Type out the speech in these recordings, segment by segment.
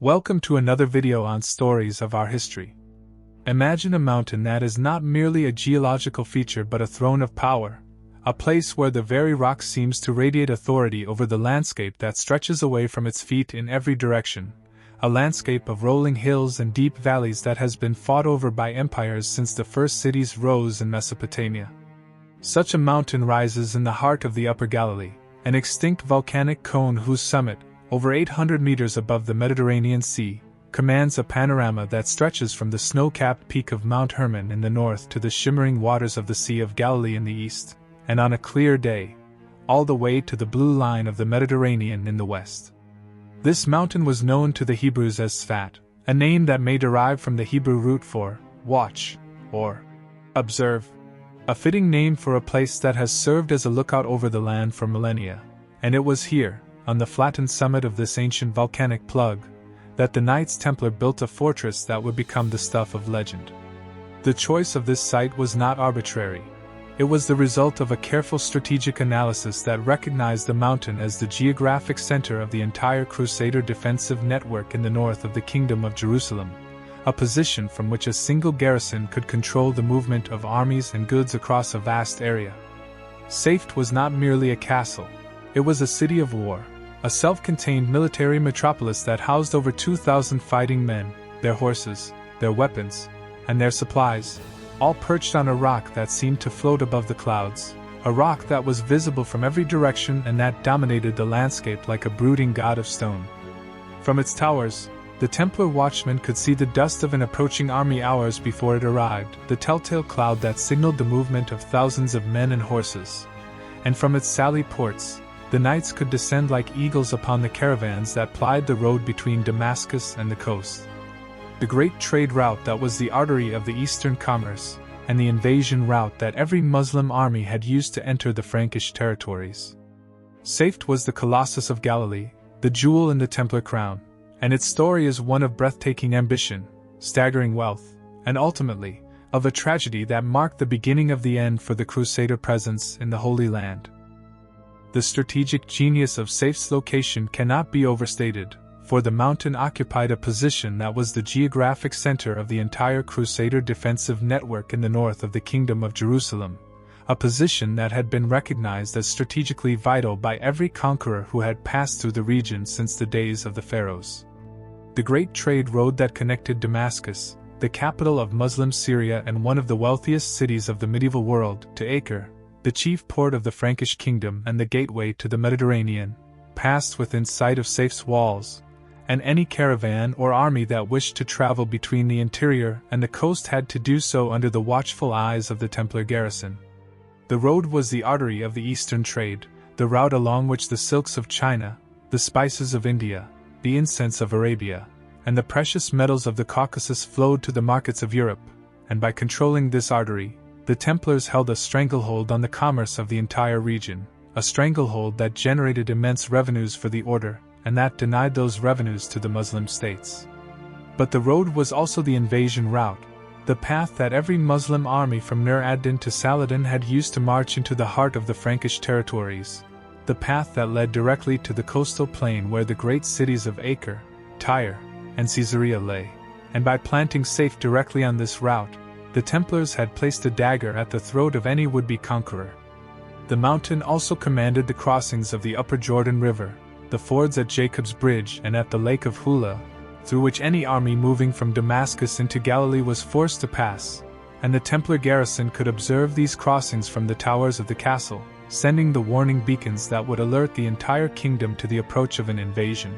Welcome to another video on stories of our history. Imagine a mountain that is not merely a geological feature but a throne of power, a place where the very rock seems to radiate authority over the landscape that stretches away from its feet in every direction, a landscape of rolling hills and deep valleys that has been fought over by empires since the first cities rose in Mesopotamia. Such a mountain rises in the heart of the Upper Galilee, an extinct volcanic cone whose summit, over 800 meters above the Mediterranean Sea, commands a panorama that stretches from the snow-capped peak of Mount Hermon in the north to the shimmering waters of the Sea of Galilee in the east, and on a clear day, all the way to the blue line of the Mediterranean in the west. This mountain was known to the Hebrews as Tzfat, a name that may derive from the Hebrew root for watch or observe, a fitting name for a place that has served as a lookout over the land for millennia, and it was here, on the flattened summit of this ancient volcanic plug, that the Knights Templar built a fortress that would become the stuff of legend. The choice of this site was not arbitrary. It was the result of a careful strategic analysis that recognized the mountain as the geographic center of the entire Crusader defensive network in the north of the Kingdom of Jerusalem, a position from which a single garrison could control the movement of armies and goods across a vast area. Saphet was not merely a castle, it was a city of war. A self-contained military metropolis that housed over 2,000 fighting men, their horses, their weapons, and their supplies, all perched on a rock that seemed to float above the clouds, a rock that was visible from every direction and that dominated the landscape like a brooding god of stone. From its towers, the Templar watchmen could see the dust of an approaching army hours before it arrived, the telltale cloud that signaled the movement of thousands of men and horses. And from its sally ports, the knights could descend like eagles upon the caravans that plied the road between Damascus and the coast. The great trade route that was the artery of the eastern commerce, and the invasion route that every Muslim army had used to enter the Frankish territories. Saphet was the Colossus of Galilee, the jewel in the Templar crown, and its story is one of breathtaking ambition, staggering wealth, and ultimately, of a tragedy that marked the beginning of the end for the Crusader presence in the Holy Land. The strategic genius of Saph's location cannot be overstated, for the mountain occupied a position that was the geographic center of the entire Crusader defensive network in the north of the Kingdom of Jerusalem, a position that had been recognized as strategically vital by every conqueror who had passed through the region since the days of the pharaohs. The great trade road that connected Damascus, the capital of Muslim Syria and one of the wealthiest cities of the medieval world, to Acre, the chief port of the Frankish kingdom and the gateway to the Mediterranean, passed within sight of Saph's walls, and any caravan or army that wished to travel between the interior and the coast had to do so under the watchful eyes of the Templar garrison. The road was the artery of the eastern trade, the route along which the silks of China, the spices of India, the incense of Arabia, and the precious metals of the Caucasus flowed to the markets of Europe, and by controlling this artery, the Templars held a stranglehold on the commerce of the entire region, a stranglehold that generated immense revenues for the order, and that denied those revenues to the Muslim states. But the road was also the invasion route, the path that every Muslim army from Nur ad-Din to Saladin had used to march into the heart of the Frankish territories, the path that led directly to the coastal plain where the great cities of Acre, Tyre, and Caesarea lay, and by planting Saphet directly on this route, the Templars had placed a dagger at the throat of any would-be conqueror. The mountain also commanded the crossings of the Upper Jordan River, the fords at Jacob's Bridge and at the Lake of Hula, through which any army moving from Damascus into Galilee was forced to pass, and the Templar garrison could observe these crossings from the towers of the castle, sending the warning beacons that would alert the entire kingdom to the approach of an invasion.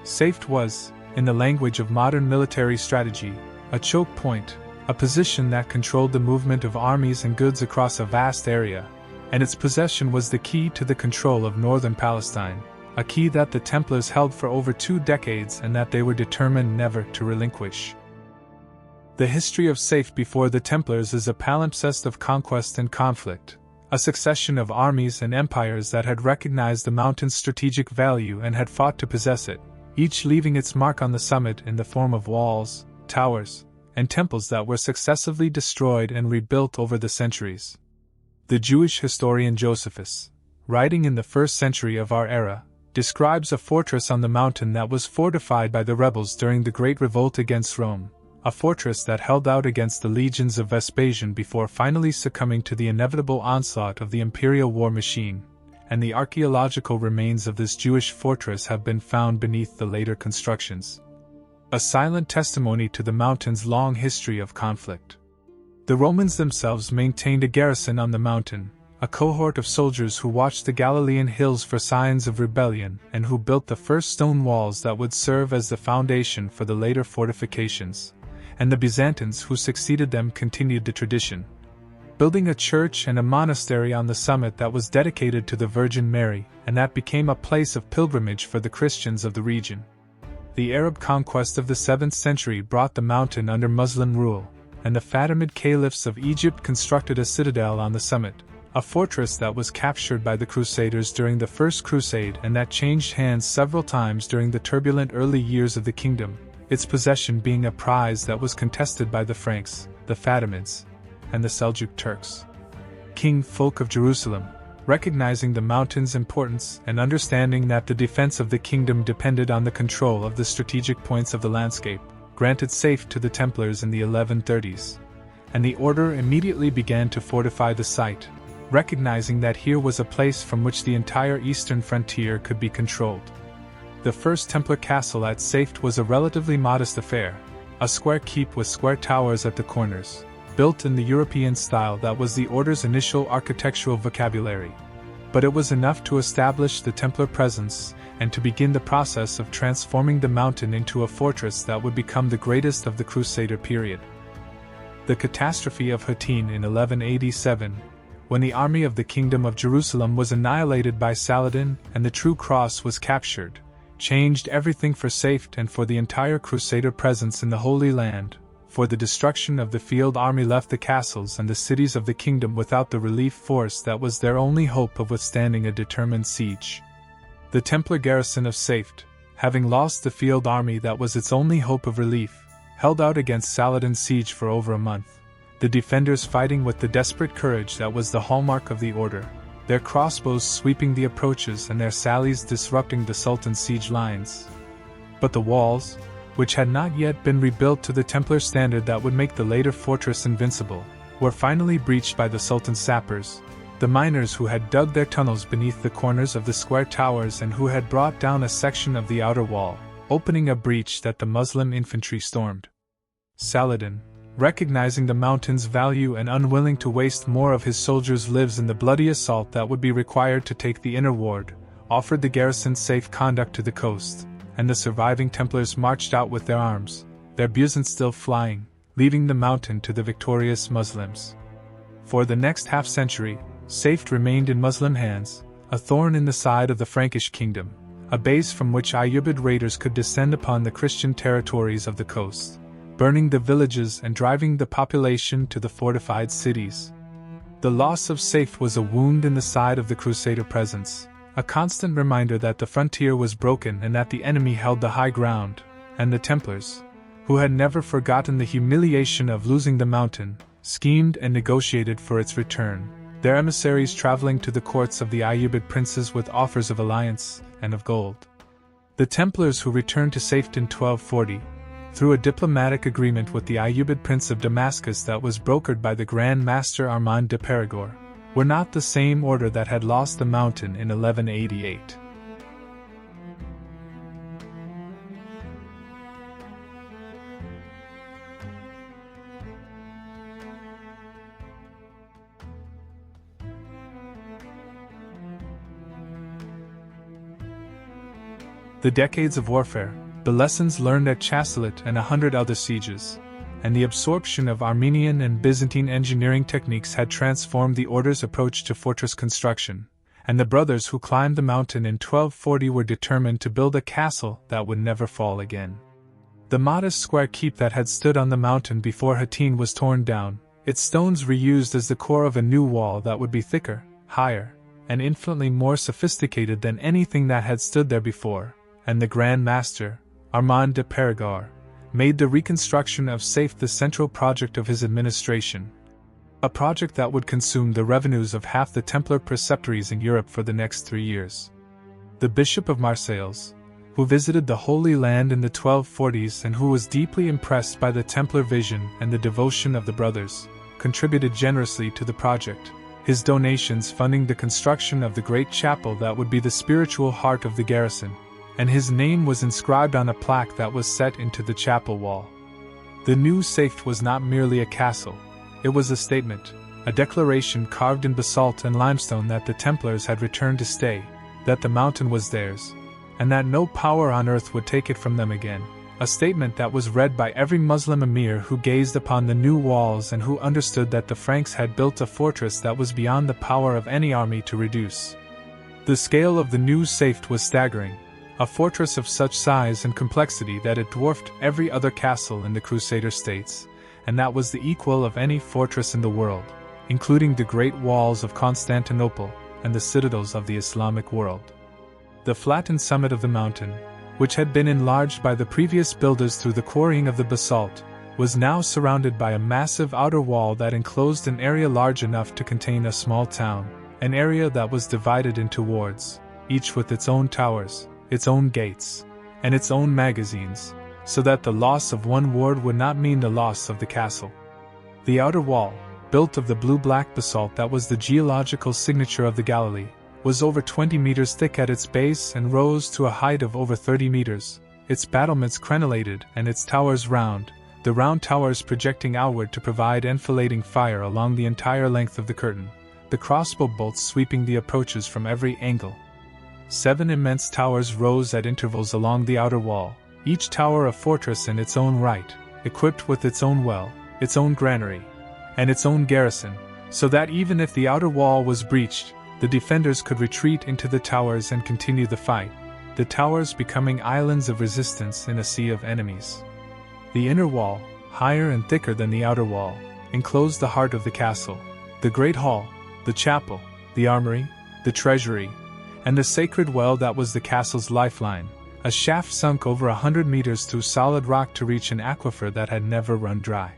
Saphet was, in the language of modern military strategy, a choke point, a position that controlled the movement of armies and goods across a vast area, and its possession was the key to the control of northern Palestine, a key that the Templars held for over 2 decades and that they were determined never to relinquish. The history of Saphet before the Templars is a palimpsest of conquest and conflict, a succession of armies and empires that had recognized the mountain's strategic value and had fought to possess it, each leaving its mark on the summit in the form of walls, towers, and temples that were successively destroyed and rebuilt over the centuries. The Jewish historian Josephus, writing in the 1st century of our era, describes a fortress on the mountain that was fortified by the rebels during the Great Revolt against Rome, a fortress that held out against the legions of Vespasian before finally succumbing to the inevitable onslaught of the imperial war machine, and the archaeological remains of this Jewish fortress have been found beneath the later constructions. A silent testimony to the mountain's long history of conflict. The Romans themselves maintained a garrison on the mountain, a cohort of soldiers who watched the Galilean hills for signs of rebellion and who built the first stone walls that would serve as the foundation for the later fortifications, and the Byzantines who succeeded them continued the tradition, building a church and a monastery on the summit that was dedicated to the Virgin Mary, and that became a place of pilgrimage for the Christians of the region. The Arab conquest of the 7th century brought the mountain under Muslim rule, and the Fatimid caliphs of Egypt constructed a citadel on the summit, a fortress that was captured by the Crusaders during the First Crusade and that changed hands several times during the turbulent early years of the kingdom, its possession being a prize that was contested by the Franks, the Fatimids, and the Seljuk Turks. King Folk of Jerusalem, recognizing the mountain's importance and understanding that the defense of the kingdom depended on the control of the strategic points of the landscape, granted Saphet to the Templars in the 1130s, and the order immediately began to fortify the site, recognizing that here was a place from which the entire eastern frontier could be controlled. The first Templar castle at Saphet was a relatively modest affair, a square keep with square towers at the corners, built in the European style that was the order's initial architectural vocabulary. But it was enough to establish the Templar presence and to begin the process of transforming the mountain into a fortress that would become the greatest of the Crusader period. The catastrophe of Hattin in 1187, when the army of the Kingdom of Jerusalem was annihilated by Saladin and the True Cross was captured, changed everything for Saphet and for the entire Crusader presence in the Holy Land, for the destruction of the field army left the castles and the cities of the kingdom without the relief force that was their only hope of withstanding a determined siege. The Templar garrison of Saphet, having lost the field army that was its only hope of relief, held out against Saladin's siege for over a month, the defenders fighting with the desperate courage that was the hallmark of the order, their crossbows sweeping the approaches and their sallies disrupting the Sultan's siege lines. But the walls, which had not yet been rebuilt to the Templar standard that would make the later fortress invincible, were finally breached by the Sultan's sappers, the miners who had dug their tunnels beneath the corners of the square towers and who had brought down a section of the outer wall, opening a breach that the Muslim infantry stormed. Saladin, recognizing the mountain's value and unwilling to waste more of his soldiers' lives in the bloody assault that would be required to take the inner ward, offered the garrison safe conduct to the coast, and the surviving Templars marched out with their arms, their buzzards still flying, leaving the mountain to the victorious Muslims. For the next half-century, Saphet remained in Muslim hands, a thorn in the side of the Frankish kingdom, a base from which Ayyubid raiders could descend upon the Christian territories of the coast, burning the villages and driving the population to the fortified cities. The loss of Saphet was a wound in the side of the Crusader presence, a constant reminder that the frontier was broken and that the enemy held the high ground, and the Templars, who had never forgotten the humiliation of losing the mountain, schemed and negotiated for its return, their emissaries traveling to the courts of the Ayyubid princes with offers of alliance and of gold. The Templars who returned to Saphet in 1240, through a diplomatic agreement with the Ayyubid prince of Damascus that was brokered by the Grand Master Armand de Perigord, were not the same order that had lost the mountain in 1188. The decades of warfare, the lessons learned at Chasselet and 100 other sieges, and the absorption of Armenian and Byzantine engineering techniques had transformed the order's approach to fortress construction, and the brothers who climbed the mountain in 1240 were determined to build a castle that would never fall again. The modest square keep that had stood on the mountain before Hattin was torn down, its stones reused as the core of a new wall that would be thicker, higher, and infinitely more sophisticated than anything that had stood there before, and the Grand Master, Armand de Perigord, made the reconstruction of Saphet the central project of his administration, a project that would consume the revenues of half the Templar preceptories in Europe for the next 3 years. the Bishop of Marseilles, who visited the Holy Land in the 1240s and who was deeply impressed by the Templar vision and the devotion of the brothers, contributed generously to the project, his donations funding the construction of the great chapel that would be the spiritual heart of the garrison, and his name was inscribed on a plaque that was set into the chapel wall. The new Saphet was not merely a castle, it was a statement, a declaration carved in basalt and limestone that the Templars had returned to stay, that the mountain was theirs, and that no power on earth would take it from them again, a statement that was read by every Muslim emir who gazed upon the new walls and who understood that the Franks had built a fortress that was beyond the power of any army to reduce. The scale of the new Saphet was staggering, a fortress of such size and complexity that it dwarfed every other castle in the Crusader states, and that was the equal of any fortress in the world, including the great walls of Constantinople and the citadels of the Islamic world. The flattened summit of the mountain, which had been enlarged by the previous builders through the quarrying of the basalt, was now surrounded by a massive outer wall that enclosed an area large enough to contain a small town, an area that was divided into wards, each with its own towers, its own gates, and its own magazines, so that the loss of one ward would not mean the loss of the castle. The outer wall, built of the blue-black basalt that was the geological signature of the Galilee, was over 20 meters thick at its base and rose to a height of over 30 meters, its battlements crenellated and its towers round, the round towers projecting outward to provide enfilading fire along the entire length of the curtain, the crossbow bolts sweeping the approaches from every angle. 7 immense towers rose at intervals along the outer wall, each tower a fortress in its own right, equipped with its own well, its own granary, and its own garrison, so that even if the outer wall was breached, the defenders could retreat into the towers and continue the fight, the towers becoming islands of resistance in a sea of enemies. The inner wall, higher and thicker than the outer wall, enclosed the heart of the castle, the great hall, the chapel, the armory, the treasury, and the sacred well that was the castle's lifeline, a shaft sunk over 100 meters through solid rock to reach an aquifer that had never run dry.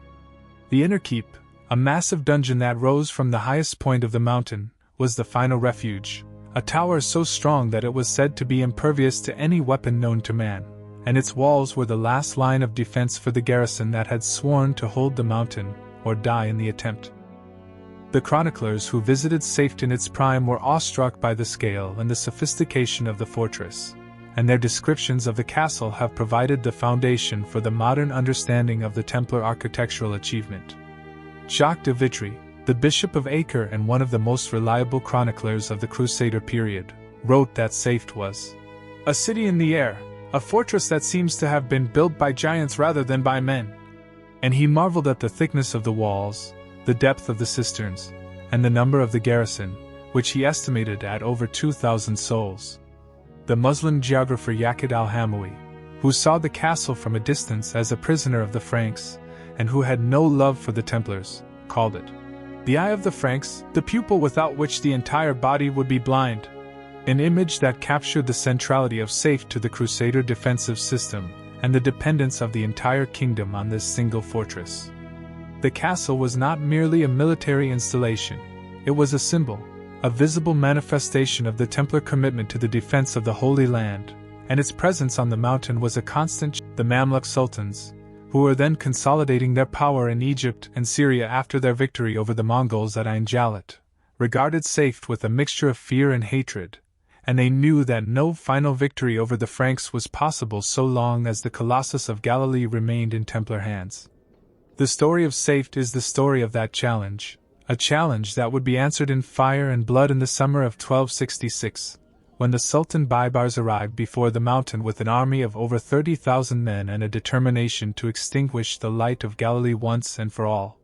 The inner keep, a massive dungeon that rose from the highest point of the mountain, was the final refuge, a tower so strong that it was said to be impervious to any weapon known to man, and its walls were the last line of defense for the garrison that had sworn to hold the mountain, or die in the attempt. The chroniclers who visited Saphet in its prime were awestruck by the scale and the sophistication of the fortress, and their descriptions of the castle have provided the foundation for the modern understanding of the Templar architectural achievement. Jacques de Vitry, the Bishop of Acre and one of the most reliable chroniclers of the Crusader period, wrote that Saphet was a city in the air, a fortress that seems to have been built by giants rather than by men. And he marveled at the thickness of the walls, the depth of the cisterns, and the number of the garrison, which he estimated at over 2,000 souls. The Muslim geographer Yaqut al-Hamawi, who saw the castle from a distance as a prisoner of the Franks, and who had no love for the Templars, called it the eye of the Franks, the pupil without which the entire body would be blind, an image that captured the centrality of Saphet to the Crusader defensive system, and the dependence of the entire kingdom on this single fortress. The castle was not merely a military installation, it was a symbol, a visible manifestation of the Templar commitment to the defense of the Holy Land, and its presence on the mountain was a constant. The Mamluk sultans, who were then consolidating their power in Egypt and Syria after their victory over the Mongols at Ain Jalut, regarded Saphet with a mixture of fear and hatred, and they knew that no final victory over the Franks was possible so long as the Colossus of Galilee remained in Templar hands. The story of Saphet is the story of that challenge, a challenge that would be answered in fire and blood in the summer of 1266, when the Sultan Baybars arrived before the mountain with an army of over 30,000 men and a determination to extinguish the light of Galilee once and for all.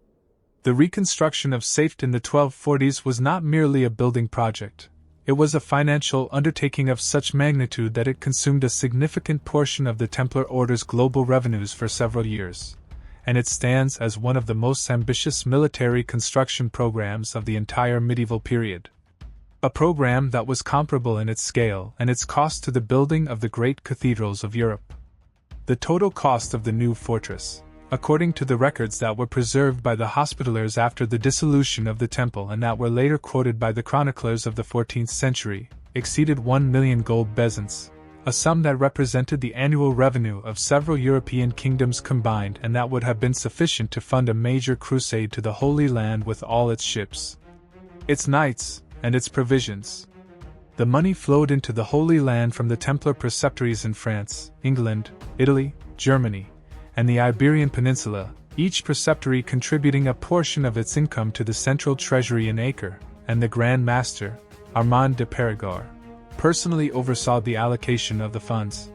The reconstruction of Saphet in the 1240s was not merely a building project, it was a financial undertaking of such magnitude that it consumed a significant portion of the Templar Order's global revenues for several years, and it stands as one of the most ambitious military construction programs of the entire medieval period. A program that was comparable in its scale and its cost to the building of the great cathedrals of Europe. The total cost of the new fortress, according to the records that were preserved by the Hospitallers after the dissolution of the temple and that were later quoted by the chroniclers of the 14th century, exceeded 1 million gold bezants, a sum that represented the annual revenue of several European kingdoms combined, and that would have been sufficient to fund a major crusade to the Holy Land with all its ships, its knights, and its provisions. The money flowed into the Holy Land from the Templar preceptories in France, England, Italy, Germany, and the Iberian Peninsula, each preceptory contributing a portion of its income to the central treasury in Acre, and the Grand Master, Armand de Périgord, personally oversaw the allocation of the funds,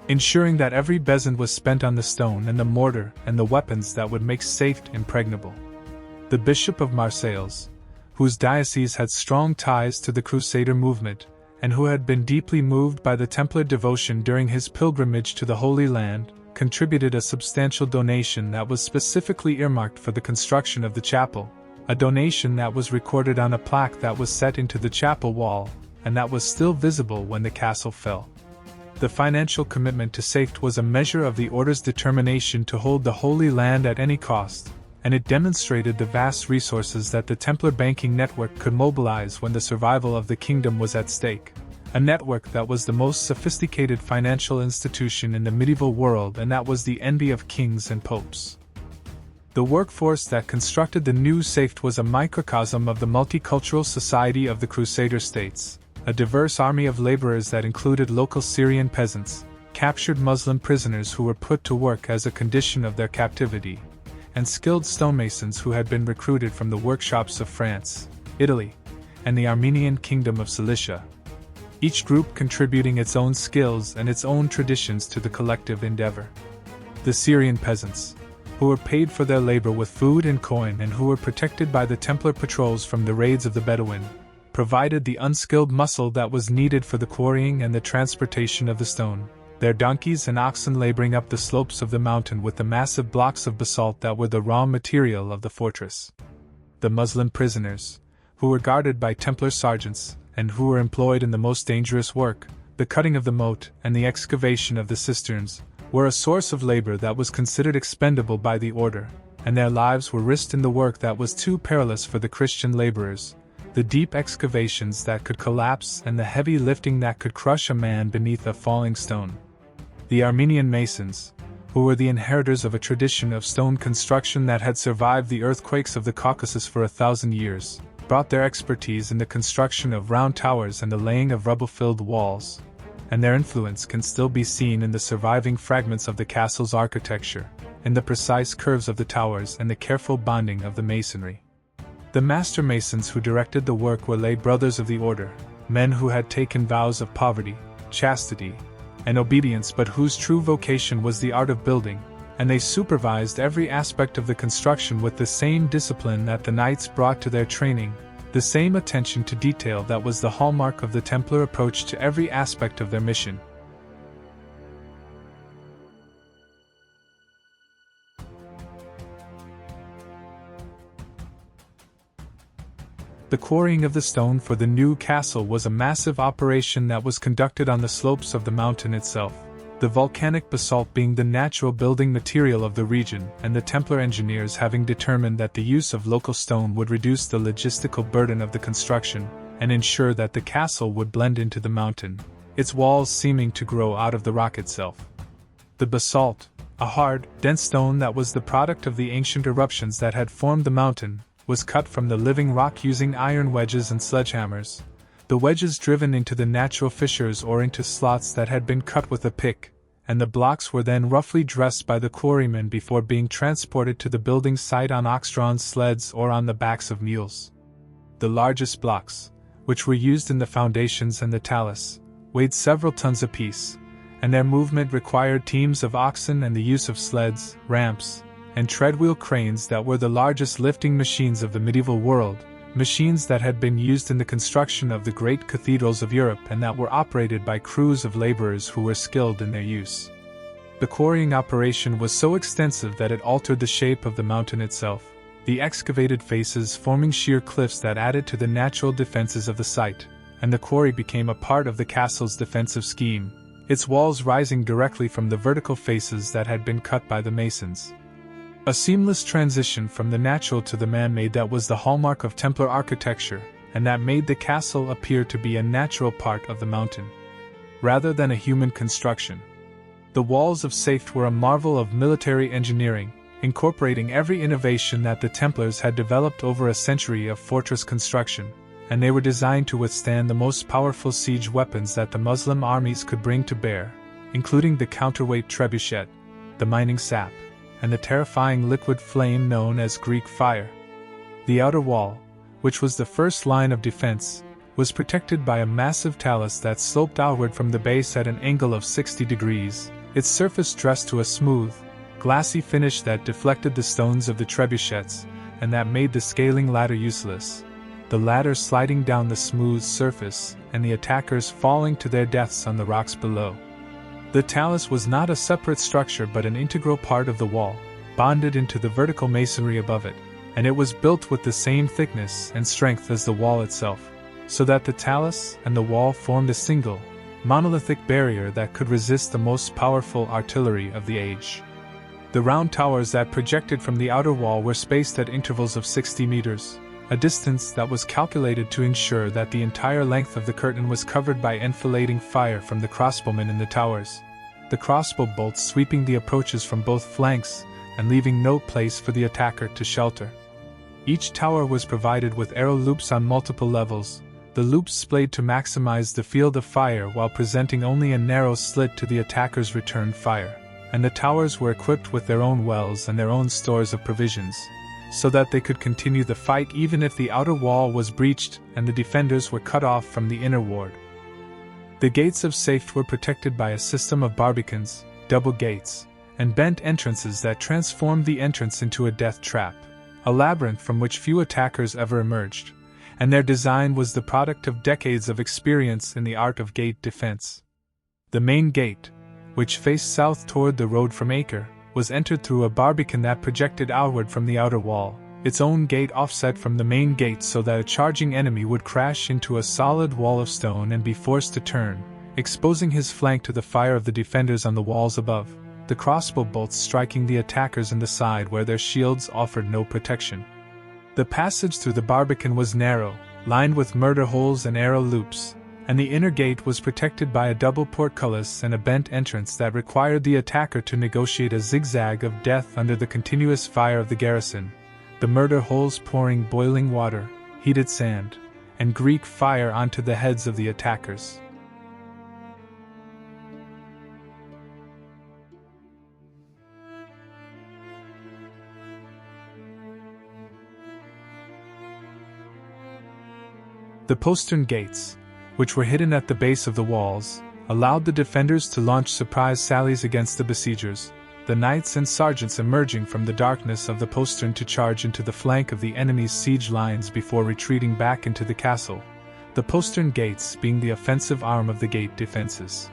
ensuring that every bezant was spent on the stone and the mortar and the weapons that would make Saphet impregnable. The Bishop of Marseilles, whose diocese had strong ties to the Crusader movement, and who had been deeply moved by the Templar devotion during his pilgrimage to the Holy Land, contributed a substantial donation that was specifically earmarked for the construction of the chapel, a donation that was recorded on a plaque that was set into the chapel wall, and that was still visible when the castle fell. The financial commitment to Saphet was a measure of the order's determination to hold the Holy Land at any cost, and it demonstrated the vast resources that the Templar banking network could mobilize when the survival of the kingdom was at stake. A network that was the most sophisticated financial institution in the medieval world, and that was the envy of kings and popes. The workforce that constructed the new Saphet was a microcosm of the multicultural society of the Crusader states, a diverse army of laborers that included local Syrian peasants, captured Muslim prisoners who were put to work as a condition of their captivity, and skilled stonemasons who had been recruited from the workshops of France, Italy, and the Armenian kingdom of Cilicia, each group contributing its own skills and its own traditions to the collective endeavor. The Syrian peasants, who were paid for their labor with food and coin and who were protected by the Templar patrols from the raids of the Bedouin, provided the unskilled muscle that was needed for the quarrying and the transportation of the stone, their donkeys and oxen laboring up the slopes of the mountain with the massive blocks of basalt that were the raw material of the fortress. The Muslim prisoners, who were guarded by Templar sergeants, and who were employed in the most dangerous work, the cutting of the moat and the excavation of the cisterns, were a source of labor that was considered expendable by the order, and their lives were risked in the work that was too perilous for the Christian laborers, the deep excavations that could collapse and the heavy lifting that could crush a man beneath a falling stone. The Armenian masons, who were the inheritors of a tradition of stone construction that had survived the earthquakes of the Caucasus for 1,000 years, brought their expertise in the construction of round towers and the laying of rubble-filled walls, and their influence can still be seen in the surviving fragments of the castle's architecture, in the precise curves of the towers and the careful bonding of the masonry. The master masons who directed the work were lay brothers of the order, men who had taken vows of poverty, chastity, and obedience but whose true vocation was the art of building, and they supervised every aspect of the construction with the same discipline that the knights brought to their training, the same attention to detail that was the hallmark of the Templar approach to every aspect of their mission. The quarrying of the stone for the new castle was a massive operation that was conducted on the slopes of the mountain itself, the volcanic basalt being the natural building material of the region, and the Templar engineers having determined that the use of local stone would reduce the logistical burden of the construction, and ensure that the castle would blend into the mountain, its walls seeming to grow out of the rock itself. The basalt, a hard, dense stone that was the product of the ancient eruptions that had formed the mountain, was cut from the living rock using iron wedges and sledgehammers, the wedges driven into the natural fissures or into slots that had been cut with a pick, and the blocks were then roughly dressed by the quarrymen before being transported to the building site on ox-drawn sleds or on the backs of mules. The largest blocks, which were used in the foundations and the talus, weighed several tons apiece, and their movement required teams of oxen and the use of sleds, ramps, and treadwheel cranes that were the largest lifting machines of the medieval world, machines that had been used in the construction of the great cathedrals of Europe and that were operated by crews of laborers who were skilled in their use. The quarrying operation was so extensive that it altered the shape of the mountain itself, the excavated faces forming sheer cliffs that added to the natural defenses of the site, and the quarry became a part of the castle's defensive scheme, its walls rising directly from the vertical faces that had been cut by the masons. A seamless transition from the natural to the man-made that was the hallmark of Templar architecture, and that made the castle appear to be a natural part of the mountain, rather than a human construction. The walls of Saphet were a marvel of military engineering, incorporating every innovation that the Templars had developed over a century of fortress construction, and they were designed to withstand the most powerful siege weapons that the Muslim armies could bring to bear, including the counterweight trebuchet, the mining sap, and the terrifying liquid flame known as Greek fire. The outer wall, which was the first line of defense, was protected by a massive talus that sloped outward from the base at an angle of 60 degrees, its surface dressed to a smooth, glassy finish that deflected the stones of the trebuchets, and that made the scaling ladder useless, the ladder sliding down the smooth surface and the attackers falling to their deaths on the rocks below. The talus was not a separate structure but an integral part of the wall, bonded into the vertical masonry above it, and it was built with the same thickness and strength as the wall itself, so that the talus and the wall formed a single, monolithic barrier that could resist the most powerful artillery of the age. The round towers that projected from the outer wall were spaced at intervals of 60 meters, a distance that was calculated to ensure that the entire length of the curtain was covered by enfilading fire from the crossbowmen in the towers, the crossbow bolts sweeping the approaches from both flanks and leaving no place for the attacker to shelter. Each tower was provided with arrow loops on multiple levels, the loops splayed to maximize the field of fire while presenting only a narrow slit to the attacker's return fire, and the towers were equipped with their own wells and their own stores of provisions, so that they could continue the fight even if the outer wall was breached and the defenders were cut off from the inner ward. The gates of Saphet were protected by a system of barbicans, double gates, and bent entrances that transformed the entrance into a death trap, a labyrinth from which few attackers ever emerged, and their design was the product of decades of experience in the art of gate defense. The main gate, which faced south toward the road from Acre, was entered through a barbican that projected outward from the outer wall, its own gate offset from the main gate so that a charging enemy would crash into a solid wall of stone and be forced to turn, exposing his flank to the fire of the defenders on the walls above, the crossbow bolts striking the attackers in the side where their shields offered no protection. The passage through the barbican was narrow, lined with murder holes and arrow loops, and the inner gate was protected by a double portcullis and a bent entrance that required the attacker to negotiate a zigzag of death under the continuous fire of the garrison, the murder holes pouring boiling water, heated sand, and Greek fire onto the heads of the attackers. The postern gates, which were hidden at the base of the walls, allowed the defenders to launch surprise sallies against the besiegers, the knights and sergeants emerging from the darkness of the postern to charge into the flank of the enemy's siege lines before retreating back into the castle, the postern gates being the offensive arm of the gate defenses.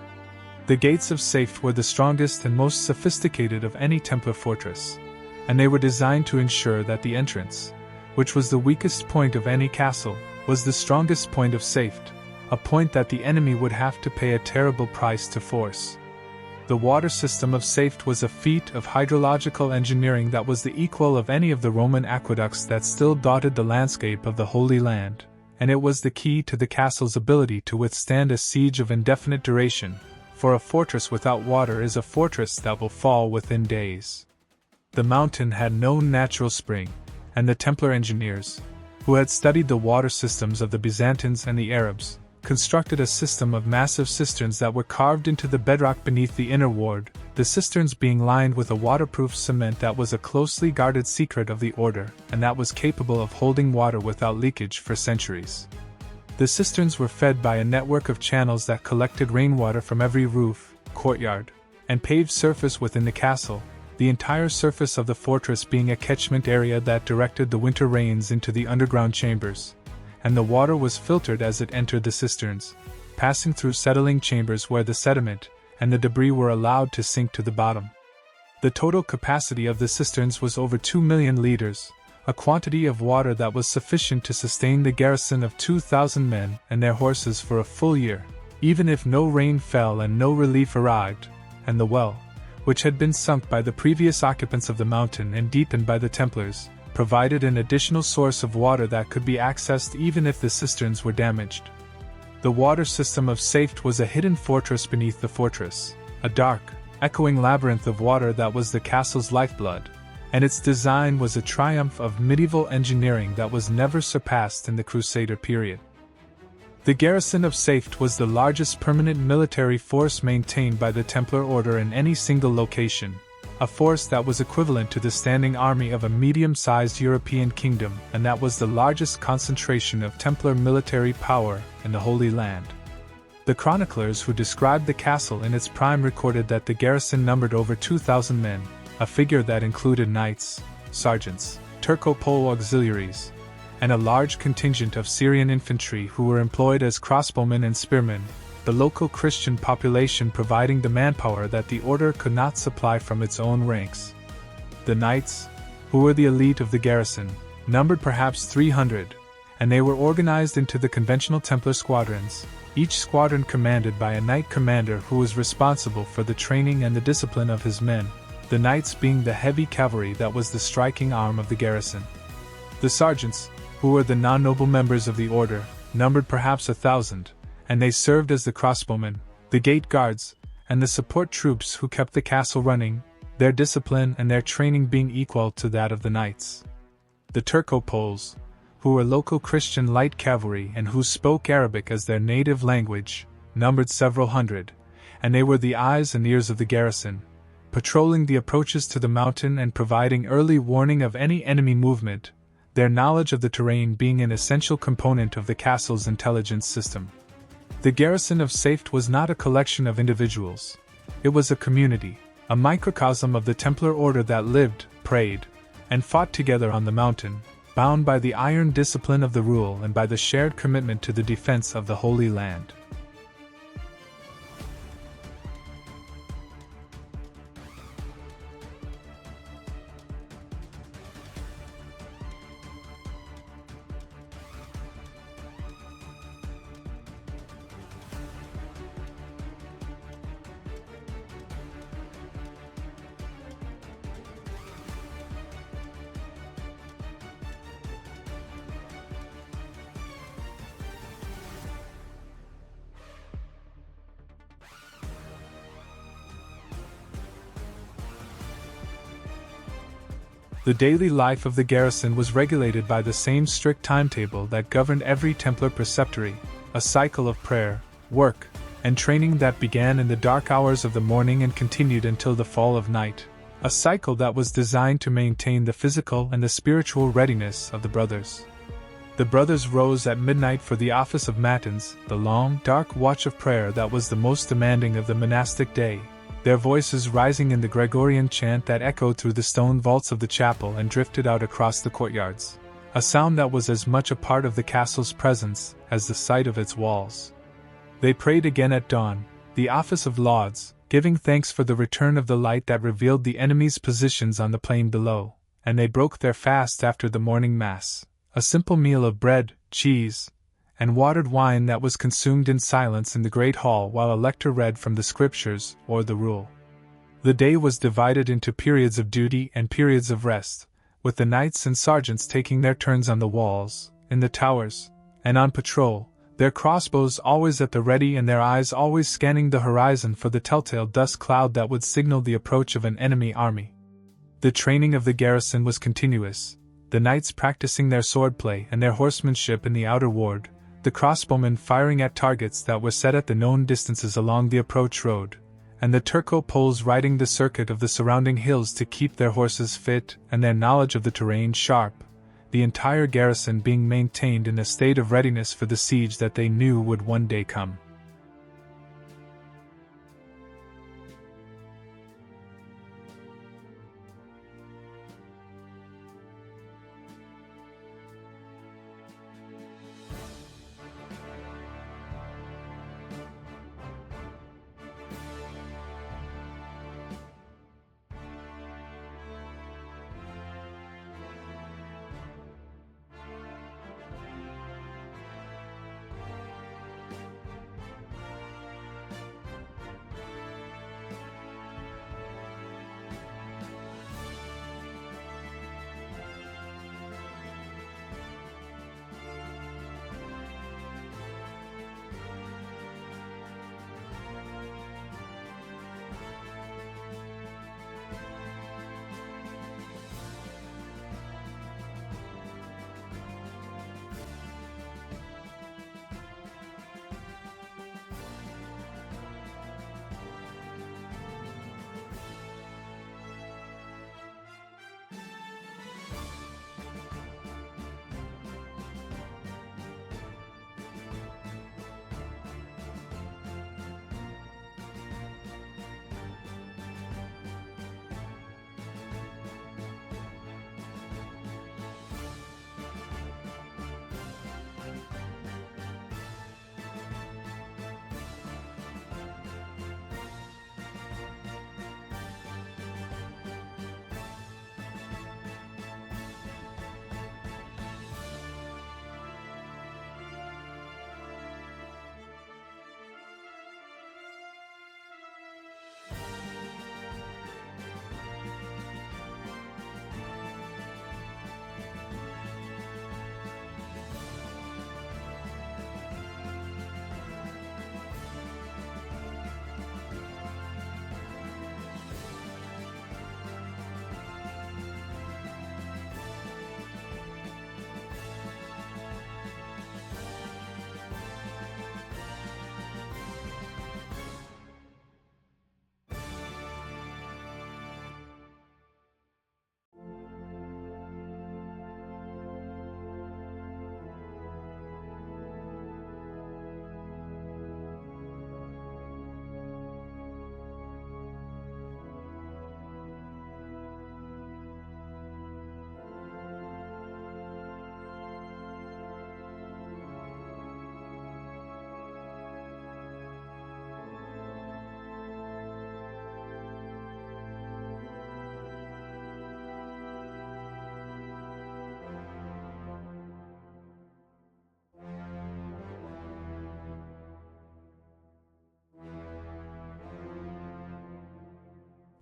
The gates of Saphet were the strongest and most sophisticated of any Templar fortress, and they were designed to ensure that the entrance, which was the weakest point of any castle, was the strongest point of Saphet, a point that the enemy would have to pay a terrible price to force. The water system of Saphet was a feat of hydrological engineering that was the equal of any of the Roman aqueducts that still dotted the landscape of the Holy Land, and it was the key to the castle's ability to withstand a siege of indefinite duration, for a fortress without water is a fortress that will fall within days. The mountain had no natural spring, and the Templar engineers, who had studied the water systems of the Byzantines and the Arabs, constructed a system of massive cisterns that were carved into the bedrock beneath the inner ward, the cisterns being lined with a waterproof cement that was a closely guarded secret of the order and that was capable of holding water without leakage for centuries. The cisterns were fed by a network of channels that collected rainwater from every roof, courtyard, and paved surface within the castle, the entire surface of the fortress being a catchment area that directed the winter rains into the underground chambers, and the water was filtered as it entered the cisterns, passing through settling chambers where the sediment and the debris were allowed to sink to the bottom. The total capacity of the cisterns was over 2 million liters, a quantity of water that was sufficient to sustain the garrison of 2,000 men and their horses for a full year, even if no rain fell and no relief arrived, and the well, which had been sunk by the previous occupants of the mountain and deepened by the Templars, provided an additional source of water that could be accessed even if the cisterns were damaged. The water system of Saphet was a hidden fortress beneath the fortress, a dark, echoing labyrinth of water that was the castle's lifeblood, and its design was a triumph of medieval engineering that was never surpassed in the Crusader period. The garrison of Saphet was the largest permanent military force maintained by the Templar Order in any single location, a force that was equivalent to the standing army of a medium-sized European kingdom, and that was the largest concentration of Templar military power in the Holy Land. The chroniclers who described the castle in its prime recorded that the garrison numbered over 2,000 men, a figure that included knights, sergeants, Turco-Pole auxiliaries, and a large contingent of Syrian infantry who were employed as crossbowmen and spearmen, the local Christian population providing the manpower that the order could not supply from its own ranks. The knights, who were the elite of the garrison, numbered perhaps 300, and they were organized into the conventional Templar squadrons, each squadron commanded by a knight commander who was responsible for the training and the discipline of his men, the knights being the heavy cavalry that was the striking arm of the garrison. The sergeants, who were the non-noble members of the order, numbered perhaps 1,000, and they served as the crossbowmen, the gate guards, and the support troops who kept the castle running, their discipline and their training being equal to that of the knights. The Turco-Poles, who were local Christian light cavalry and who spoke Arabic as their native language, numbered several hundred, and they were the eyes and ears of the garrison, patrolling the approaches to the mountain and providing early warning of any enemy movement, their knowledge of the terrain being an essential component of the castle's intelligence system. The garrison of Saphet was not a collection of individuals. It was a community, a microcosm of the Templar Order that lived, prayed, and fought together on the mountain, bound by the iron discipline of the rule and by the shared commitment to the defense of the Holy Land. The daily life of the garrison was regulated by the same strict timetable that governed every Templar preceptory, a cycle of prayer, work, and training that began in the dark hours of the morning and continued until the fall of night, a cycle that was designed to maintain the physical and the spiritual readiness of the brothers. The brothers rose at midnight for the office of matins, the long, dark watch of prayer that was the most demanding of the monastic day, their voices rising in the Gregorian chant that echoed through the stone vaults of the chapel and drifted out across the courtyards, a sound that was as much a part of the castle's presence as the sight of its walls. They prayed again at dawn, the office of lauds, giving thanks for the return of the light that revealed the enemy's positions on the plain below, and they broke their fast after the morning mass, a simple meal of bread, cheese, and watered wine that was consumed in silence in the great hall while a lector read from the scriptures or the rule. The day was divided into periods of duty and periods of rest, with the knights and sergeants taking their turns on the walls, in the towers, and on patrol, their crossbows always at the ready and their eyes always scanning the horizon for the telltale dust cloud that would signal the approach of an enemy army. The training of the garrison was continuous, the knights practicing their swordplay and their horsemanship in the outer ward, the crossbowmen firing at targets that were set at the known distances along the approach road, and the Turco-Poles riding the circuit of the surrounding hills to keep their horses fit and their knowledge of the terrain sharp, the entire garrison being maintained in a state of readiness for the siege that they knew would one day come.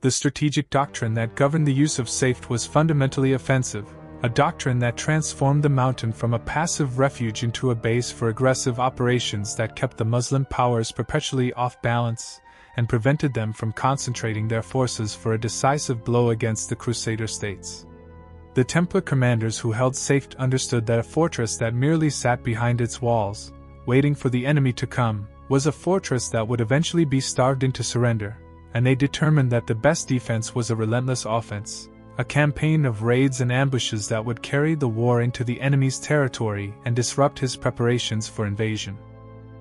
The strategic doctrine that governed the use of Saphet was fundamentally offensive, a doctrine that transformed the mountain from a passive refuge into a base for aggressive operations that kept the Muslim powers perpetually off balance and prevented them from concentrating their forces for a decisive blow against the Crusader states. The Templar commanders who held Saphet understood that a fortress that merely sat behind its walls, waiting for the enemy to come, was a fortress that would eventually be starved into surrender, and they determined that the best defense was a relentless offense, a campaign of raids and ambushes that would carry the war into the enemy's territory and disrupt his preparations for invasion.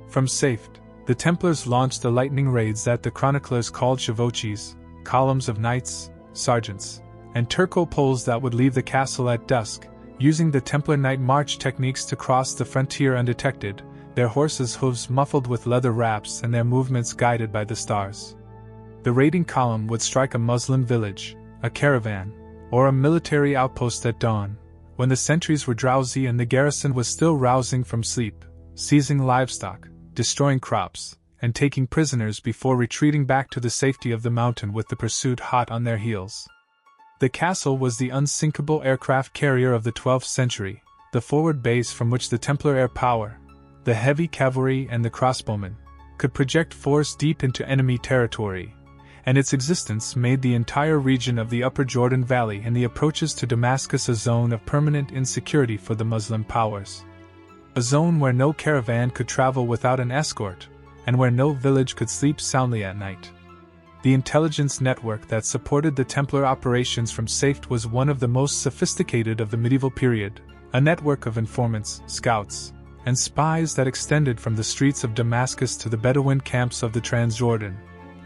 From Saphet, the Templars launched the lightning raids that the chroniclers called chevauchés, columns of knights, sergeants, and turco poles that would leave the castle at dusk, using the Templar night march techniques to cross the frontier undetected, their horses' hooves muffled with leather wraps and their movements guided by the stars. The raiding column would strike a Muslim village, a caravan, or a military outpost at dawn, when the sentries were drowsy and the garrison was still rousing from sleep, seizing livestock, destroying crops, and taking prisoners before retreating back to the safety of the mountain with the pursuit hot on their heels. The castle was the unsinkable aircraft carrier of the 12th century, the forward base from which the Templar air power, the heavy cavalry and the crossbowmen, could project force deep into enemy territory, and its existence made the entire region of the Upper Jordan Valley and the approaches to Damascus a zone of permanent insecurity for the Muslim powers. A zone where no caravan could travel without an escort, and where no village could sleep soundly at night. The intelligence network that supported the Templar operations from Saphet was one of the most sophisticated of the medieval period, a network of informants, scouts, and spies that extended from the streets of Damascus to the Bedouin camps of the Transjordan,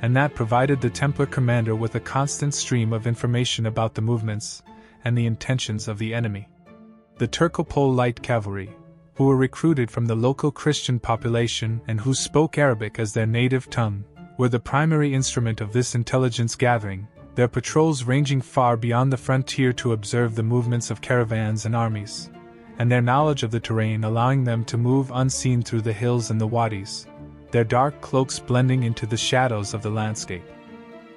and that provided the Templar commander with a constant stream of information about the movements and the intentions of the enemy. The Turco-Pole light cavalry, who were recruited from the local Christian population and who spoke Arabic as their native tongue, were the primary instrument of this intelligence gathering, their patrols ranging far beyond the frontier to observe the movements of caravans and armies, and their knowledge of the terrain allowing them to move unseen through the hills and the wadis, their dark cloaks blending into the shadows of the landscape.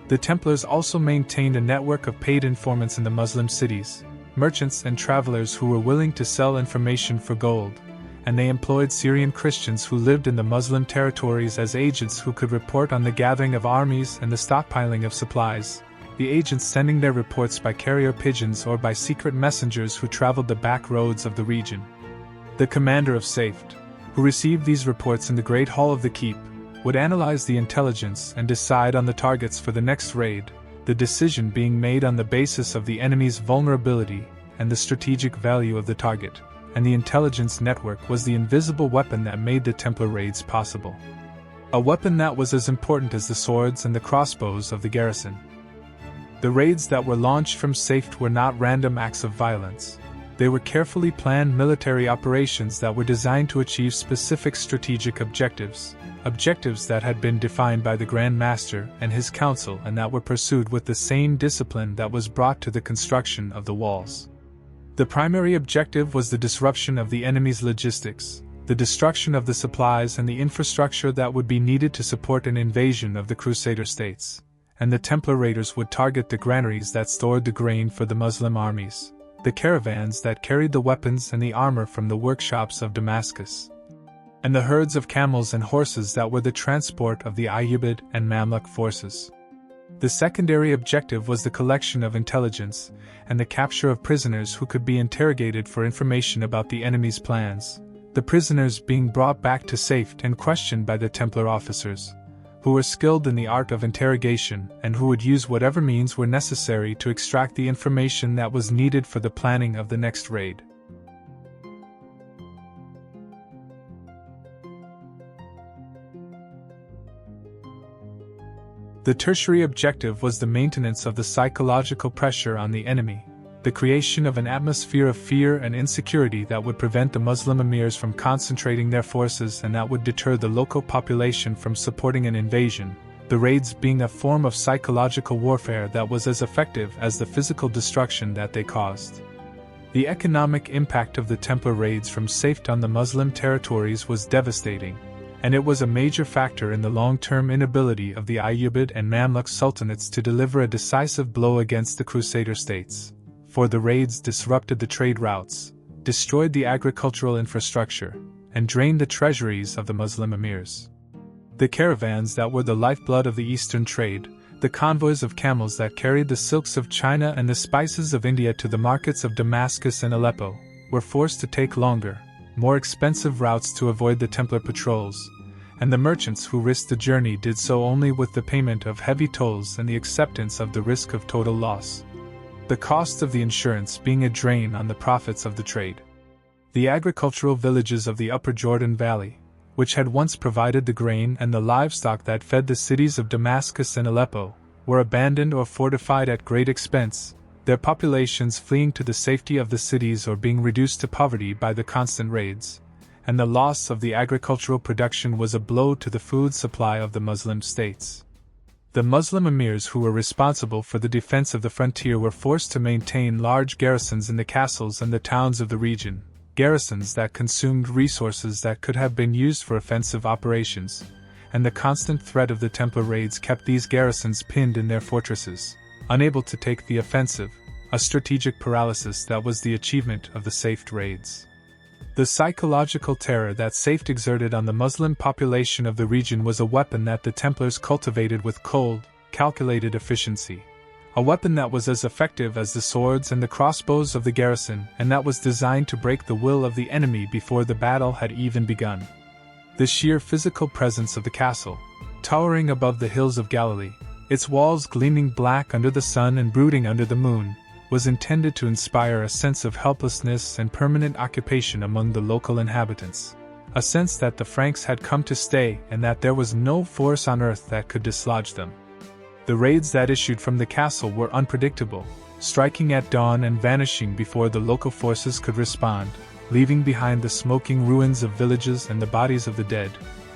The Templars also maintained a network of paid informants in the Muslim cities, merchants and travelers who were willing to sell information for gold, and they employed Syrian Christians who lived in the Muslim territories as agents who could report on the gathering of armies and the stockpiling of supplies, the agents sending their reports by carrier pigeons or by secret messengers who traveled the back roads of the region. The commander of Saphet, who received these reports in the Great Hall of the Keep, would analyze the intelligence and decide on the targets for the next raid, the decision being made on the basis of the enemy's vulnerability and the strategic value of the target, and the intelligence network was the invisible weapon that made the Templar raids possible. A weapon that was as important as the swords and the crossbows of the garrison. The raids that were launched from Saphet were not random acts of violence. They were carefully planned military operations that were designed to achieve specific strategic objectives that had been defined by the Grand Master and his council and that were pursued with the same discipline that was brought to the construction of the walls. The primary objective was the disruption of the enemy's logistics, the destruction of the supplies and the infrastructure that would be needed to support an invasion of the Crusader states, and the Templar raiders would target the granaries that stored the grain for the Muslim armies, the caravans that carried the weapons and the armor from the workshops of Damascus, and the herds of camels and horses that were the transport of the Ayyubid and Mamluk forces. The secondary objective was the collection of intelligence and the capture of prisoners who could be interrogated for information about the enemy's plans, the prisoners being brought back to Saphet and questioned by the Templar officers, who were skilled in the art of interrogation and who would use whatever means were necessary to extract the information that was needed for the planning of the next raid. The tertiary objective was the maintenance of the psychological pressure on the enemy, the creation of an atmosphere of fear and insecurity that would prevent the Muslim emirs from concentrating their forces and that would deter the local population from supporting an invasion, the raids being a form of psychological warfare that was as effective as the physical destruction that they caused. The economic impact of the Templar raids from Saphet on the Muslim territories was devastating, and it was a major factor in the long-term inability of the Ayyubid and Mamluk sultanates to deliver a decisive blow against the Crusader states, for the raids disrupted the trade routes, destroyed the agricultural infrastructure, and drained the treasuries of the Muslim emirs. The caravans that were the lifeblood of the eastern trade, the convoys of camels that carried the silks of China and the spices of India to the markets of Damascus and Aleppo, were forced to take longer, more expensive routes to avoid the Templar patrols, and the merchants who risked the journey did so only with the payment of heavy tolls and the acceptance of the risk of total loss. The cost of the insurance being a drain on the profits of the trade. The agricultural villages of the Upper Jordan Valley, which had once provided the grain and the livestock that fed the cities of Damascus and Aleppo, were abandoned or fortified at great expense, their populations fleeing to the safety of the cities or being reduced to poverty by the constant raids, and the loss of the agricultural production was a blow to the food supply of the Muslim states. The Muslim emirs who were responsible for the defense of the frontier were forced to maintain large garrisons in the castles and the towns of the region, garrisons that consumed resources that could have been used for offensive operations, and the constant threat of the Templar raids kept these garrisons pinned in their fortresses, unable to take the offensive, a strategic paralysis that was the achievement of the Saphet raids. The psychological terror that Saphet exerted on the Muslim population of the region was a weapon that the Templars cultivated with cold, calculated efficiency. A weapon that was as effective as the swords and the crossbows of the garrison, and that was designed to break the will of the enemy before the battle had even begun. The sheer physical presence of the castle, towering above the hills of Galilee, its walls gleaming black under the sun and brooding under the moon, was intended to inspire a sense of helplessness and permanent occupation among the local inhabitants, a sense that the Franks had come to stay and that there was no force on earth that could dislodge them. The raids that issued from the castle were unpredictable, striking at dawn and vanishing before the local forces could respond, leaving behind the smoking ruins of villages and the bodies of the dead,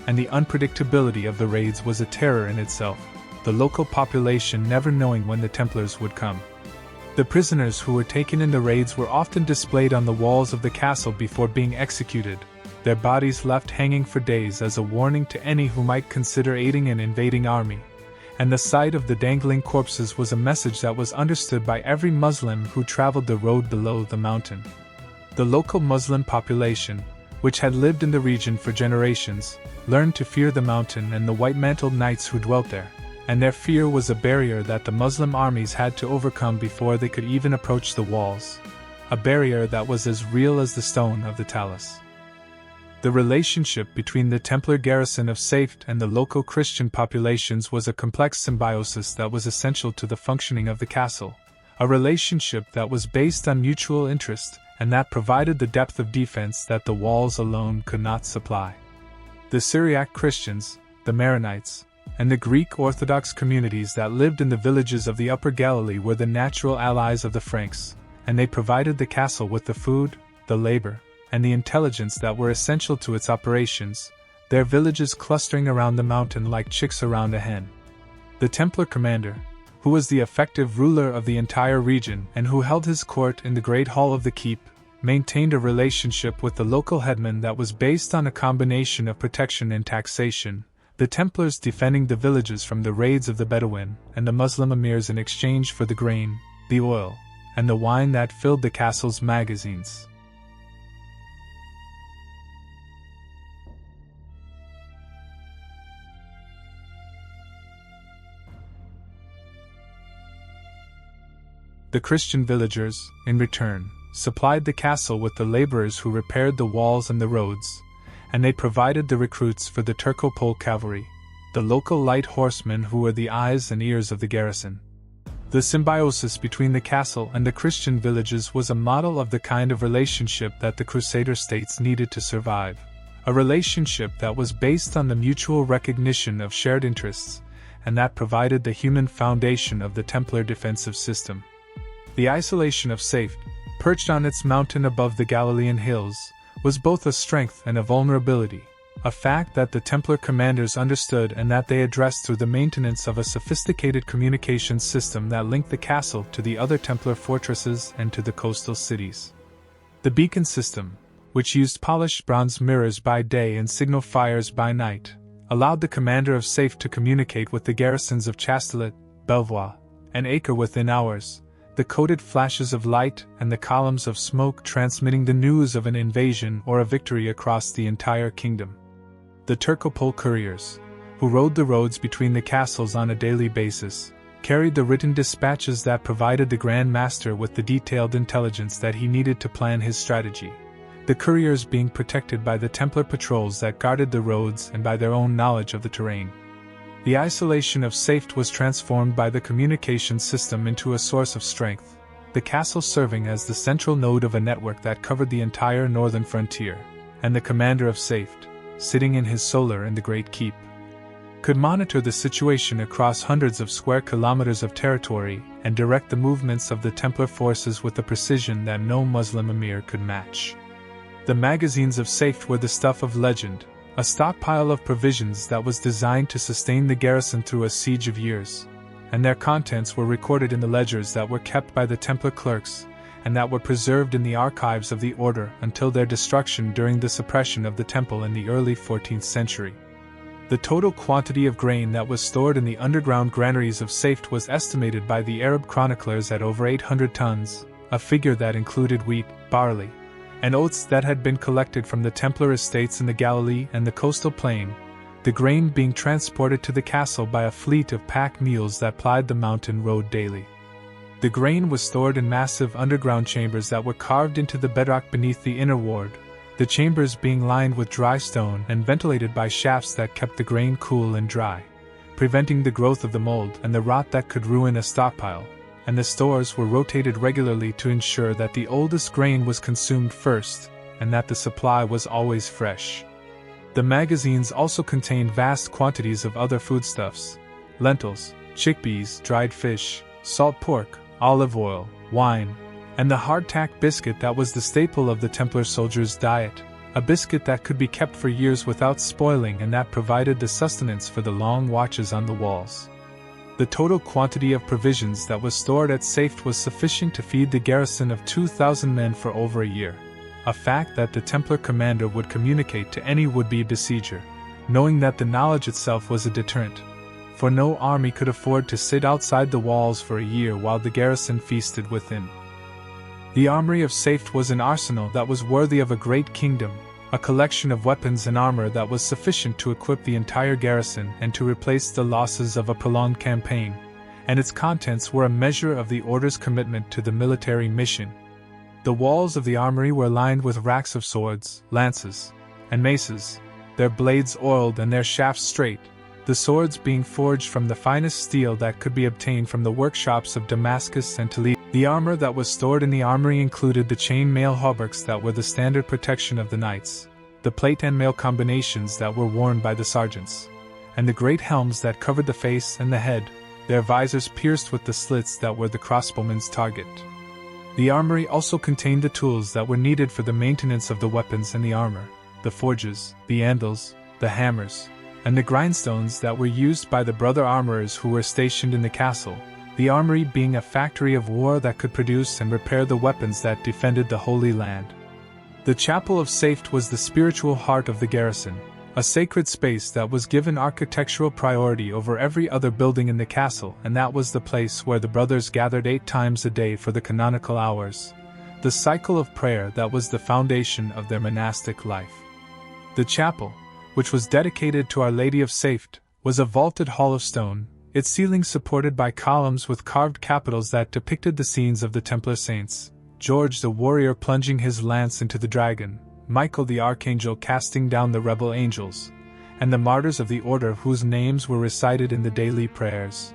and the unpredictability of the raids was a terror in itself, the local population never knowing when the Templars would come. The prisoners who were taken in the raids were often displayed on the walls of the castle before being executed, their bodies left hanging for days as a warning to any who might consider aiding an invading army, and the sight of the dangling corpses was a message that was understood by every Muslim who traveled the road below the mountain. The local Muslim population, which had lived in the region for generations, learned to fear the mountain and the white-mantled knights who dwelt there, and their fear was a barrier that the Muslim armies had to overcome before they could even approach the walls, a barrier that was as real as the stone of the talus. The relationship between the Templar garrison of Saphet and the local Christian populations was a complex symbiosis that was essential to the functioning of the castle, a relationship that was based on mutual interest and that provided the depth of defense that the walls alone could not supply. The Syriac Christians, the Maronites, and the Greek Orthodox communities that lived in the villages of the Upper Galilee were the natural allies of the Franks, and they provided the castle with the food, the labor, and the intelligence that were essential to its operations, their villages clustering around the mountain like chicks around a hen. The Templar commander, who was the effective ruler of the entire region and who held his court in the great hall of the keep, maintained a relationship with the local headman that was based on a combination of protection and taxation, the Templars defending the villages from the raids of the Bedouin, and the Muslim emirs in exchange for the grain, the oil, and the wine that filled the castle's magazines. The Christian villagers, in return, supplied the castle with the laborers who repaired the walls and the roads, and they provided the recruits for the Turco-Pole cavalry, the local light horsemen who were the eyes and ears of the garrison. The symbiosis between the castle and the Christian villages was a model of the kind of relationship that the Crusader states needed to survive, a relationship that was based on the mutual recognition of shared interests, and that provided the human foundation of the Templar defensive system. The isolation of Saphet, perched on its mountain above the Galilean hills, was both a strength and a vulnerability, a fact that the Templar commanders understood and that they addressed through the maintenance of a sophisticated communications system that linked the castle to the other Templar fortresses and to the coastal cities. The beacon system, which used polished bronze mirrors by day and signal fires by night, allowed the commander of Saphet to communicate with the garrisons of Chastelet, Belvoir, and Acre within hours, the coded flashes of light and the columns of smoke transmitting the news of an invasion or a victory across the entire kingdom. The Turcopole couriers, who rode the roads between the castles on a daily basis, carried the written dispatches that provided the Grand Master with the detailed intelligence that he needed to plan his strategy, the couriers being protected by the Templar patrols that guarded the roads and by their own knowledge of the terrain. The isolation of Saphet was transformed by the communication system into a source of strength, the castle serving as the central node of a network that covered the entire northern frontier, and the commander of Saphet, sitting in his solar in the Great Keep, could monitor the situation across hundreds of square kilometers of territory and direct the movements of the Templar forces with a precision that no Muslim emir could match. The magazines of Saphet were the stuff of legend, a stockpile of provisions that was designed to sustain the garrison through a siege of years, and their contents were recorded in the ledgers that were kept by the Templar clerks, and that were preserved in the archives of the order until their destruction during the suppression of the temple in the early 14th century. The total quantity of grain that was stored in the underground granaries of Saphet was estimated by the Arab chroniclers at over 800 tons, a figure that included wheat, barley, and oats that had been collected from the Templar estates in the Galilee and the coastal plain, the grain being transported to the castle by a fleet of pack mules that plied the mountain road daily. The grain was stored in massive underground chambers that were carved into the bedrock beneath the inner ward, the chambers being lined with dry stone and ventilated by shafts that kept the grain cool and dry, preventing the growth of the mold and the rot that could ruin a stockpile, and the stores were rotated regularly to ensure that the oldest grain was consumed first, and that the supply was always fresh. The magazines also contained vast quantities of other foodstuffs: lentils, chickpeas, dried fish, salt pork, olive oil, wine, and the hardtack biscuit that was the staple of the Templar soldiers' diet, a biscuit that could be kept for years without spoiling and that provided the sustenance for the long watches on the walls. The total quantity of provisions that was stored at Saphet was sufficient to feed the garrison of 2,000 men for over a year, a fact that the Templar commander would communicate to any would-be besieger, knowing that the knowledge itself was a deterrent, for no army could afford to sit outside the walls for a year while the garrison feasted within. The armory of Saphet was an arsenal that was worthy of a great kingdom, a collection of weapons and armor that was sufficient to equip the entire garrison and to replace the losses of a prolonged campaign, and its contents were a measure of the order's commitment to the military mission. The walls of the armory were lined with racks of swords, lances, and maces, their blades oiled and their shafts straight, the swords being forged from the finest steel that could be obtained from the workshops of Damascus and Toledo. The armor that was stored in the armory included the chain mail hauberks that were the standard protection of the knights, the plate and mail combinations that were worn by the sergeants, and the great helms that covered the face and the head, their visors pierced with the slits that were the crossbowman's target. The armory also contained the tools that were needed for the maintenance of the weapons and the armor, the forges, the anvils, the hammers, and the grindstones that were used by the brother armorers who were stationed in the castle, the armory being a factory of war that could produce and repair the weapons that defended the Holy Land. The chapel of Saphet was the spiritual heart of the garrison, a sacred space that was given architectural priority over every other building in the castle, and that was the place where the brothers gathered 8 times a day for the canonical hours, the cycle of prayer that was the foundation of their monastic life. The chapel, which was dedicated to Our Lady of Saphet, was a vaulted hall of stone, its ceiling supported by columns with carved capitals that depicted the scenes of the Templar saints: George the warrior plunging his lance into the dragon, Michael the archangel casting down the rebel angels, and the martyrs of the order whose names were recited in the daily prayers.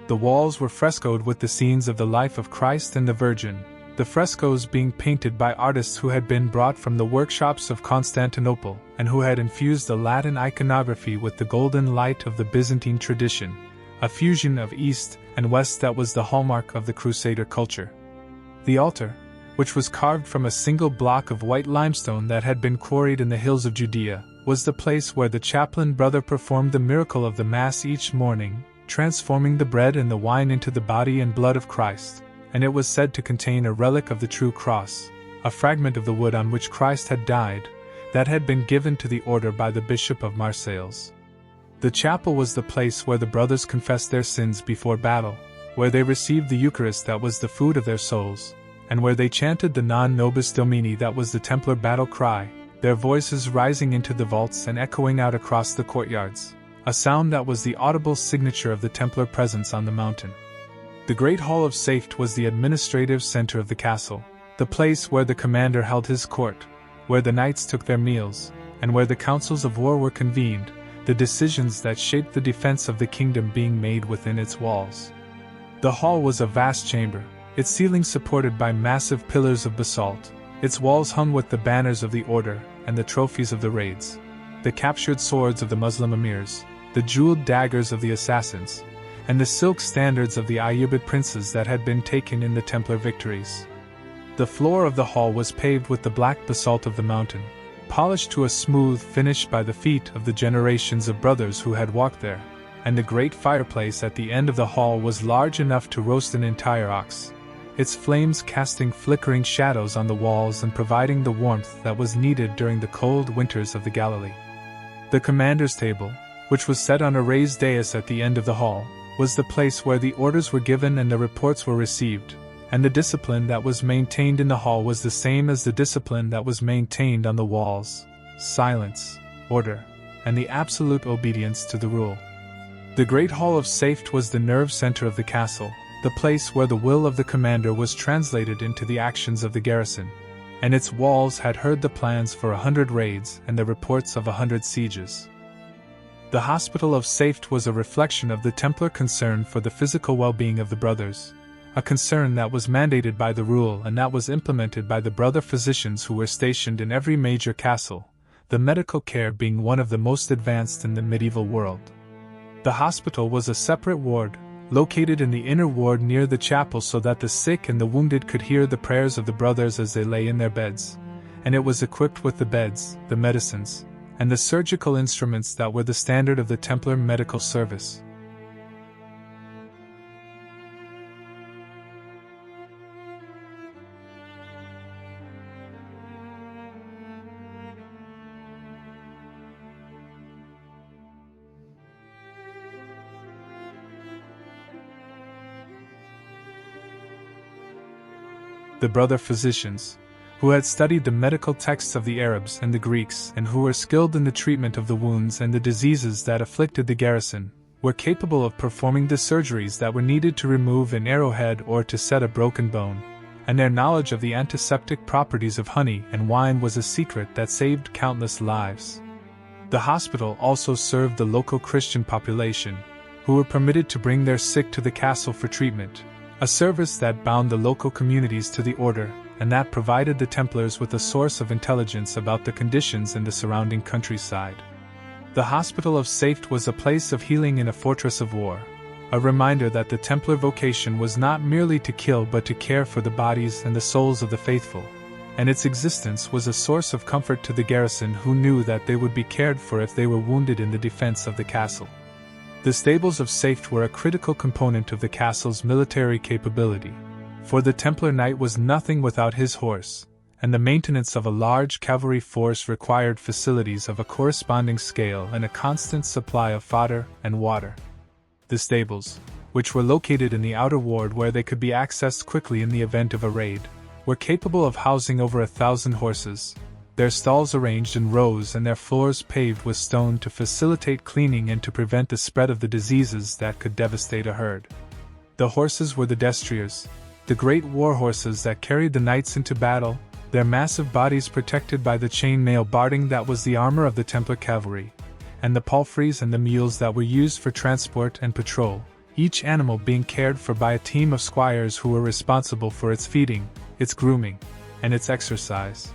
The walls were frescoed with the scenes of the life of Christ and the Virgin, the frescoes being painted by artists who had been brought from the workshops of Constantinople and who had infused the Latin iconography with the golden light of the Byzantine tradition, a fusion of East and West that was the hallmark of the Crusader culture. The altar, which was carved from a single block of white limestone that had been quarried in the hills of Judea, was the place where the chaplain brother performed the miracle of the Mass each morning, transforming the bread and the wine into the body and blood of Christ, and it was said to contain a relic of the true cross, a fragment of the wood on which Christ had died, that had been given to the order by the Bishop of Marseilles. The chapel was the place where the brothers confessed their sins before battle, where they received the Eucharist that was the food of their souls, and where they chanted the Non Nobis Domini that was the Templar battle cry, their voices rising into the vaults and echoing out across the courtyards, a sound that was the audible signature of the Templar presence on the mountain. The Great Hall of Saphet was the administrative center of the castle, the place where the commander held his court, where the knights took their meals, and where the councils of war were convened, the decisions that shaped the defense of the kingdom being made within its walls. The hall was a vast chamber, its ceiling supported by massive pillars of basalt, its walls hung with the banners of the order and the trophies of the raids, the captured swords of the Muslim emirs, the jeweled daggers of the assassins, and the silk standards of the Ayyubid princes that had been taken in the Templar victories. The floor of the hall was paved with the black basalt of the mountain, polished to a smooth finish by the feet of the generations of brothers who had walked there, and the great fireplace at the end of the hall was large enough to roast an entire ox, its flames casting flickering shadows on the walls and providing the warmth that was needed during the cold winters of the Galilee. The commander's table, which was set on a raised dais at the end of the hall, was the place where the orders were given and the reports were received, and the discipline that was maintained in the hall was the same as the discipline that was maintained on the walls: silence, order, and the absolute obedience to the rule. The Great Hall of Saphet was the nerve center of the castle, the place where the will of the commander was translated into the actions of the garrison, and its walls had heard the plans for 100 raids and the reports of 100 sieges. The Hospital of Saphet was a reflection of the Templar concern for the physical well-being of the brothers, a concern that was mandated by the rule and that was implemented by the brother physicians who were stationed in every major castle, the medical care being one of the most advanced in the medieval world. The hospital was a separate ward, located in the inner ward near the chapel so that the sick and the wounded could hear the prayers of the brothers as they lay in their beds, and it was equipped with the beds, the medicines, and the surgical instruments that were the standard of the Templar medical service. The brother physicians, who had studied the medical texts of the Arabs and the Greeks and who were skilled in the treatment of the wounds and the diseases that afflicted the garrison, were capable of performing the surgeries that were needed to remove an arrowhead or to set a broken bone, and their knowledge of the antiseptic properties of honey and wine was a secret that saved countless lives. The hospital also served the local Christian population, who were permitted to bring their sick to the castle for treatment, a service that bound the local communities to the order, and that provided the Templars with a source of intelligence about the conditions in the surrounding countryside. The Hospital of Saphet was a place of healing in a fortress of war, a reminder that the Templar vocation was not merely to kill but to care for the bodies and the souls of the faithful, and its existence was a source of comfort to the garrison who knew that they would be cared for if they were wounded in the defense of the castle. The stables of Saphet were a critical component of the castle's military capability, for the Templar knight was nothing without his horse, and the maintenance of a large cavalry force required facilities of a corresponding scale and a constant supply of fodder and water. The stables, which were located in the outer ward where they could be accessed quickly in the event of a raid, were capable of housing over 1,000 horses, their stalls arranged in rows and their floors paved with stone to facilitate cleaning and to prevent the spread of the diseases that could devastate a herd. The horses were the destriers, the great war horses that carried the knights into battle, their massive bodies protected by the chain-mail barding that was the armor of the Templar cavalry, and the palfreys and the mules that were used for transport and patrol, each animal being cared for by a team of squires who were responsible for its feeding, its grooming, and its exercise.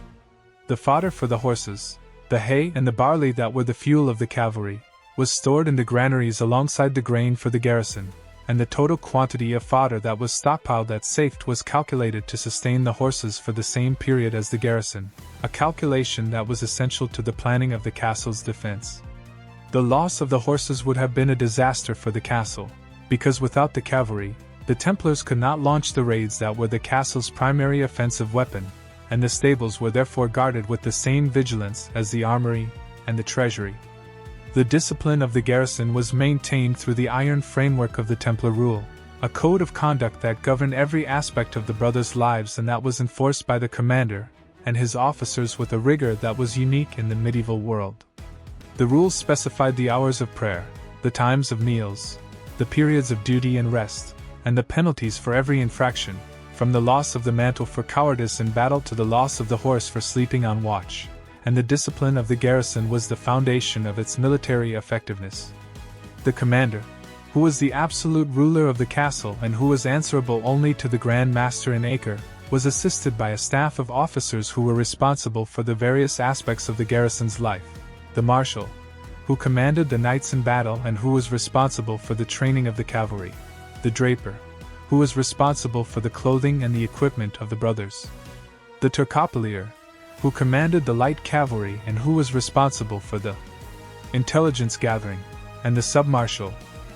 The fodder for the horses, the hay and the barley that were the fuel of the cavalry, was stored in the granaries alongside the grain for the garrison, and the total quantity of fodder that was stockpiled at Saphet was calculated to sustain the horses for the same period as the garrison, a calculation that was essential to the planning of the castle's defense. The loss of the horses would have been a disaster for the castle, because without the cavalry, the Templars could not launch the raids that were the castle's primary offensive weapon, and the stables were therefore guarded with the same vigilance as the armory and the treasury. The discipline of the garrison was maintained through the iron framework of the Templar rule, a code of conduct that governed every aspect of the brothers' lives and that was enforced by the commander and his officers with a rigor that was unique in the medieval world. The rules specified the hours of prayer, the times of meals, the periods of duty and rest, and the penalties for every infraction, from the loss of the mantle for cowardice in battle to the loss of the horse for sleeping on watch, and the discipline of the garrison was the foundation of its military effectiveness. The commander, who was the absolute ruler of the castle and who was answerable only to the Grand Master in Acre, was assisted by a staff of officers who were responsible for the various aspects of the garrison's life. The marshal, who commanded the knights in battle and who was responsible for the training of the cavalry. The draper, who was responsible for the clothing and the equipment of the brothers. The turcopolier, who commanded the light cavalry and who was responsible for the intelligence gathering, and the submarshal,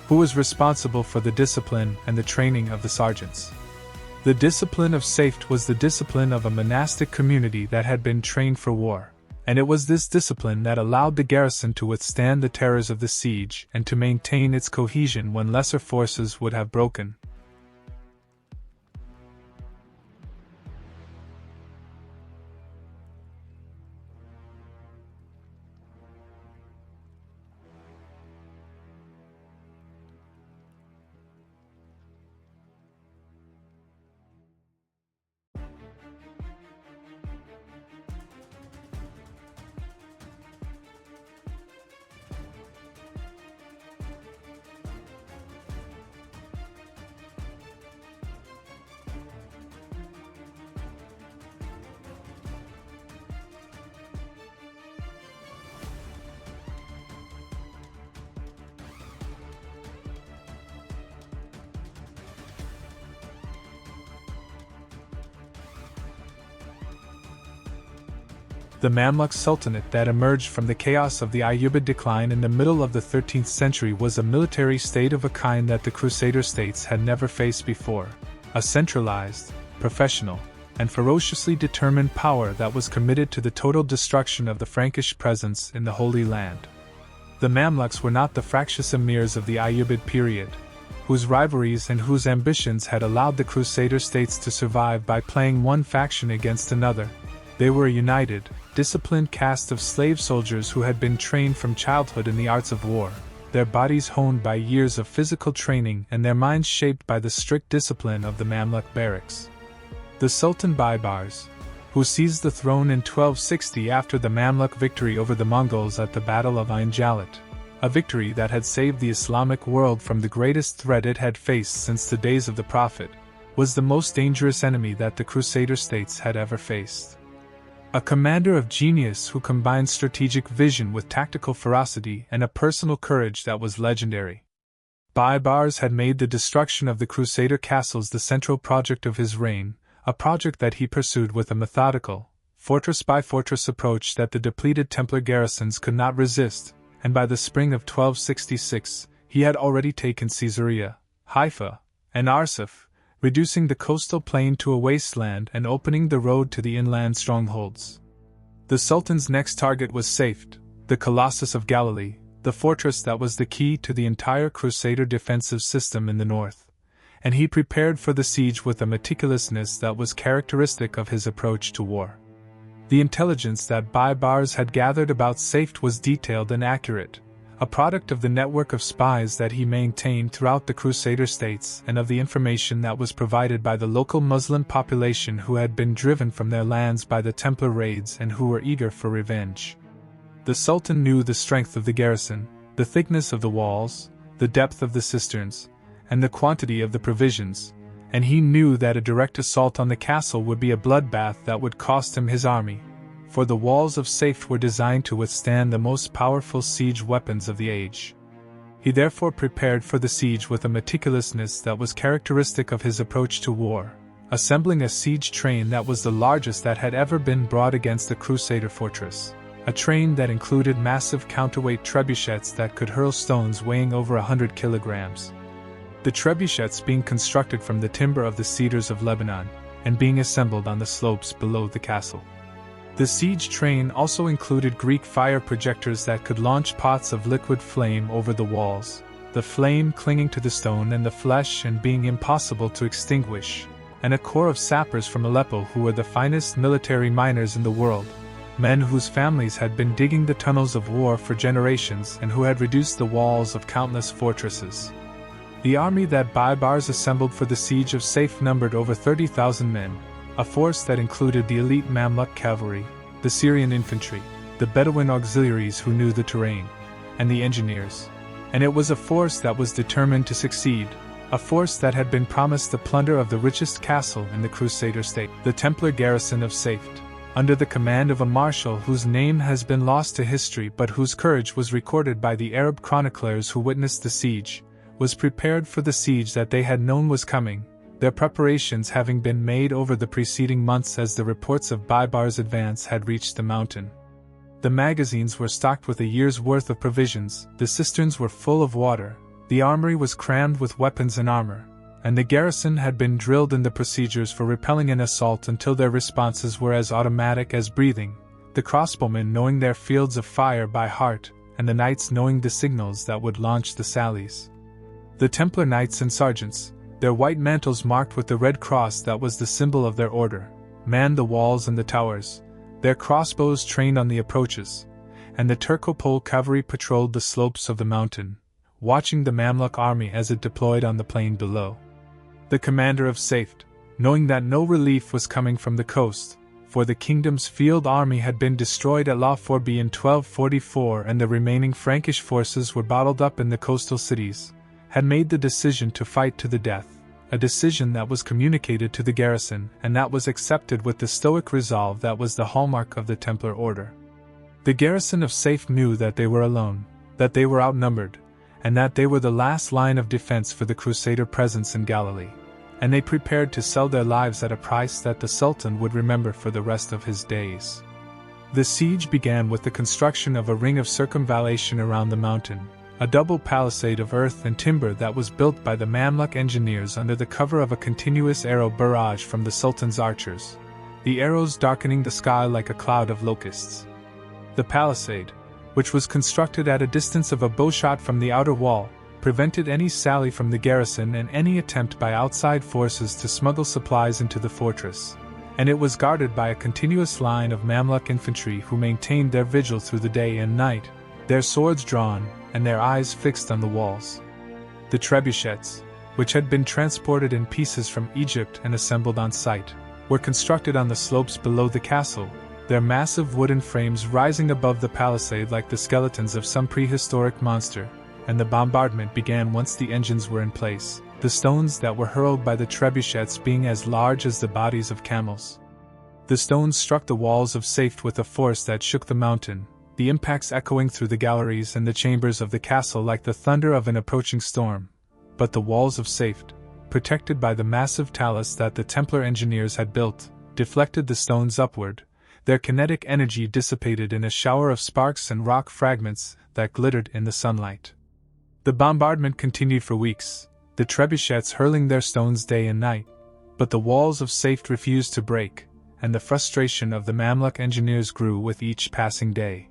who was responsible for the discipline and the training of the sergeants. The discipline of Saphet was the discipline of a monastic community that had been trained for war, and it was this discipline that allowed the garrison to withstand the terrors of the siege and to maintain its cohesion when lesser forces would have broken. The Mamluk Sultanate that emerged from the chaos of the Ayyubid decline in the middle of the 13th century was a military state of a kind that the Crusader states had never faced before, a centralized, professional, and ferociously determined power that was committed to the total destruction of the Frankish presence in the Holy Land. The Mamluks were not the fractious emirs of the Ayyubid period, whose rivalries and whose ambitions had allowed the Crusader states to survive by playing one faction against another. They were a united, disciplined caste of slave soldiers who had been trained from childhood in the arts of war, their bodies honed by years of physical training and their minds shaped by the strict discipline of the Mamluk barracks. The Sultan Baibars, who seized the throne in 1260 after the Mamluk victory over the Mongols at the Battle of Ain Jalut, a victory that had saved the Islamic world from the greatest threat it had faced since the days of the Prophet, was the most dangerous enemy that the Crusader states had ever faced. A commander of genius who combined strategic vision with tactical ferocity and a personal courage that was legendary. Baibars had made the destruction of the Crusader castles the central project of his reign, a project that he pursued with a methodical, fortress-by-fortress approach that the depleted Templar garrisons could not resist, and by the spring of 1266, he had already taken Caesarea, Haifa, and Arsuf, reducing the coastal plain to a wasteland and opening the road to the inland strongholds. The Sultan's next target was Saphet, the Colossus of Galilee, the fortress that was the key to the entire Crusader defensive system in the north, and he prepared for the siege with a meticulousness that was characteristic of his approach to war. The intelligence that Baibars had gathered about Saphet was detailed and accurate, a product of the network of spies that he maintained throughout the Crusader states and of the information that was provided by the local Muslim population who had been driven from their lands by the Templar raids and who were eager for revenge. The Sultan knew the strength of the garrison, the thickness of the walls, the depth of the cisterns, and the quantity of the provisions, and he knew that a direct assault on the castle would be a bloodbath that would cost him his army, for the walls of Saphet were designed to withstand the most powerful siege weapons of the age. He therefore prepared for the siege with a meticulousness that was characteristic of his approach to war, assembling a siege train that was the largest that had ever been brought against a Crusader fortress, a train that included massive counterweight trebuchets that could hurl stones weighing over 100 kilograms. The trebuchets being constructed from the timber of the cedars of Lebanon, and being assembled on the slopes below the castle. The siege train also included Greek fire projectors that could launch pots of liquid flame over the walls, the flame clinging to the stone and the flesh and being impossible to extinguish, and a corps of sappers from Aleppo who were the finest military miners in the world, men whose families had been digging the tunnels of war for generations and who had reduced the walls of countless fortresses. The army that Baibars assembled for the siege of Saphet numbered over 30,000 men, a force that included the elite Mamluk cavalry, the Syrian infantry, the Bedouin auxiliaries who knew the terrain, and the engineers. And it was a force that was determined to succeed, a force that had been promised the plunder of the richest castle in the Crusader state, the Templar Garrison of Saphet, under the command of a marshal whose name has been lost to history but whose courage was recorded by the Arab chroniclers who witnessed the siege, was prepared for the siege that they had known was coming, their preparations having been made over the preceding months as the reports of Baibars' advance had reached the mountain. The magazines were stocked with a year's worth of provisions, the cisterns were full of water, the armory was crammed with weapons and armor, and the garrison had been drilled in the procedures for repelling an assault until their responses were as automatic as breathing, the crossbowmen knowing their fields of fire by heart, and the knights knowing the signals that would launch the sallies. The Templar knights and sergeants, their white mantles marked with the red cross that was the symbol of their order, manned the walls and the towers, their crossbows trained on the approaches, and the Turco-Pole cavalry patrolled the slopes of the mountain, watching the Mamluk army as it deployed on the plain below. The commander of Saphet, knowing that no relief was coming from the coast, for the kingdom's field army had been destroyed at La Fourby in 1244 and the remaining Frankish forces were bottled up in the coastal cities, had made the decision to fight to the death, a decision that was communicated to the garrison and that was accepted with the stoic resolve that was the hallmark of the Templar Order. The garrison of Saphet knew that they were alone, that they were outnumbered, and that they were the last line of defense for the Crusader presence in Galilee, and they prepared to sell their lives at a price that the Sultan would remember for the rest of his days. The siege began with the construction of a ring of circumvallation around the mountain, a double palisade of earth and timber that was built by the Mamluk engineers under the cover of a continuous arrow barrage from the Sultan's archers, the arrows darkening the sky like a cloud of locusts. The palisade, which was constructed at a distance of a bowshot from the outer wall, prevented any sally from the garrison and any attempt by outside forces to smuggle supplies into the fortress, and it was guarded by a continuous line of Mamluk infantry who maintained their vigil through the day and night, their swords drawn, and their eyes fixed on the walls. The trebuchets, which had been transported in pieces from Egypt and assembled on site, were constructed on the slopes below the castle, their massive wooden frames rising above the palisade like the skeletons of some prehistoric monster, and the bombardment began once the engines were in place, the stones that were hurled by the trebuchets being as large as the bodies of camels. The stones struck the walls of Saphet with a force that shook the mountain, the impacts echoing through the galleries and the chambers of the castle like the thunder of an approaching storm. But the walls of Saphet, protected by the massive talus that the Templar engineers had built, deflected the stones upward, their kinetic energy dissipated in a shower of sparks and rock fragments that glittered in the sunlight. The bombardment continued for weeks, the trebuchets hurling their stones day and night, but the walls of Saphet refused to break, and the frustration of the Mamluk engineers grew with each passing day.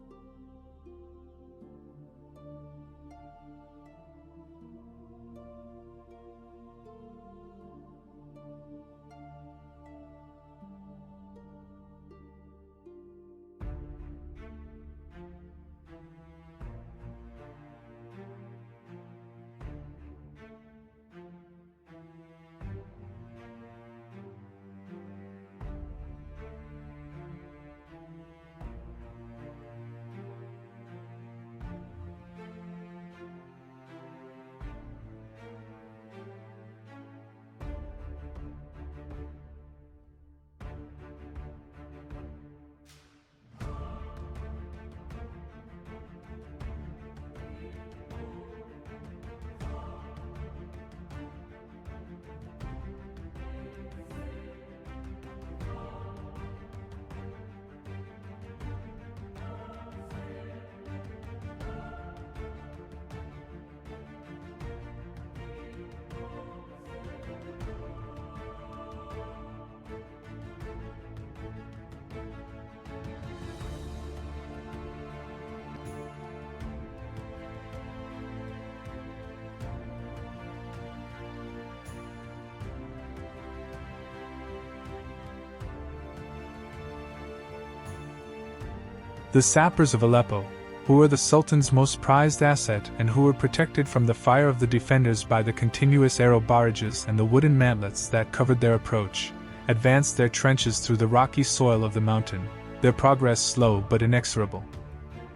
The sappers of Aleppo, who were the Sultan's most prized asset and who were protected from the fire of the defenders by the continuous arrow barrages and the wooden mantlets that covered their approach, advanced their trenches through the rocky soil of the mountain, their progress slow but inexorable.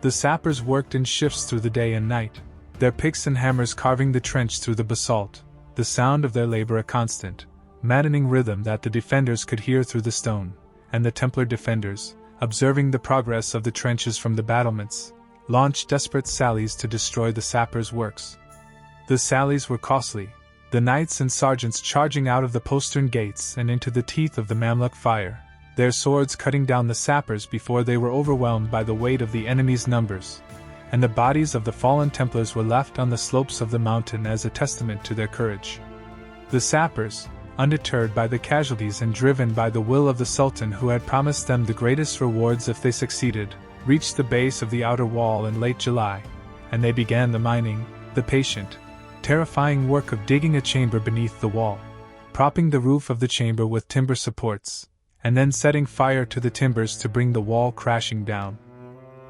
The sappers worked in shifts through the day and night, their picks and hammers carving the trench through the basalt, the sound of their labor a constant, maddening rhythm that the defenders could hear through the stone, and the Templar defenders, observing the progress of the trenches from the battlements, launched desperate sallies to destroy the sappers' works. The sallies were costly, the knights and sergeants charging out of the postern gates and into the teeth of the Mamluk fire, their swords cutting down the sappers before they were overwhelmed by the weight of the enemy's numbers, and the bodies of the fallen Templars were left on the slopes of the mountain as a testament to their courage. The sappers, undeterred by the casualties and driven by the will of the Sultan who had promised them the greatest rewards if they succeeded, reached the base of the outer wall in late July, and they began the mining, the patient, terrifying work of digging a chamber beneath the wall, propping the roof of the chamber with timber supports, and then setting fire to the timbers to bring the wall crashing down.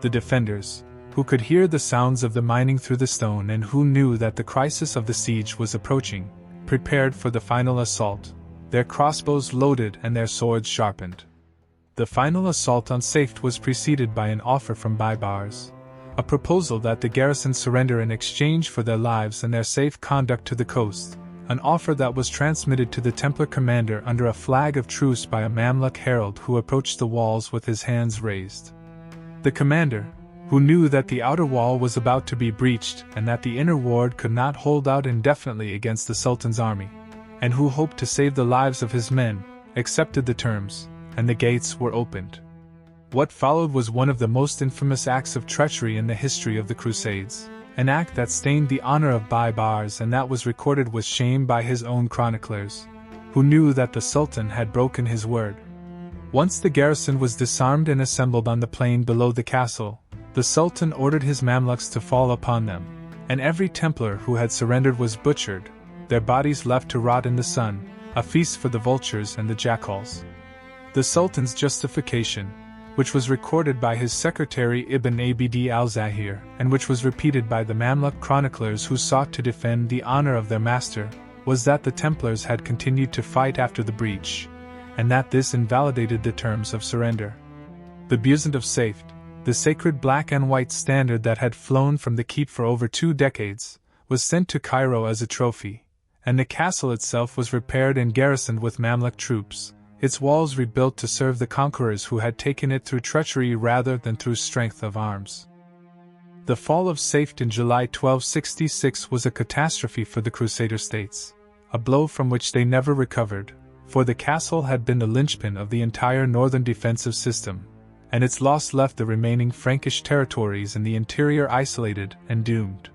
The defenders, who could hear the sounds of the mining through the stone and who knew that the crisis of the siege was approaching, prepared for the final assault, their crossbows loaded and their swords sharpened. The final assault on Saphet was preceded by an offer from Baibars, a proposal that the garrison surrender in exchange for their lives and their safe conduct to the coast, an offer that was transmitted to the Templar commander under a flag of truce by a Mamluk herald who approached the walls with his hands raised. The commander, who knew that the outer wall was about to be breached and that the inner ward could not hold out indefinitely against the Sultan's army, and who hoped to save the lives of his men, accepted the terms, and the gates were opened. What followed was one of the most infamous acts of treachery in the history of the Crusades, an act that stained the honor of Baibars and that was recorded with shame by his own chroniclers, who knew that the Sultan had broken his word. Once the garrison was disarmed and assembled on the plain below the castle, the Sultan ordered his Mamluks to fall upon them, and every Templar who had surrendered was butchered, their bodies left to rot in the sun, a feast for the vultures and the jackals. The Sultan's justification, which was recorded by his secretary Ibn Abd al-Zahir, and which was repeated by the Mamluk chroniclers who sought to defend the honor of their master, was that the Templars had continued to fight after the breach, and that this invalidated the terms of surrender. The Basalt of Saphet, the sacred black and white standard that had flown from the keep for over 2 decades, was sent to Cairo as a trophy, and the castle itself was repaired and garrisoned with Mamluk troops, its walls rebuilt to serve the conquerors who had taken it through treachery rather than through strength of arms. The fall of Saphet in July 1266 was a catastrophe for the Crusader states, a blow from which they never recovered, for the castle had been the linchpin of the entire northern defensive system, and its loss left the remaining Frankish territories in the interior isolated and doomed.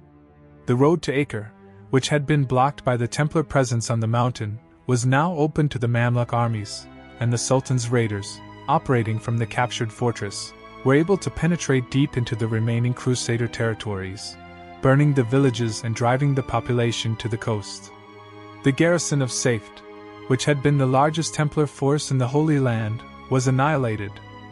The road to Acre, which had been blocked by the Templar presence on the mountain, was now open to the Mamluk armies, and the Sultan's raiders, operating from the captured fortress, were able to penetrate deep into the remaining Crusader territories, burning the villages and driving the population to the coast. The garrison of Saphet, which had been the largest Templar force in the Holy Land, was annihilated,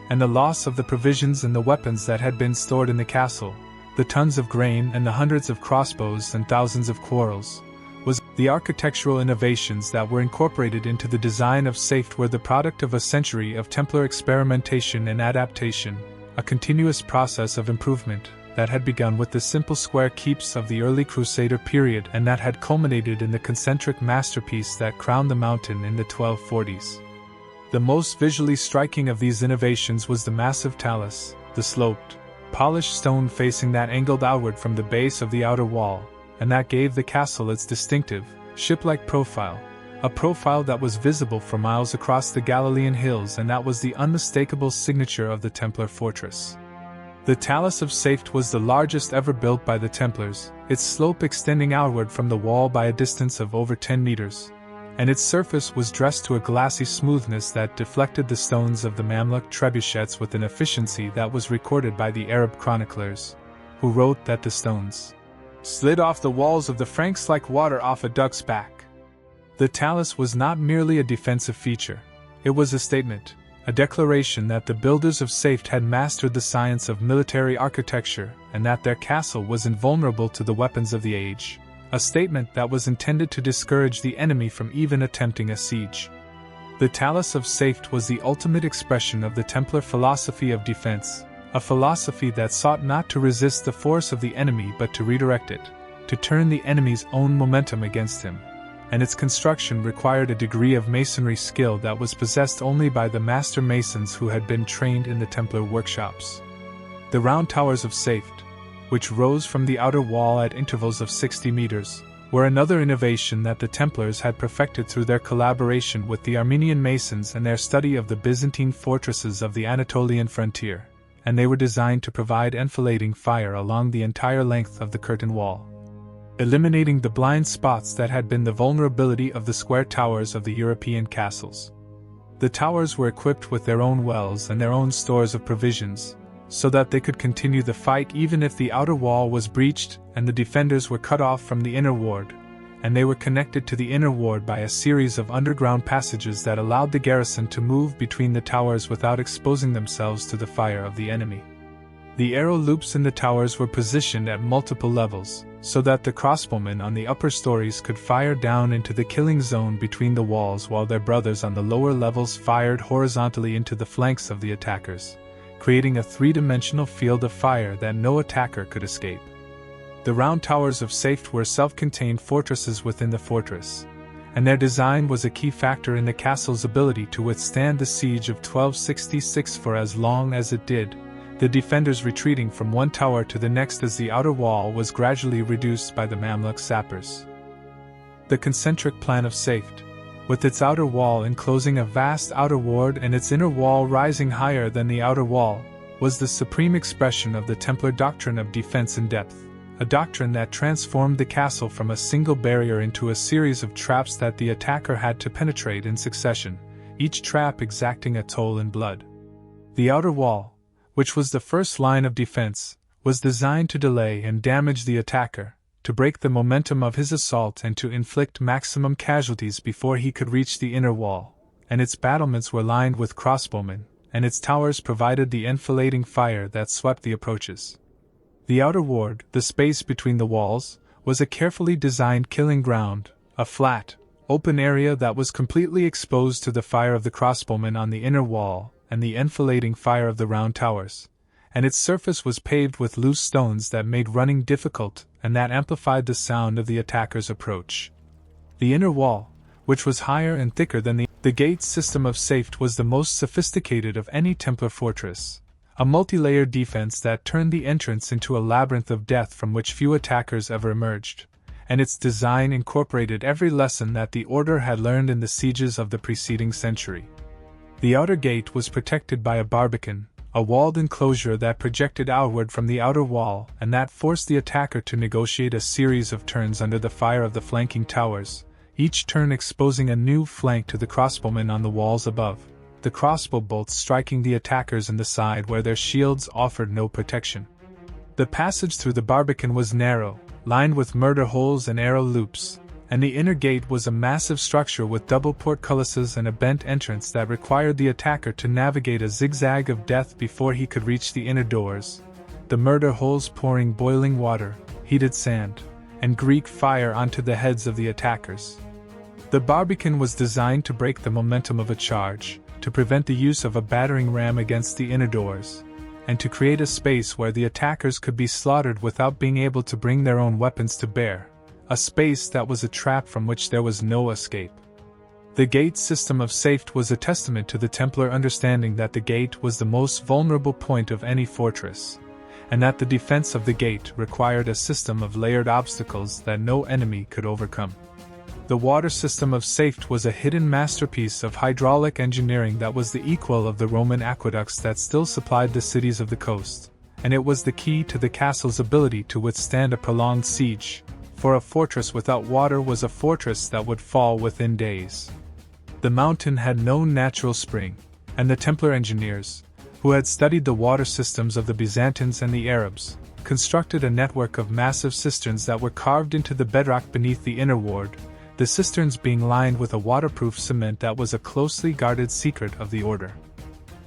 and the loss of the provisions and the weapons that had been stored in the castle, the tons of grain and the hundreds of crossbows and thousands of quarrels, was the architectural innovations that were incorporated into the design of Saphet were the product of a century of Templar experimentation and adaptation, a continuous process of improvement that had begun with the simple square keeps of the early Crusader period and that had culminated in the concentric masterpiece that crowned the mountain in the 1240s. The most visually striking of these innovations was the massive talus, the sloped, polished stone facing that angled outward from the base of the outer wall, and that gave the castle its distinctive, ship-like profile, a profile that was visible for miles across the Galilean hills and that was the unmistakable signature of the Templar fortress. The talus of Saphet was the largest ever built by the Templars, its slope extending outward from the wall by a distance of over 10 meters, and its surface was dressed to a glassy smoothness that deflected the stones of the Mamluk trebuchets with an efficiency that was recorded by the Arab chroniclers, who wrote that the stones slid off the walls of the Franks like water off a duck's back. The talus was not merely a defensive feature, it was a statement, a declaration that the builders of Saphet had mastered the science of military architecture and that their castle was invulnerable to the weapons of the age, a statement that was intended to discourage the enemy from even attempting a siege. The Talus of Saphet was the ultimate expression of the Templar philosophy of defense, a philosophy that sought not to resist the force of the enemy but to redirect it, to turn the enemy's own momentum against him, and its construction required a degree of masonry skill that was possessed only by the master masons who had been trained in the Templar workshops. The round towers of Saphet, which rose from the outer wall at intervals of 60 meters, were another innovation that the Templars had perfected through their collaboration with the Armenian Masons and their study of the Byzantine fortresses of the Anatolian frontier, and they were designed to provide enfilading fire along the entire length of the curtain wall, eliminating the blind spots that had been the vulnerability of the square towers of the European castles. The towers were equipped with their own wells and their own stores of provisions, so that they could continue the fight even if the outer wall was breached and the defenders were cut off from the inner ward, and they were connected to the inner ward by a series of underground passages that allowed the garrison to move between the towers without exposing themselves to the fire of the enemy. The arrow loops in the towers were positioned at multiple levels, so that the crossbowmen on the upper stories could fire down into the killing zone between the walls while their brothers on the lower levels fired horizontally into the flanks of the attackers, creating a three-dimensional field of fire that no attacker could escape. The round towers of Saphet were self-contained fortresses within the fortress, and their design was a key factor in the castle's ability to withstand the siege of 1266 for as long as it did, the defenders retreating from one tower to the next as the outer wall was gradually reduced by the Mamluk sappers. The concentric plan of Saphet, with its outer wall enclosing a vast outer ward and its inner wall rising higher than the outer wall, was the supreme expression of the Templar doctrine of defense in depth, a doctrine that transformed the castle from a single barrier into a series of traps that the attacker had to penetrate in succession, each trap exacting a toll in blood. The outer wall, which was the first line of defense, was designed to delay and damage the attacker, to break the momentum of his assault and to inflict maximum casualties before he could reach the inner wall, and its battlements were lined with crossbowmen, and its towers provided the enfilading fire that swept the approaches. The outer ward, the space between the walls, was a carefully designed killing ground, a flat, open area that was completely exposed to the fire of the crossbowmen on the inner wall and the enfilading fire of the round towers, and its surface was paved with loose stones that made running difficult and that amplified the sound of the attacker's approach. The inner wall, which was higher and thicker than the gate system of Saphet, was the most sophisticated of any Templar fortress, a multi-layered defense that turned the entrance into a labyrinth of death from which few attackers ever emerged, and its design incorporated every lesson that the Order had learned in the sieges of the preceding century. The outer gate was protected by a barbican, a walled enclosure that projected outward from the outer wall and that forced the attacker to negotiate a series of turns under the fire of the flanking towers, each turn exposing a new flank to the crossbowmen on the walls above, the crossbow bolts striking the attackers in the side where their shields offered no protection. The passage through the barbican was narrow, lined with murder holes and arrow loops, and the inner gate was a massive structure with double portcullises and a bent entrance that required the attacker to navigate a zigzag of death before he could reach the inner doors, the murder holes pouring boiling water, heated sand, and Greek fire onto the heads of the attackers. The barbican was designed to break the momentum of a charge, to prevent the use of a battering ram against the inner doors, and to create a space where the attackers could be slaughtered without being able to bring their own weapons to bear, a space that was a trap from which there was no escape. The gate system of Saphet was a testament to the Templar understanding that the gate was the most vulnerable point of any fortress, and that the defense of the gate required a system of layered obstacles that no enemy could overcome. The water system of Saphet was a hidden masterpiece of hydraulic engineering that was the equal of the Roman aqueducts that still supplied the cities of the coast, and it was the key to the castle's ability to withstand a prolonged siege, for a fortress without water was a fortress that would fall within days. The mountain had no natural spring, and the Templar engineers, who had studied the water systems of the Byzantines and the Arabs, constructed a network of massive cisterns that were carved into the bedrock beneath the inner ward, the cisterns being lined with a waterproof cement that was a closely guarded secret of the Order.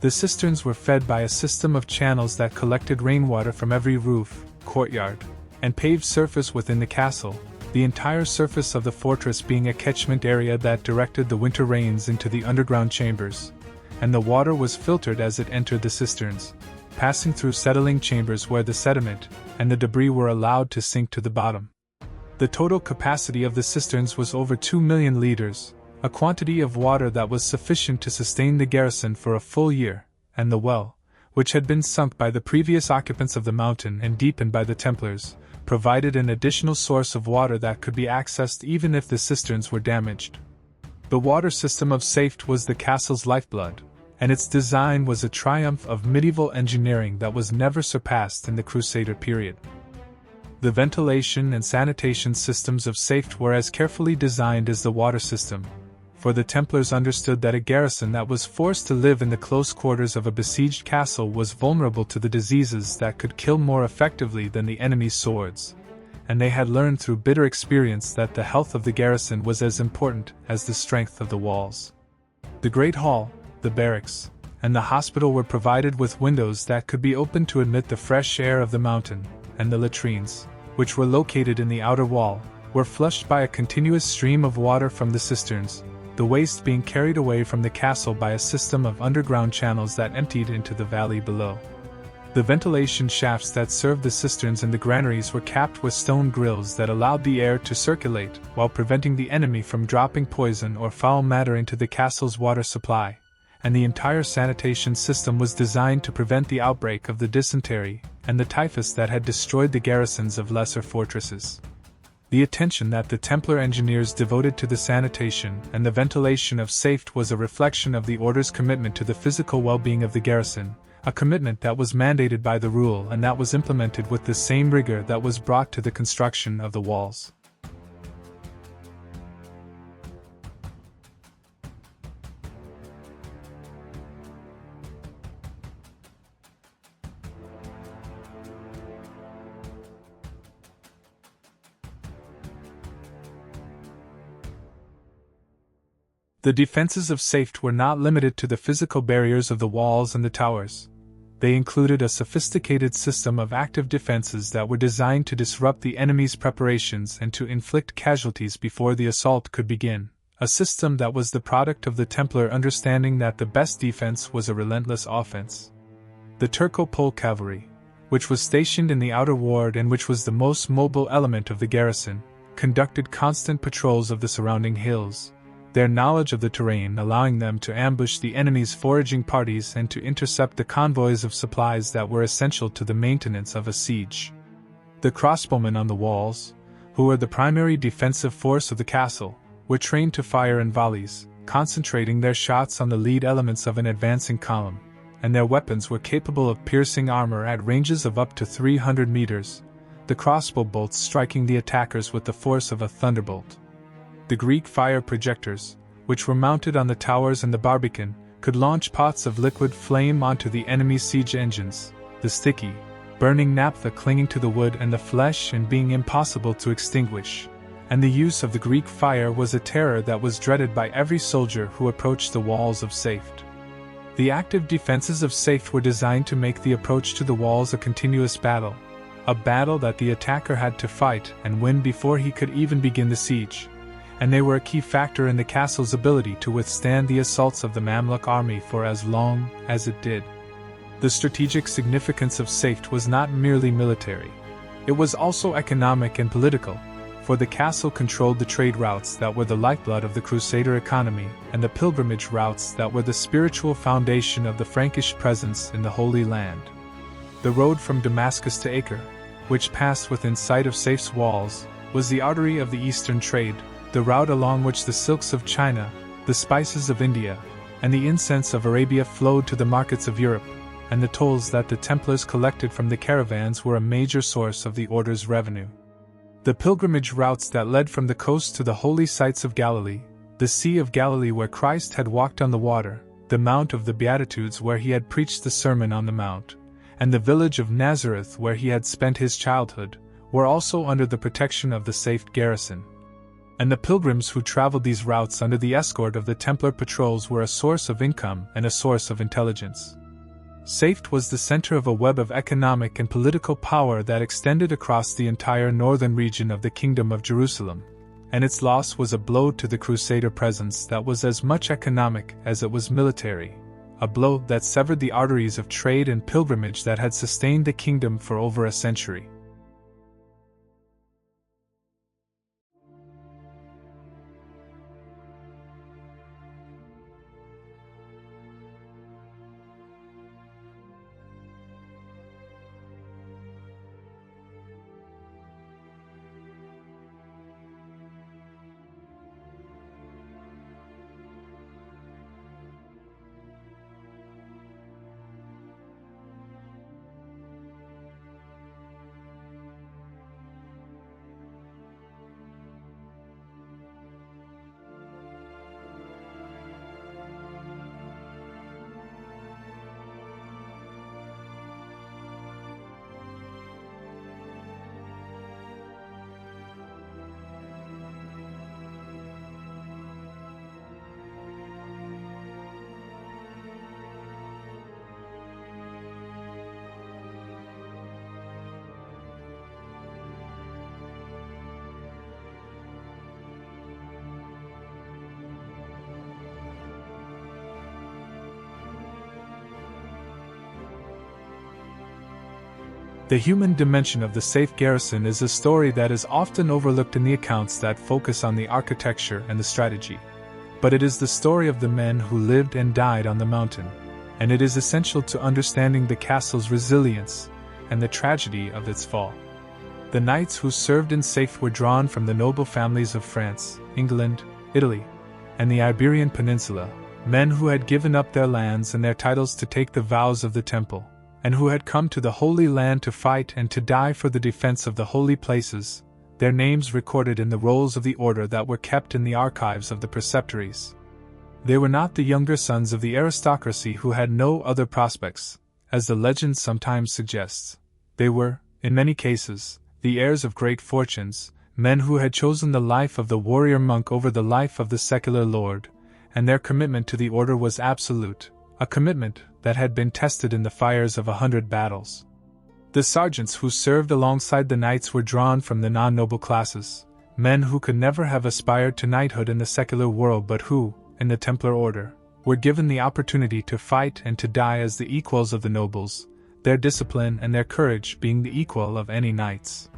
The cisterns were fed by a system of channels that collected rainwater from every roof, courtyard, and paved surface within the castle, the entire surface of the fortress being a catchment area that directed the winter rains into the underground chambers, and the water was filtered as it entered the cisterns, passing through settling chambers where the sediment and the debris were allowed to sink to the bottom. The total capacity of the cisterns was over 2 million liters, a quantity of water that was sufficient to sustain the garrison for a full year, and the well, which had been sunk by the previous occupants of the mountain and deepened by the Templars, provided an additional source of water that could be accessed even if the cisterns were damaged. The water system of Saphet was the castle's lifeblood, and its design was a triumph of medieval engineering that was never surpassed in the Crusader period. The ventilation and sanitation systems of Saphet were as carefully designed as the water system, for the Templars understood that a garrison that was forced to live in the close quarters of a besieged castle was vulnerable to the diseases that could kill more effectively than the enemy's swords, and they had learned through bitter experience that the health of the garrison was as important as the strength of the walls. The Great Hall, the barracks, and the hospital were provided with windows that could be opened to admit the fresh air of the mountain, and the latrines, which were located in the outer wall, were flushed by a continuous stream of water from the cisterns, the waste being carried away from the castle by a system of underground channels that emptied into the valley below. The ventilation shafts that served the cisterns and the granaries were capped with stone grills that allowed the air to circulate while preventing the enemy from dropping poison or foul matter into the castle's water supply, and the entire sanitation system was designed to prevent the outbreak of the dysentery and the typhus that had destroyed the garrisons of lesser fortresses. The attention that the Templar engineers devoted to the sanitation and the ventilation of Saphet was a reflection of the Order's commitment to the physical well-being of the garrison, a commitment that was mandated by the rule and that was implemented with the same rigor that was brought to the construction of the walls. The defenses of Saphet were not limited to the physical barriers of the walls and the towers. They included a sophisticated system of active defenses that were designed to disrupt the enemy's preparations and to inflict casualties before the assault could begin, a system that was the product of the Templar understanding that the best defense was a relentless offense. The Turco-Pole cavalry, which was stationed in the outer ward and which was the most mobile element of the garrison, conducted constant patrols of the surrounding hills, their knowledge of the terrain allowing them to ambush the enemy's foraging parties and to intercept the convoys of supplies that were essential to the maintenance of a siege. The crossbowmen on the walls, who were the primary defensive force of the castle, were trained to fire in volleys, concentrating their shots on the lead elements of an advancing column, and their weapons were capable of piercing armor at ranges of up to 300 meters, the crossbow bolts striking the attackers with the force of a thunderbolt. The Greek fire projectors, which were mounted on the towers and the barbican, could launch pots of liquid flame onto the enemy's siege engines, the sticky, burning naphtha clinging to the wood and the flesh and being impossible to extinguish, and the use of the Greek fire was a terror that was dreaded by every soldier who approached the walls of Saphet. The active defenses of Saphet were designed to make the approach to the walls a continuous battle, a battle that the attacker had to fight and win before he could even begin the siege, and they were a key factor in the castle's ability to withstand the assaults of the Mamluk army for as long as it did. The strategic significance of Saphet was not merely military. It was also economic and political, for the castle controlled the trade routes that were the lifeblood of the Crusader economy and the pilgrimage routes that were the spiritual foundation of the Frankish presence in the Holy Land. The road from Damascus to Acre, which passed within sight of Saphet's walls, was the artery of the Eastern trade, the route along which the silks of China, the spices of India, and the incense of Arabia flowed to the markets of Europe, and the tolls that the Templars collected from the caravans were a major source of the Order's revenue. The pilgrimage routes that led from the coast to the holy sites of Galilee, the Sea of Galilee where Christ had walked on the water, the Mount of the Beatitudes where he had preached the Sermon on the Mount, and the village of Nazareth where he had spent his childhood, were also under the protection of the Saphet garrison. And the pilgrims who traveled these routes under the escort of the Templar patrols were a source of income and a source of intelligence. Saphet was the center of a web of economic and political power that extended across the entire northern region of the Kingdom of Jerusalem, and its loss was a blow to the Crusader presence that was as much economic as it was military, a blow that severed the arteries of trade and pilgrimage that had sustained the kingdom for over a century. The human dimension of the Saphet garrison is a story that is often overlooked in the accounts that focus on the architecture and the strategy. But it is the story of the men who lived and died on the mountain, and it is essential to understanding the castle's resilience and the tragedy of its fall. The knights who served in Saphet were drawn from the noble families of France, England, Italy, and the Iberian Peninsula, men who had given up their lands and their titles to take the vows of the temple, and who had come to the Holy Land to fight and to die for the defense of the holy places, their names recorded in the rolls of the order that were kept in the archives of the preceptories. They were not the younger sons of the aristocracy who had no other prospects, as the legend sometimes suggests. They were, in many cases, the heirs of great fortunes, men who had chosen the life of the warrior monk over the life of the secular lord, and their commitment to the order was absolute, a commitment that had been tested in the fires of 100 battles. The sergeants who served alongside the knights were drawn from the non-noble classes, men who could never have aspired to knighthood in the secular world but who, in the Templar Order, were given the opportunity to fight and to die as the equals of the nobles, their discipline and their courage being the equal of any knights.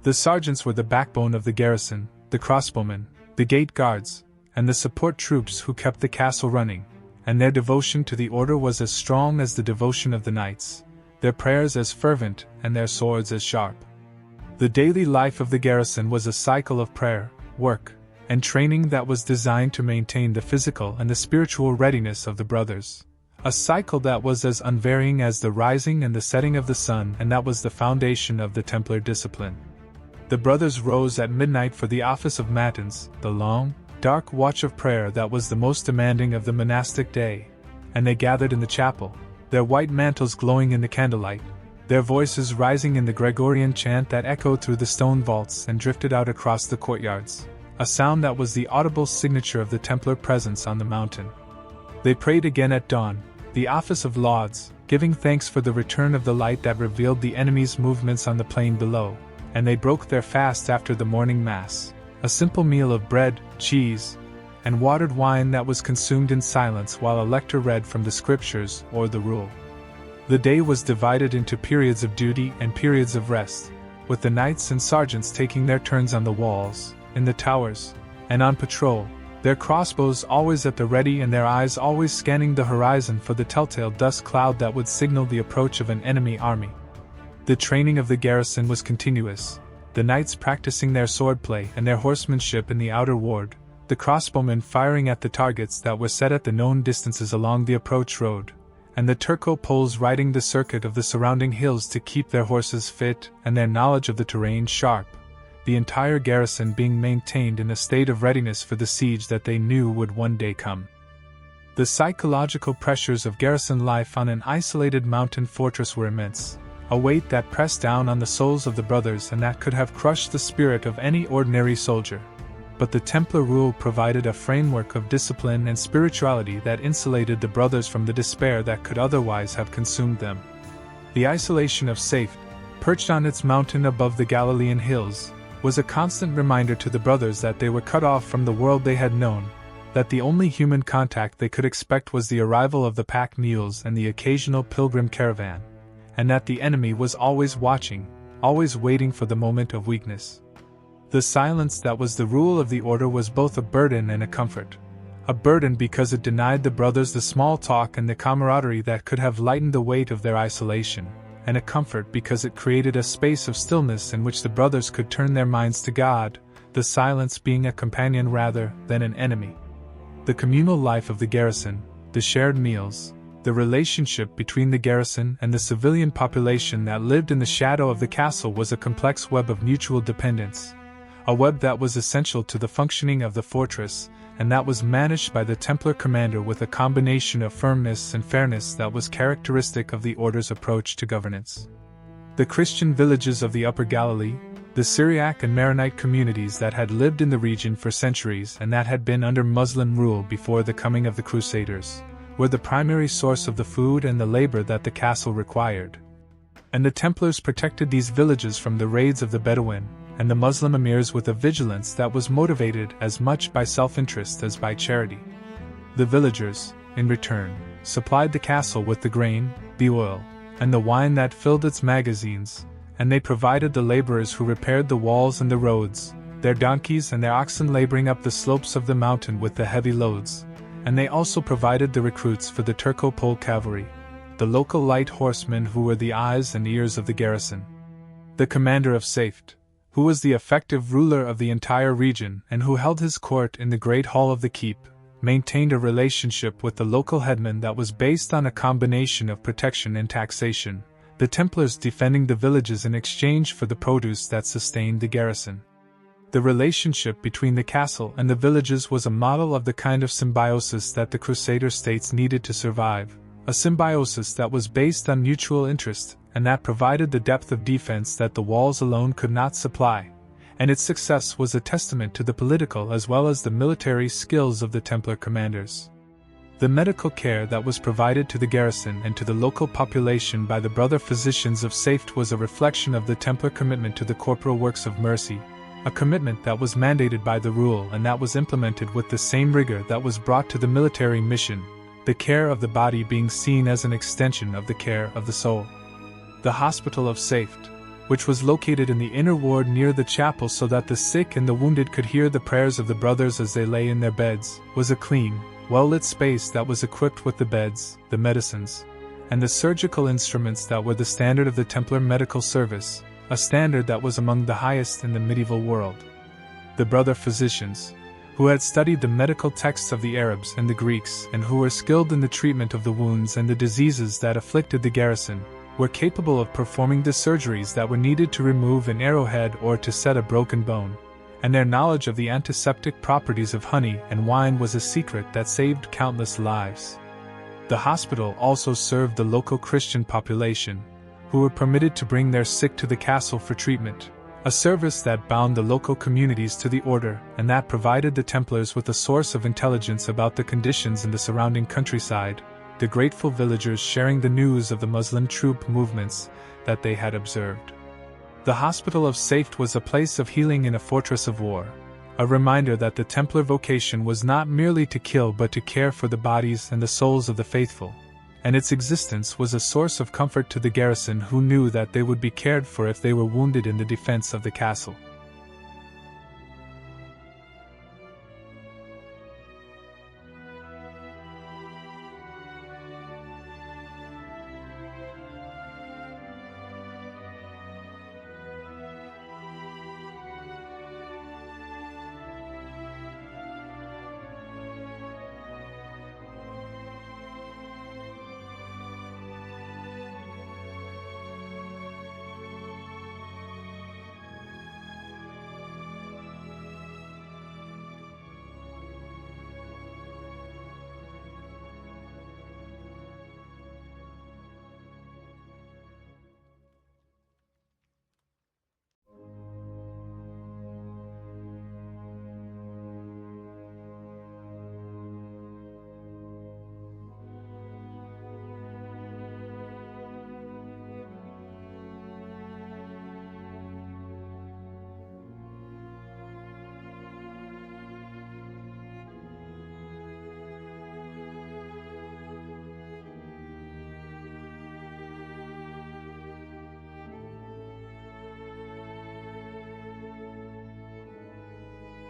The sergeants were the backbone of the garrison, the crossbowmen, the gate guards, and the support troops who kept the castle running, and their devotion to the order was as strong as the devotion of the knights, their prayers as fervent and their swords as sharp. The daily life of the garrison was a cycle of prayer, work, and training that was designed to maintain the physical and the spiritual readiness of the brothers. A cycle that was as unvarying as the rising and the setting of the sun, and that was the foundation of the Templar discipline. The brothers rose at midnight for the office of matins, the long, dark watch of prayer that was the most demanding of the monastic day, and they gathered in the chapel, their white mantles glowing in the candlelight, their voices rising in the Gregorian chant that echoed through the stone vaults and drifted out across the courtyards, a sound that was the audible signature of the Templar presence on the mountain. They prayed again at dawn, the office of lauds, giving thanks for the return of the light that revealed the enemy's movements on the plain below, and they broke their fast after the morning mass, a simple meal of bread, cheese, and watered wine that was consumed in silence while a lector read from the scriptures or the rule. The day was divided into periods of duty and periods of rest, with the knights and sergeants taking their turns on the walls, in the towers, and on patrol, their crossbows always at the ready and their eyes always scanning the horizon for the telltale dust cloud that would signal the approach of an enemy army. The training of the garrison was continuous, the knights practicing their swordplay and their horsemanship in the outer ward, the crossbowmen firing at the targets that were set at the known distances along the approach road, and the Turco Poles riding the circuit of the surrounding hills to keep their horses fit and their knowledge of the terrain sharp, the entire garrison being maintained in a state of readiness for the siege that they knew would one day come. The psychological pressures of garrison life on an isolated mountain fortress were immense, a weight that pressed down on the souls of the brothers and that could have crushed the spirit of any ordinary soldier. but the Templar rule provided a framework of discipline and spirituality that insulated the brothers from the despair that could otherwise have consumed them. The isolation of Saphet, perched on its mountain above the Galilean hills, was a constant reminder to the brothers that they were cut off from the world they had known, that the only human contact they could expect was the arrival of the pack mules and the occasional pilgrim caravan, and that the enemy was always watching, always waiting for the moment of weakness. The silence that was the rule of the order was both a burden and a comfort. A burden because it denied the brothers the small talk and the camaraderie that could have lightened the weight of their isolation, and a comfort because it created a space of stillness in which the brothers could turn their minds to God, the silence being a companion rather than an enemy. The communal life of the garrison, the shared meals, the relationship between the garrison and the civilian population that lived in the shadow of the castle was a complex web of mutual dependence, a web that was essential to the functioning of the fortress, and that was managed by the Templar commander with a combination of firmness and fairness that was characteristic of the order's approach to governance. The Christian villages of the Upper Galilee, the Syriac and Maronite communities that had lived in the region for centuries and that had been under Muslim rule before the coming of the Crusaders, were the primary source of the food and the labor that the castle required. And the Templars protected these villages from the raids of the Bedouin and the Muslim emirs with a vigilance that was motivated as much by self-interest as by charity. The villagers, in return, supplied the castle with the grain, the oil, and the wine that filled its magazines, and they provided the laborers who repaired the walls and the roads, their donkeys and their oxen laboring up the slopes of the mountain with the heavy loads, and they also provided the recruits for the Turco-Pole cavalry, the local light horsemen who were the eyes and ears of the garrison. The commander of Saphet, who was the effective ruler of the entire region and who held his court in the great hall of the keep, maintained a relationship with the local headman that was based on a combination of protection and taxation, the Templars defending the villages in exchange for the produce that sustained the garrison. The relationship between the castle and the villages was a model of the kind of symbiosis that the Crusader states needed to survive, a symbiosis that was based on mutual interest and that provided the depth of defense that the walls alone could not supply, and its success was a testament to the political as well as the military skills of the Templar commanders. The medical care that was provided to the garrison and to the local population by the brother physicians of Saphet was a reflection of the Templar commitment to the corporal works of mercy, a commitment that was mandated by the rule and that was implemented with the same rigor that was brought to the military mission, the care of the body being seen as an extension of the care of the soul. The hospital of Saphet, which was located in the inner ward near the chapel so that the sick and the wounded could hear the prayers of the brothers as they lay in their beds, was a clean, well-lit space that was equipped with the beds, the medicines, and the surgical instruments that were the standard of the Templar medical service, a standard that was among the highest in the medieval world. The brother physicians, who had studied the medical texts of the Arabs and the Greeks and who were skilled in the treatment of the wounds and the diseases that afflicted the garrison, were capable of performing the surgeries that were needed to remove an arrowhead or to set a broken bone, and their knowledge of the antiseptic properties of honey and wine was a secret that saved countless lives. The hospital also served the local Christian population, who were permitted to bring their sick to the castle for treatment, a service that bound the local communities to the order and that provided the Templars with a source of intelligence about the conditions in the surrounding countryside, the grateful villagers sharing the news of the Muslim troop movements that they had observed. The hospital of Saphet was a place of healing in a fortress of war, a reminder that the Templar vocation was not merely to kill but to care for the bodies and the souls of the faithful, and its existence was a source of comfort to the garrison who knew that they would be cared for if they were wounded in the defense of the castle.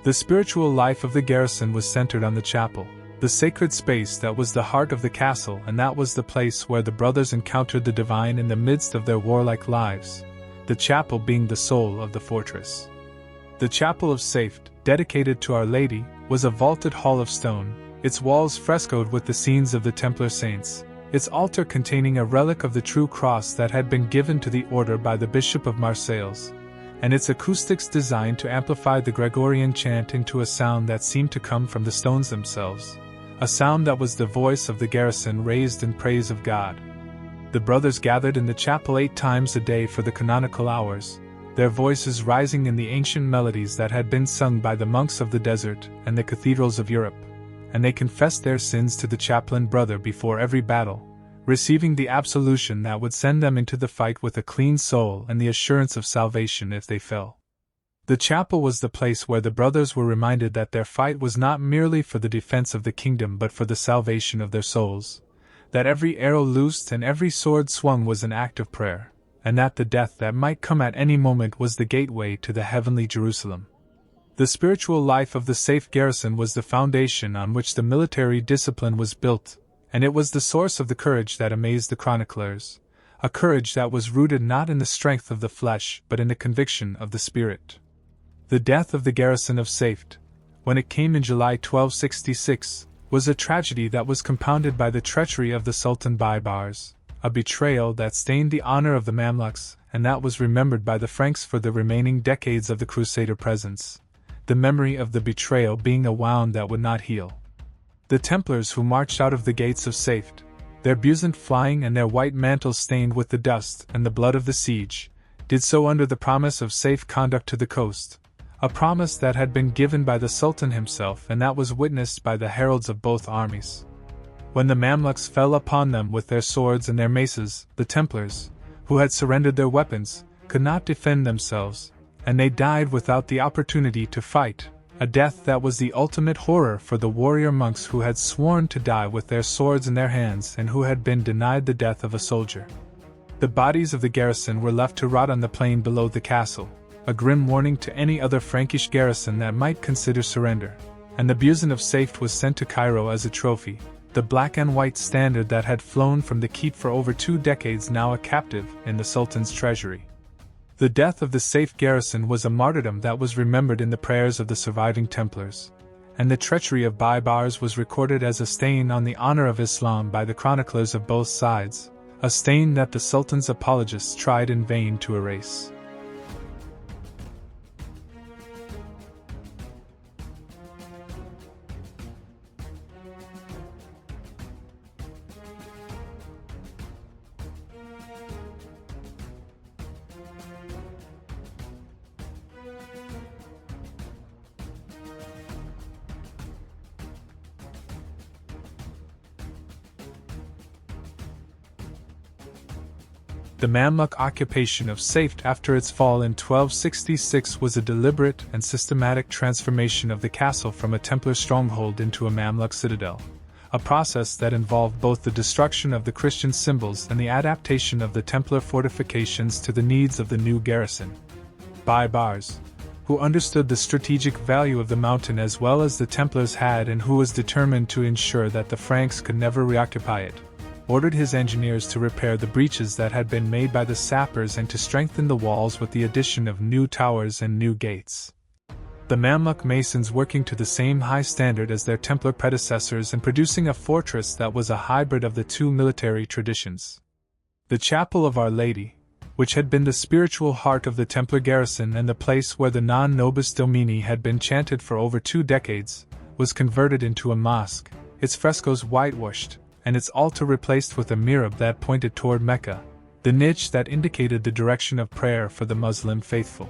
The spiritual life of the garrison was centered on the chapel, the sacred space that was the heart of the castle, and that was the place where the brothers encountered the divine in the midst of their warlike lives, the chapel being the soul of the fortress. The chapel of Saphet, dedicated to Our Lady, was a vaulted hall of stone, its walls frescoed with the scenes of the Templar saints, its altar containing a relic of the true cross that had been given to the order by the Bishop of Marseilles, and its acoustics designed to amplify the Gregorian chant into a sound that seemed to come from the stones themselves, a sound that was the voice of the garrison raised in praise of God. The brothers gathered in the chapel 8 times a day for the canonical hours, their voices rising in the ancient melodies that had been sung by the monks of the desert and the cathedrals of Europe, and they confessed their sins to the chaplain brother before every battle, receiving the absolution that would send them into the fight with a clean soul and the assurance of salvation if they fell. The chapel was the place where the brothers were reminded that their fight was not merely for the defense of the kingdom but for the salvation of their souls, that every arrow loosed and every sword swung was an act of prayer, and that the death that might come at any moment was the gateway to the heavenly Jerusalem. The spiritual life of the Saphet garrison was the foundation on which the military discipline was built, and it was the source of the courage that amazed the chroniclers, a courage that was rooted not in the strength of the flesh but in the conviction of the spirit. The death of the garrison of Saphet, when it came in July 1266, was a tragedy that was compounded by the treachery of the Sultan Baibars, a betrayal that stained the honor of the Mamluks and that was remembered by the Franks for the remaining decades of the Crusader presence, the memory of the betrayal being a wound that would not heal. The Templars who marched out of the gates of Saphet, their busant flying and their white mantles stained with the dust and the blood of the siege, did so under the promise of safe conduct to the coast, a promise that had been given by the Sultan himself and that was witnessed by the heralds of both armies. When the Mamluks fell upon them with their swords and their maces, the Templars, who had surrendered their weapons, could not defend themselves, and they died without the opportunity to fight, a death that was the ultimate horror for the warrior monks who had sworn to die with their swords in their hands and who had been denied the death of a soldier. The bodies of the garrison were left to rot on the plain below the castle, a grim warning to any other Frankish garrison that might consider surrender, and the Busan of Saphet was sent to Cairo as a trophy, the black and white standard that had flown from the keep for over 2 decades now a captive in the Sultan's treasury. The death of the Saphet garrison was a martyrdom that was remembered in the prayers of the surviving Templars, and the treachery of Baibars was recorded as a stain on the honor of Islam by the chroniclers of both sides, a stain that the Sultan's apologists tried in vain to erase. The Mamluk occupation of Saphet after its fall in 1266 was a deliberate and systematic transformation of the castle from a Templar stronghold into a Mamluk citadel, a process that involved both the destruction of the Christian symbols and the adaptation of the Templar fortifications to the needs of the new garrison. Baibars, who understood the strategic value of the mountain as well as the Templars had and who was determined to ensure that the Franks could never reoccupy it, ordered his engineers to repair the breaches that had been made by the sappers and to strengthen the walls with the addition of new towers and new gates. The Mamluk masons working to the same high standard as their Templar predecessors and producing a fortress that was a hybrid of the two military traditions. The Chapel of Our Lady, which had been the spiritual heart of the Templar garrison and the place where the Non Nobis Domini had been chanted for over 2 decades, was converted into a mosque, its frescoes whitewashed, and its altar replaced with a mihrab that pointed toward Mecca, the niche that indicated the direction of prayer for the Muslim faithful.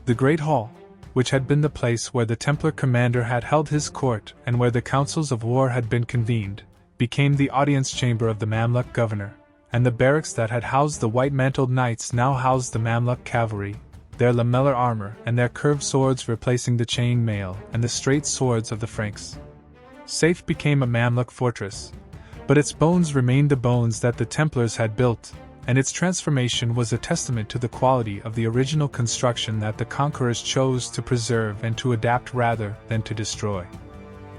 The Great Hall, which had been the place where the Templar commander had held his court and where the councils of war had been convened, became the audience chamber of the Mamluk governor, and the barracks that had housed the white-mantled knights now housed the Mamluk cavalry, their lamellar armor and their curved swords replacing the chain mail and the straight swords of the Franks. Saphet became a Mamluk fortress, but its bones remained the bones that the Templars had built, and its transformation was a testament to the quality of the original construction that the conquerors chose to preserve and to adapt rather than to destroy.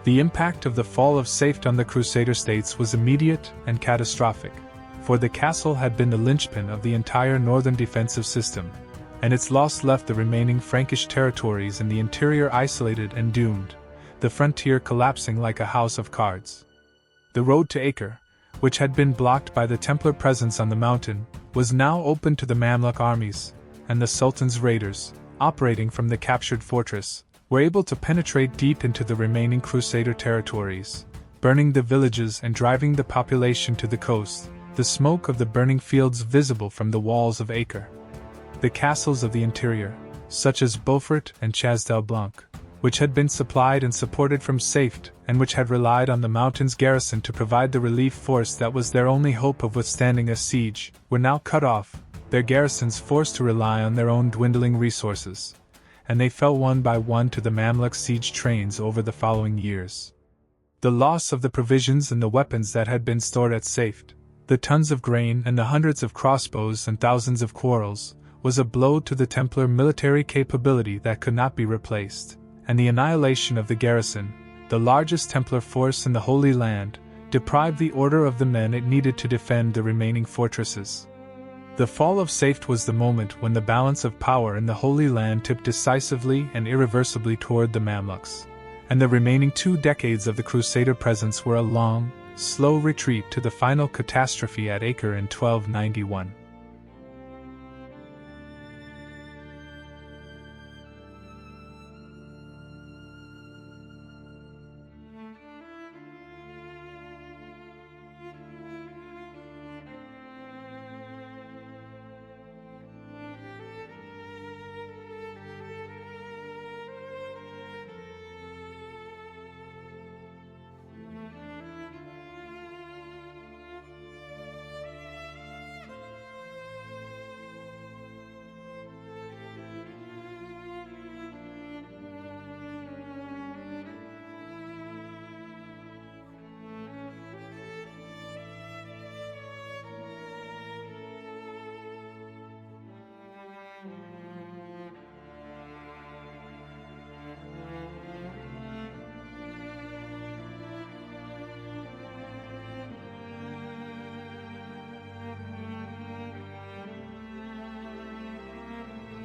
The impact of the fall of Saphet on the Crusader states was immediate and catastrophic, for the castle had been the linchpin of the entire northern defensive system, and its loss left the remaining Frankish territories in the interior isolated and doomed, the frontier collapsing like a house of cards. The road to Acre, which had been blocked by the Templar presence on the mountain, was now open to the Mamluk armies, and the Sultan's raiders, operating from the captured fortress, were able to penetrate deep into the remaining Crusader territories, burning the villages and driving the population to the coast, the smoke of the burning fields visible from the walls of Acre. The castles of the interior, such as Beaufort and Chastel-Blanc, which had been supplied and supported from Saphet and which had relied on the mountain's garrison to provide the relief force that was their only hope of withstanding a siege, were now cut off, their garrisons forced to rely on their own dwindling resources, and they fell one by one to the Mamluk siege trains over the following years. The loss of the provisions and the weapons that had been stored at Saphet, the tons of grain and the hundreds of crossbows and thousands of quarrels, was a blow to the Templar military capability that could not be replaced, and the annihilation of the garrison, the largest Templar force in the Holy Land, deprived the order of the men it needed to defend the remaining fortresses. The fall of Saphet was the moment when the balance of power in the Holy Land tipped decisively and irreversibly toward the Mamluks, and the remaining 2 decades of the Crusader presence were a long, slow retreat to the final catastrophe at Acre in 1291.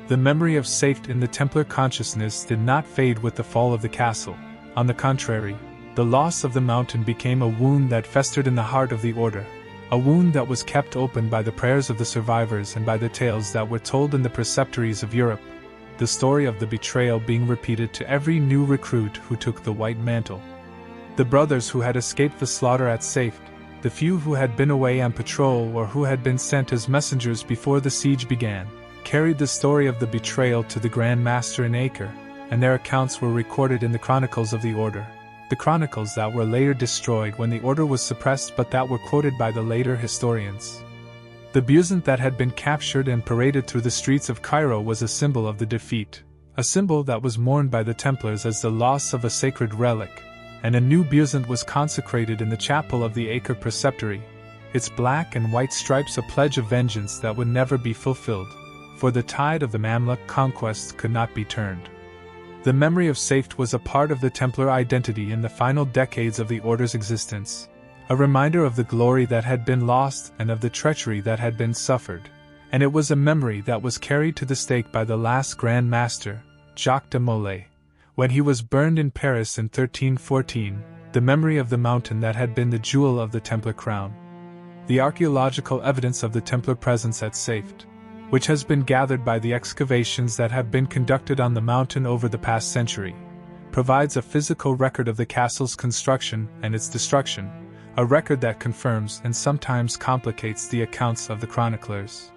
The memory of Saphet in the Templar consciousness did not fade with the fall of the castle. On the contrary, the loss of the mountain became a wound that festered in the heart of the order, a wound that was kept open by the prayers of the survivors and by the tales that were told in the preceptories of Europe, the story of the betrayal being repeated to every new recruit who took the white mantle. The brothers who had escaped the slaughter at Saphet, the few who had been away on patrol or who had been sent as messengers before the siege began, carried the story of the betrayal to the Grand Master in Acre, and their accounts were recorded in the chronicles of the order, the chronicles that were later destroyed when the order was suppressed but that were quoted by the later historians. The buzzant that had been captured and paraded through the streets of Cairo was a symbol of the defeat, a symbol that was mourned by the Templars as the loss of a sacred relic, and a new buzzant was consecrated in the chapel of the Acre Preceptory, its black and white stripes a pledge of vengeance that would never be fulfilled, for the tide of the Mamluk conquest could not be turned. The memory of Saphet was a part of the Templar identity in the final decades of the Order's existence, a reminder of the glory that had been lost and of the treachery that had been suffered, and it was a memory that was carried to the stake by the last Grand Master, Jacques de Molay, when he was burned in Paris in 1314, the memory of the mountain that had been the jewel of the Templar crown. The archaeological evidence of the Templar presence at Saphet, which has been gathered by the excavations that have been conducted on the mountain over the past century, provides a physical record of the castle's construction and its destruction, a record that confirms and sometimes complicates the accounts of the chroniclers.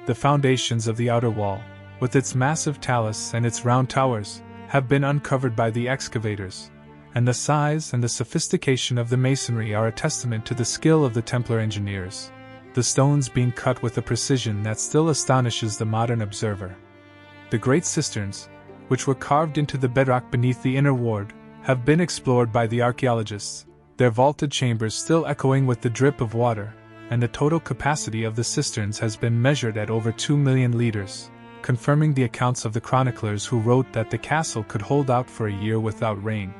The foundations of the outer wall, with its massive talus and its round towers, have been uncovered by the excavators, and the size and the sophistication of the masonry are a testament to the skill of the Templar engineers, the stones being cut with a precision that still astonishes the modern observer. The great cisterns, which were carved into the bedrock beneath the inner ward, have been explored by the archaeologists, their vaulted chambers still echoing with the drip of water, and the total capacity of the cisterns has been measured at over 2 million liters, confirming the accounts of the chroniclers who wrote that the castle could hold out for a year without rain.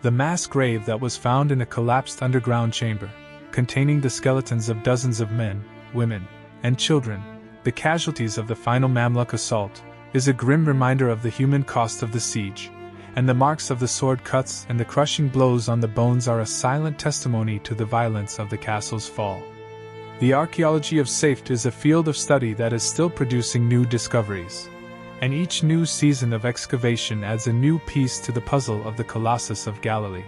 The mass grave that was found in a collapsed underground chamber, containing the skeletons of dozens of men, women, and children, the casualties of the final Mamluk assault, is a grim reminder of the human cost of the siege, and the marks of the sword cuts and the crushing blows on the bones are a silent testimony to the violence of the castle's fall. The archaeology of Saphet is a field of study that is still producing new discoveries, and each new season of excavation adds a new piece to the puzzle of the Colossus of Galilee.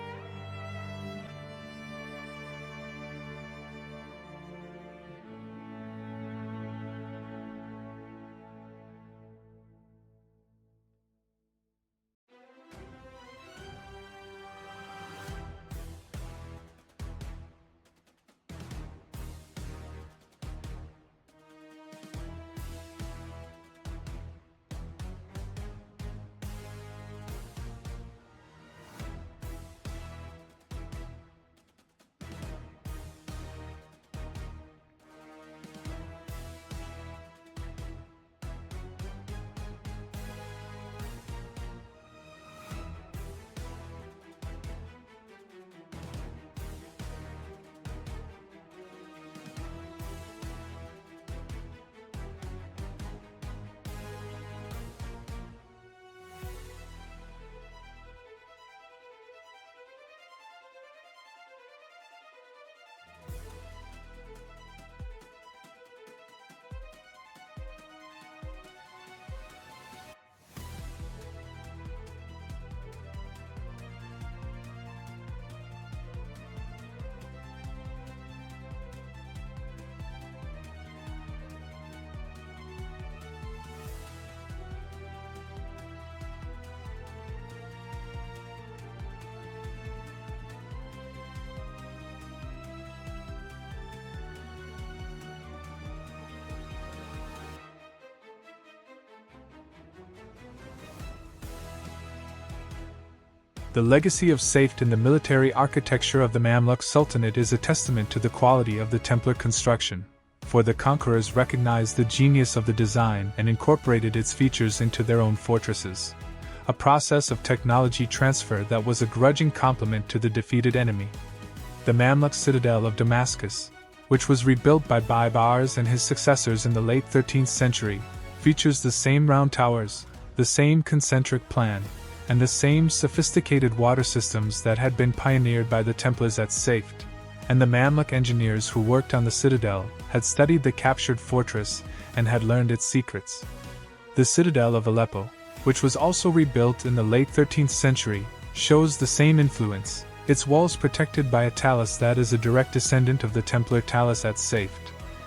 The legacy of Saphet in the military architecture of the Mamluk Sultanate is a testament to the quality of the Templar construction, for the conquerors recognized the genius of the design and incorporated its features into their own fortresses, a process of technology transfer that was a grudging compliment to the defeated enemy. The Mamluk citadel of Damascus, which was rebuilt by Baibars and his successors in the late 13th century, features the same round towers, the same concentric plan, and the same sophisticated water systems that had been pioneered by the Templars at Saphet, and the Mamluk engineers who worked on the citadel had studied the captured fortress and had learned its secrets. The citadel of Aleppo, which was also rebuilt in the late 13th century, shows the same influence, its walls protected by a talus that is a direct descendant of the Templar talus at Saphet,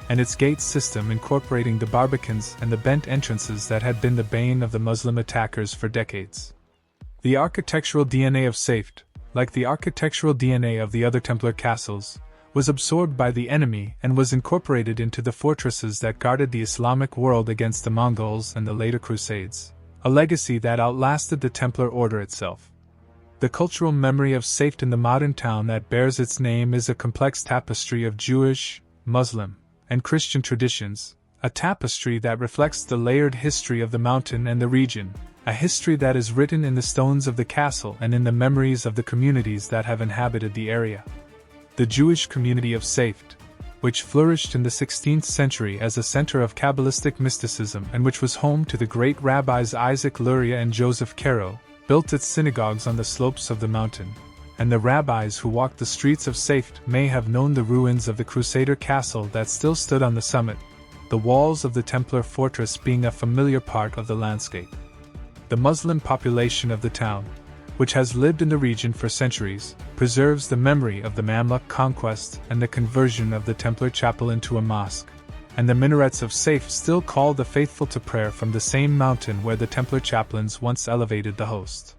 and its gate system incorporating the barbicans and the bent entrances that had been the bane of the Muslim attackers for decades. The architectural DNA of Saphet, like the architectural DNA of the other Templar castles, was absorbed by the enemy and was incorporated into the fortresses that guarded the Islamic world against the Mongols and the later Crusades, a legacy that outlasted the Templar Order itself. The cultural memory of Saphet in the modern town that bears its name is a complex tapestry of Jewish, Muslim, and Christian traditions, a tapestry that reflects the layered history of the mountain and the region, a history that is written in the stones of the castle and in the memories of the communities that have inhabited the area. The Jewish community of Saphet, which flourished in the 16th century as a center of Kabbalistic mysticism and which was home to the great rabbis Isaac Luria and Joseph Caro, built its synagogues on the slopes of the mountain, and the rabbis who walked the streets of Saphet may have known the ruins of the Crusader castle that still stood on the summit, the walls of the Templar fortress being a familiar part of the landscape. The Muslim population of the town, which has lived in the region for centuries, preserves the memory of the Mamluk conquest and the conversion of the Templar chapel into a mosque, and the minarets of Saphet still call the faithful to prayer from the same mountain where the Templar chaplains once elevated the host.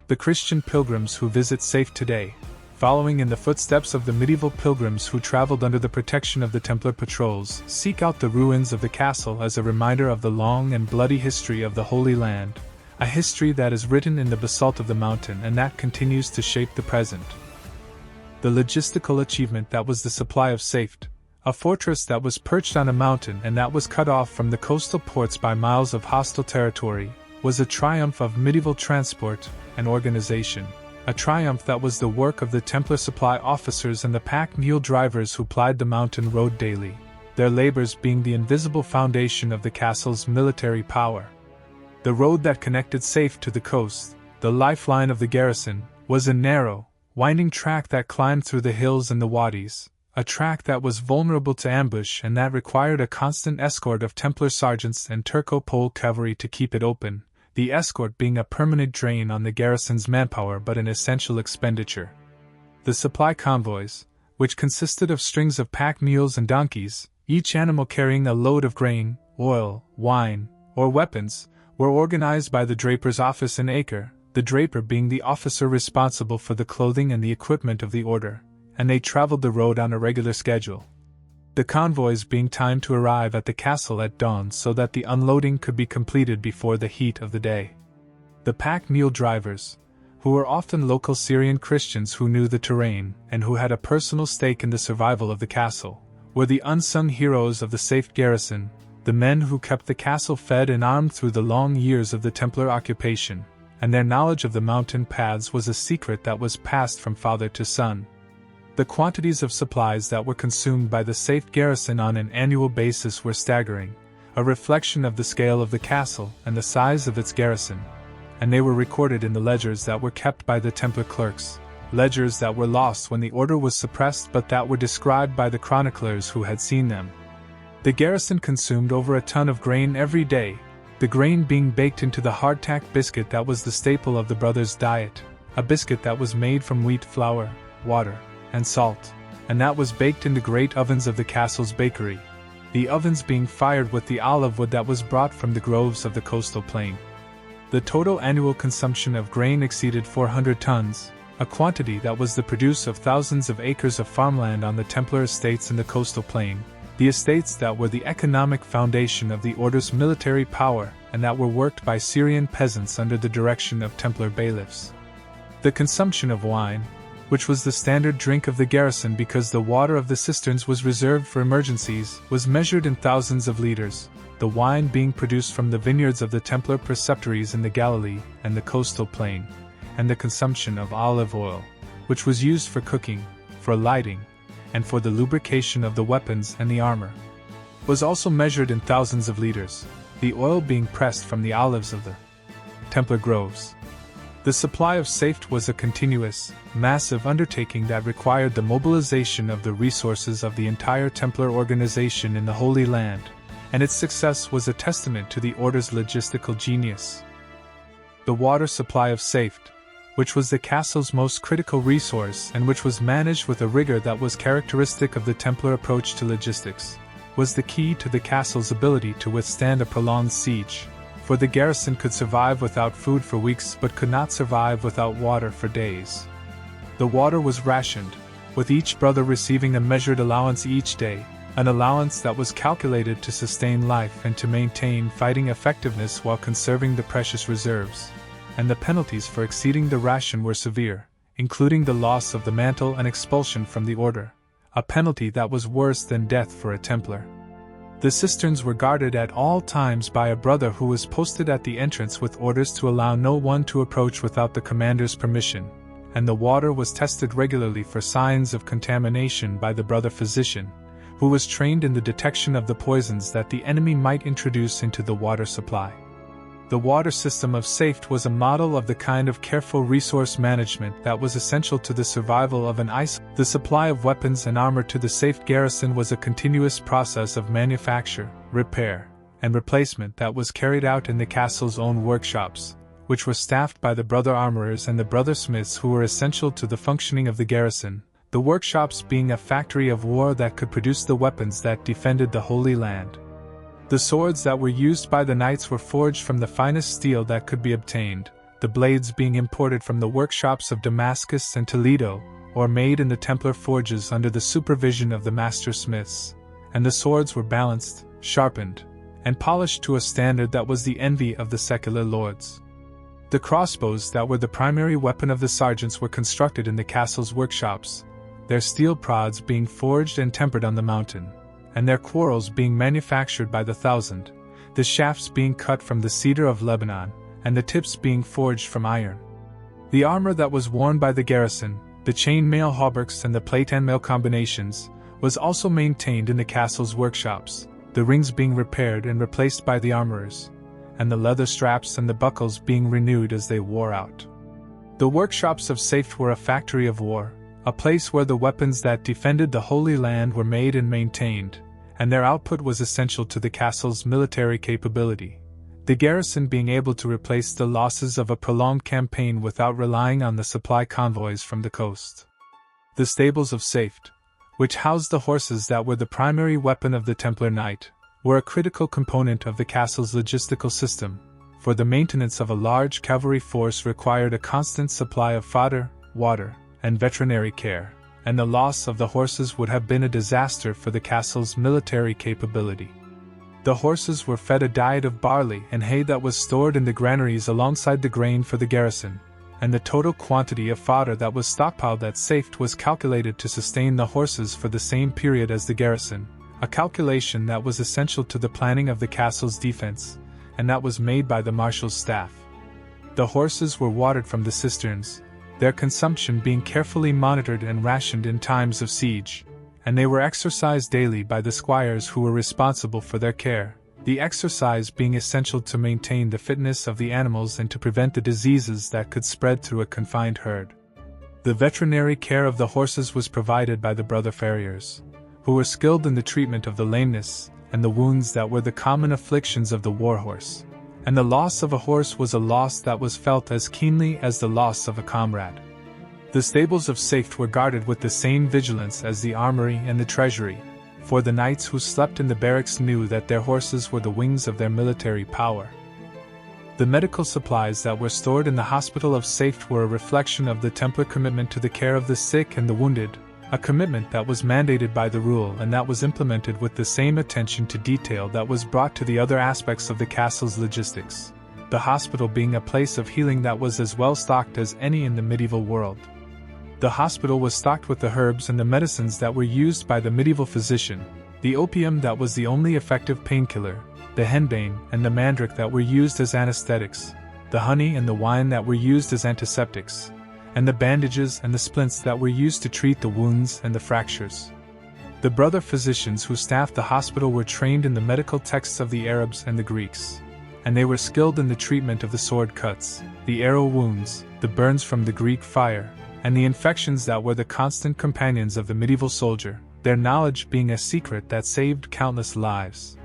The Christian pilgrims who visit Saphet today, following in the footsteps of the medieval pilgrims who traveled under the protection of the Templar patrols, seek out the ruins of the castle as a reminder of the long and bloody history of the Holy Land, a history that is written in the basalt of the mountain and that continues to shape the present. The logistical achievement that was the supply of Saphet, a fortress that was perched on a mountain and that was cut off from the coastal ports by miles of hostile territory, was a triumph of medieval transport and organization, a triumph that was the work of the Templar supply officers and the pack mule drivers who plied the mountain road daily, their labors being the invisible foundation of the castle's military power. The road that connected Saphet to the coast, the lifeline of the garrison, was a narrow, winding track that climbed through the hills and the wadis, a track that was vulnerable to ambush and that required a constant escort of Templar sergeants and Turco-Pole cavalry to keep it open, the escort being a permanent drain on the garrison's manpower but an essential expenditure. The supply convoys, which consisted of strings of pack mules and donkeys, each animal carrying a load of grain, oil, wine, or weapons, were organized by the draper's office in Acre, the draper being the officer responsible for the clothing and the equipment of the order, and they traveled the road on a regular schedule. The convoys being timed to arrive at the castle at dawn so that the unloading could be completed before the heat of the day. The pack mule drivers, who were often local Syrian Christians who knew the terrain and who had a personal stake in the survival of the castle, were the unsung heroes of the Saphet garrison, the men who kept the castle fed and armed through the long years of the Templar occupation, and their knowledge of the mountain paths was a secret that was passed from father to son. The quantities of supplies that were consumed by the Saphet garrison on an annual basis were staggering, a reflection of the scale of the castle and the size of its garrison, and they were recorded in the ledgers that were kept by the Templar clerks, ledgers that were lost when the order was suppressed but that were described by the chroniclers who had seen them. The garrison consumed over a ton of grain every day, the grain being baked into the hardtack biscuit that was the staple of the brothers' diet, a biscuit that was made from wheat flour, water, and salt, and that was baked in the great ovens of the castle's bakery, the ovens being fired with the olive wood that was brought from the groves of the coastal plain. The total annual consumption of grain exceeded 400 tons, a quantity that was the produce of thousands of acres of farmland on the Templar estates in the coastal plain, the estates that were the economic foundation of the order's military power and that were worked by Syrian peasants under the direction of Templar bailiffs. The consumption of wine, which was the standard drink of the garrison because the water of the cisterns was reserved for emergencies, was measured in thousands of liters, the wine being produced from the vineyards of the Templar preceptories in the Galilee and the coastal plain, and the consumption of olive oil, which was used for cooking, for lighting, and for the lubrication of the weapons and the armor, was also measured in thousands of liters, the oil being pressed from the olives of the Templar groves. The supply of Saphet was a continuous, massive undertaking that required the mobilization of the resources of the entire Templar organization in the Holy Land, and its success was a testament to the order's logistical genius. The water supply of Saphet, which was the castle's most critical resource and which was managed with a rigor that was characteristic of the Templar approach to logistics, was the key to the castle's ability to withstand a prolonged siege, for the garrison could survive without food for weeks but could not survive without water for days. The water was rationed, with each brother receiving a measured allowance each day, an allowance that was calculated to sustain life and to maintain fighting effectiveness while conserving the precious reserves. And the penalties for exceeding the ration were severe, including the loss of the mantle and expulsion from the order, a penalty that was worse than death for a Templar. The cisterns were guarded at all times by a brother who was posted at the entrance with orders to allow no one to approach without the commander's permission, and the water was tested regularly for signs of contamination by the brother physician, who was trained in the detection of the poisons that the enemy might introduce into the water supply. The water system of Saphet was a model of the kind of careful resource management that was essential to the survival of an island. The supply of weapons and armor to the Saphet garrison was a continuous process of manufacture, repair, and replacement that was carried out in the castle's own workshops, which were staffed by the brother armorers and the brother smiths who were essential to the functioning of the garrison, the workshops being a factory of war that could produce the weapons that defended the Holy Land. The swords that were used by the knights were forged from the finest steel that could be obtained, the blades being imported from the workshops of Damascus and Toledo, or made in the Templar forges under the supervision of the master smiths, and the swords were balanced, sharpened, and polished to a standard that was the envy of the secular lords. The crossbows that were the primary weapon of the sergeants were constructed in the castle's workshops, their steel prods being forged and tempered on the mountain, and their quarrels being manufactured by the thousand, the shafts being cut from the cedar of Lebanon, and the tips being forged from iron. The armor that was worn by the garrison, the chain-mail hauberks and the plate-and-mail combinations, was also maintained in the castle's workshops, the rings being repaired and replaced by the armorers, and the leather straps and the buckles being renewed as they wore out. The workshops of Saphet were a factory of war, a place where the weapons that defended the Holy Land were made and maintained, and their output was essential to the castle's military capability, the garrison being able to replace the losses of a prolonged campaign without relying on the supply convoys from the coast. The stables of Saphet, which housed the horses that were the primary weapon of the Templar Knight, were a critical component of the castle's logistical system, for the maintenance of a large cavalry force required a constant supply of fodder, water, and veterinary care, and the loss of the horses would have been a disaster for the castle's military capability. The horses were fed a diet of barley and hay that was stored in the granaries alongside the grain for the garrison, and the total quantity of fodder that was stockpiled at Saphet was calculated to sustain the horses for the same period as the garrison, a calculation that was essential to the planning of the castle's defense, and that was made by the marshal's staff. The horses were watered from the cisterns, their consumption being carefully monitored and rationed in times of siege, and they were exercised daily by the squires who were responsible for their care, the exercise being essential to maintain the fitness of the animals and to prevent the diseases that could spread through a confined herd. The veterinary care of the horses was provided by the brother farriers, who were skilled in the treatment of the lameness and the wounds that were the common afflictions of the warhorse, and the loss of a horse was a loss that was felt as keenly as the loss of a comrade. The stables of Saphet were guarded with the same vigilance as the armory and the treasury, for the knights who slept in the barracks knew that their horses were the wings of their military power. The medical supplies that were stored in the hospital of Saphet were a reflection of the Templar commitment to the care of the sick and the wounded, a commitment that was mandated by the rule and that was implemented with the same attention to detail that was brought to the other aspects of the castle's logistics, the hospital being a place of healing that was as well stocked as any in the medieval world. The hospital was stocked with the herbs and the medicines that were used by the medieval physician, the opium that was the only effective painkiller, the henbane and the mandrake that were used as anesthetics, the honey and the wine that were used as antiseptics, and the bandages and the splints that were used to treat the wounds and the fractures. The brother physicians who staffed the hospital were trained in the medical texts of the Arabs and the Greeks, and they were skilled in the treatment of the sword cuts, the arrow wounds, the burns from the Greek fire, and the infections that were the constant companions of the medieval soldier, their knowledge being a secret that saved countless lives.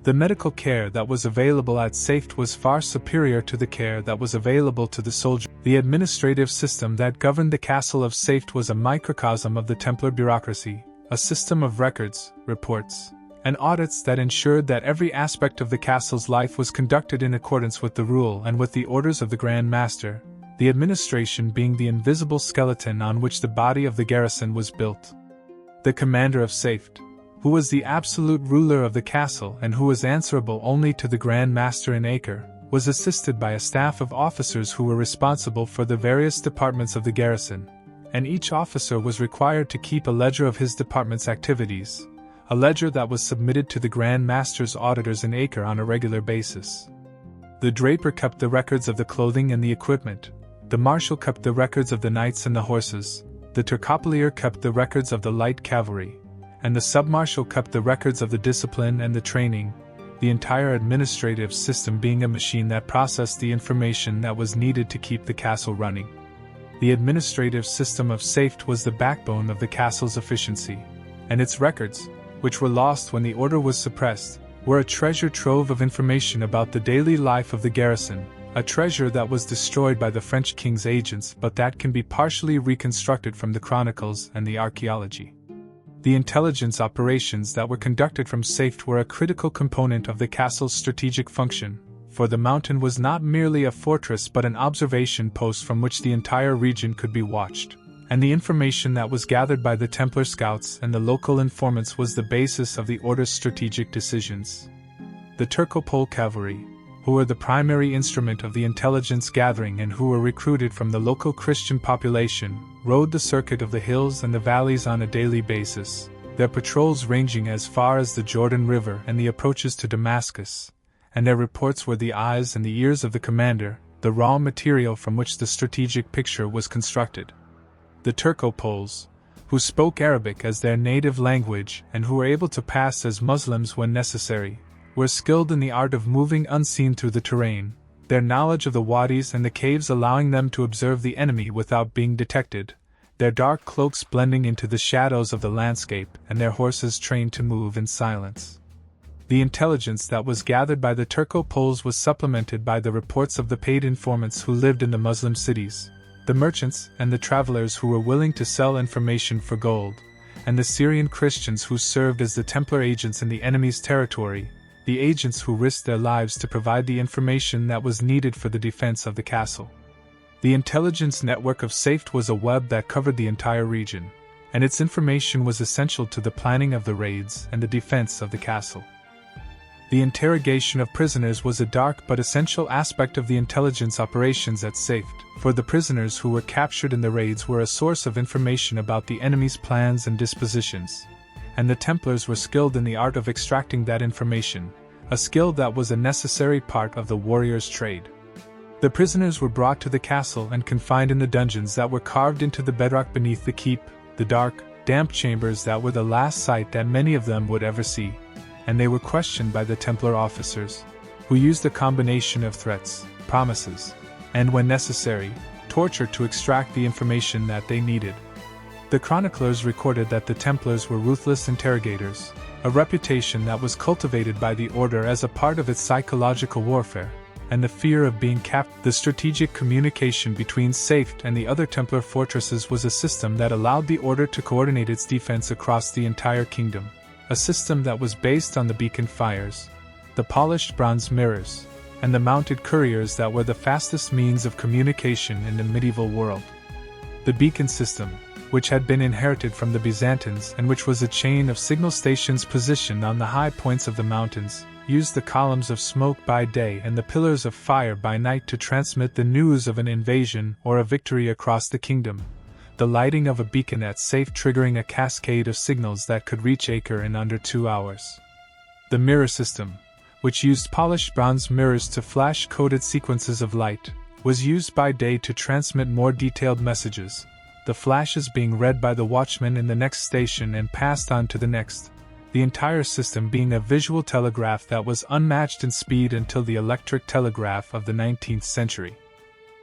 The medical care that was available at Saphet was far superior to the care that was available to the soldier. The administrative system that governed the castle of Saphet was a microcosm of the Templar bureaucracy, a system of records, reports, and audits that ensured that every aspect of the castle's life was conducted in accordance with the rule and with the orders of the Grand Master, the administration being the invisible skeleton on which the body of the garrison was built. The commander of Saphet, who was the absolute ruler of the castle and who was answerable only to the Grand Master in Acre, was assisted by a staff of officers who were responsible for the various departments of the garrison, and each officer was required to keep a ledger of his department's activities, a ledger that was submitted to the Grand Master's auditors in Acre on a regular basis. The draper kept the records of the clothing and the equipment, the marshal kept the records of the knights and the horses, the tercopolier kept the records of the light cavalry, and the submarshal kept the records of the discipline and the training, the entire administrative system being a machine that processed the information that was needed to keep the castle running. The administrative system of Saphet was the backbone of the castle's efficiency, and its records, which were lost when the order was suppressed, were a treasure trove of information about the daily life of the garrison, a treasure that was destroyed by the French king's agents but that can be partially reconstructed from the chronicles and the archaeology. The intelligence operations that were conducted from Saphet were a critical component of the castle's strategic function, for the mountain was not merely a fortress but an observation post from which the entire region could be watched, and the information that was gathered by the Templar scouts and the local informants was the basis of the Order's strategic decisions. The Turcopole cavalry, who were the primary instrument of the intelligence gathering and who were recruited from the local Christian population, rode the circuit of the hills and the valleys on a daily basis, their patrols ranging as far as the Jordan River and the approaches to Damascus, and their reports were the eyes and the ears of the commander, the raw material from which the strategic picture was constructed. The Turco-Poles, who spoke Arabic as their native language and who were able to pass as Muslims when necessary, were skilled in the art of moving unseen through the terrain, their knowledge of the wadis and the caves allowing them to observe the enemy without being detected, their dark cloaks blending into the shadows of the landscape and their horses trained to move in silence. The intelligence that was gathered by the Turco-Poles was supplemented by the reports of the paid informants who lived in the Muslim cities, the merchants and the travelers who were willing to sell information for gold, and the Syrian Christians who served as the Templar agents in the enemy's territory, the agents who risked their lives to provide the information that was needed for the defense of the castle. The intelligence network of Saphet was a web that covered the entire region, and its information was essential to the planning of the raids and the defense of the castle. The interrogation of prisoners was a dark but essential aspect of the intelligence operations at Saphet, for the prisoners who were captured in the raids were a source of information about the enemy's plans and dispositions, and the Templars were skilled in the art of extracting that information, a skill that was a necessary part of the warrior's trade. The prisoners were brought to the castle and confined in the dungeons that were carved into the bedrock beneath the keep, the dark, damp chambers that were the last sight that many of them would ever see, and they were questioned by the Templar officers, who used a combination of threats, promises, and when necessary, torture to extract the information that they needed. The chroniclers recorded that the Templars were ruthless interrogators, a reputation that was cultivated by the order as a part of its psychological warfare, and the fear of being captured. The strategic communication between Saphet and the other Templar fortresses was a system that allowed the order to coordinate its defense across the entire kingdom, a system that was based on the beacon fires, the polished bronze mirrors, and the mounted couriers that were the fastest means of communication in the medieval world. The beacon system, which had been inherited from the Byzantines and which was a chain of signal stations positioned on the high points of the mountains, used the columns of smoke by day and the pillars of fire by night to transmit the news of an invasion or a victory across the kingdom, the lighting of a beacon at Saphet triggering a cascade of signals that could reach Acre in under 2 hours. The mirror system, which used polished bronze mirrors to flash coded sequences of light, was used by day to transmit more detailed messages, the flashes being read by the watchman in the next station and passed on to the next, the entire system being a visual telegraph that was unmatched in speed until the electric telegraph of the 19th century.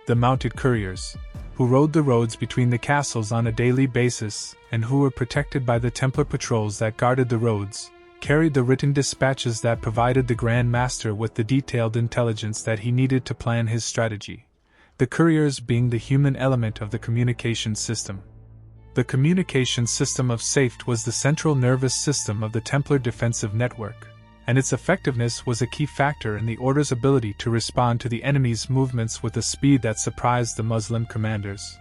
The mounted couriers, who rode the roads between the castles on a daily basis and who were protected by the Templar patrols that guarded the roads, carried the written dispatches that provided the Grand Master with the detailed intelligence that he needed to plan his strategy, the couriers being the human element of the communication system. The communication system of Saphet was the central nervous system of the Templar defensive network, and its effectiveness was a key factor in the Order's ability to respond to the enemy's movements with a speed that surprised the Muslim commanders.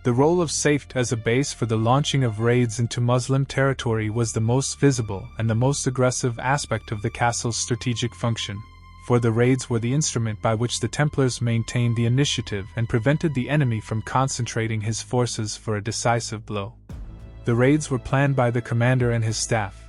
The role of Saphet as a base for the launching of raids into Muslim territory was the most visible and the most aggressive aspect of the castle's strategic function, for the raids were the instrument by which the Templars maintained the initiative and prevented the enemy from concentrating his forces for a decisive blow. The raids were planned by the commander and his staff,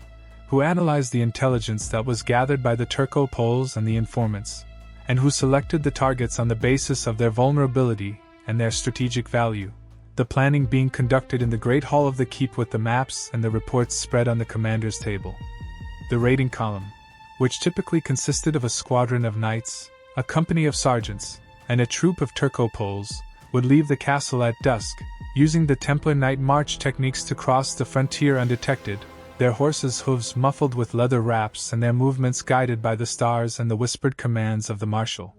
who analyzed the intelligence that was gathered by the Turco-Poles and the informants, and who selected the targets on the basis of their vulnerability and their strategic value, the planning being conducted in the Great Hall of the Keep with the maps and the reports spread on the commander's table. The raiding column, which typically consisted of a squadron of knights, a company of sergeants, and a troop of Turco-Poles, would leave the castle at dusk, using the Templar night march techniques to cross the frontier undetected, their horses' hooves muffled with leather wraps and their movements guided by the stars and the whispered commands of the marshal.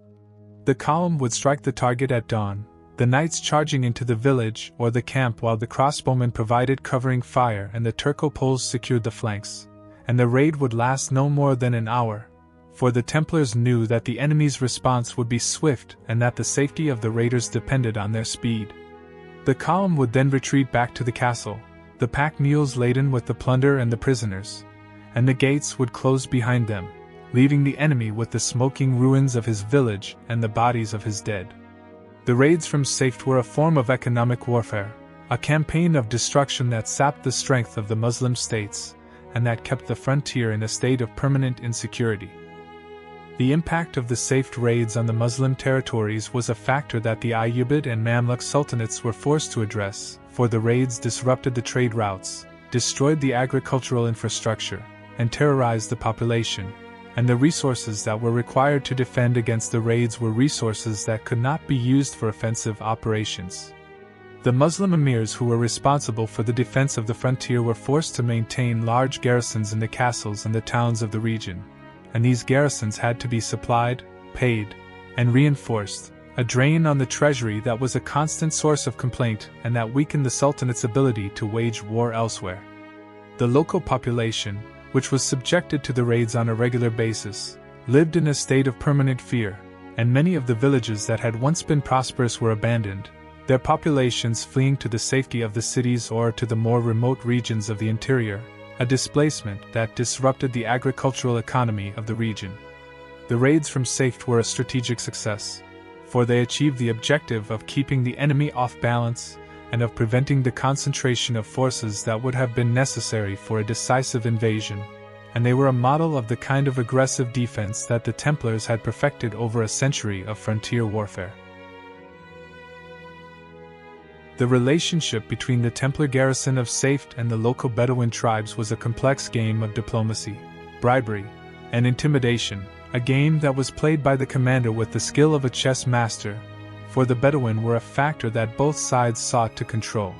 The column would strike the target at dawn, the knights charging into the village or the camp while the crossbowmen provided covering fire and the Turco-Poles secured the flanks, and the raid would last no more than an hour, for the Templars knew that the enemy's response would be swift and that the safety of the raiders depended on their speed. The column would then retreat back to the castle, the pack mules laden with the plunder and the prisoners, and the gates would close behind them, leaving the enemy with the smoking ruins of his village and the bodies of his dead. The raids from Saphet were a form of economic warfare, a campaign of destruction that sapped the strength of the Muslim states, and that kept the frontier in a state of permanent insecurity. The impact of the Saphet raids on the Muslim territories was a factor that the Ayyubid and Mamluk sultanates were forced to address, for the raids disrupted the trade routes, destroyed the agricultural infrastructure, and terrorized the population, and the resources that were required to defend against the raids were resources that could not be used for offensive operations. The Muslim emirs who were responsible for the defense of the frontier were forced to maintain large garrisons in the castles and the towns of the region, and these garrisons had to be supplied, paid, and reinforced, a drain on the treasury that was a constant source of complaint and that weakened the Sultanate's ability to wage war elsewhere. The local population, which was subjected to the raids on a regular basis, lived in a state of permanent fear, and many of the villages that had once been prosperous were abandoned, their populations fleeing to the safety of the cities or to the more remote regions of the interior, a displacement that disrupted the agricultural economy of the region. The raids from Saphet were a strategic success, for they achieved the objective of keeping the enemy off balance and of preventing the concentration of forces that would have been necessary for a decisive invasion, and they were a model of the kind of aggressive defense that the Templars had perfected over a century of frontier warfare. The relationship between the Templar garrison of Saphet and the local Bedouin tribes was a complex game of diplomacy, bribery, and intimidation, a game that was played by the commander with the skill of a chess master, for the Bedouin were a factor that both sides sought to control.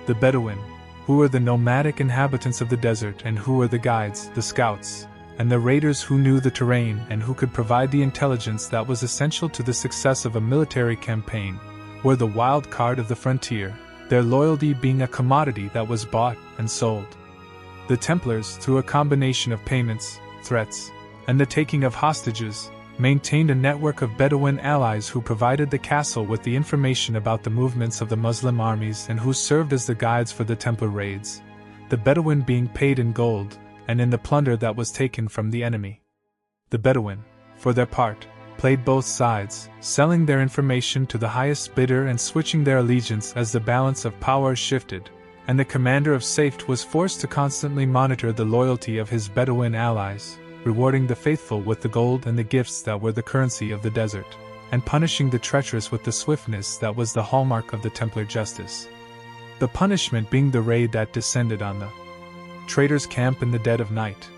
The Bedouin, who were the nomadic inhabitants of the desert and who were the guides, the scouts, and the raiders who knew the terrain and who could provide the intelligence that was essential to the success of a military campaign, were the wild card of the frontier, their loyalty being a commodity that was bought and sold. The Templars, through a combination of payments, threats, and the taking of hostages, maintained a network of Bedouin allies who provided the castle with the information about the movements of the Muslim armies and who served as the guides for the Templar raids, the Bedouin being paid in gold and in the plunder that was taken from the enemy. The Bedouin, for their part, played both sides, selling their information to the highest bidder and switching their allegiance as the balance of power shifted, and the commander of Saphet was forced to constantly monitor the loyalty of his Bedouin allies, rewarding the faithful with the gold and the gifts that were the currency of the desert, and punishing the treacherous with the swiftness that was the hallmark of the Templar justice. The punishment being the raid that descended on the traitors' camp in the dead of night.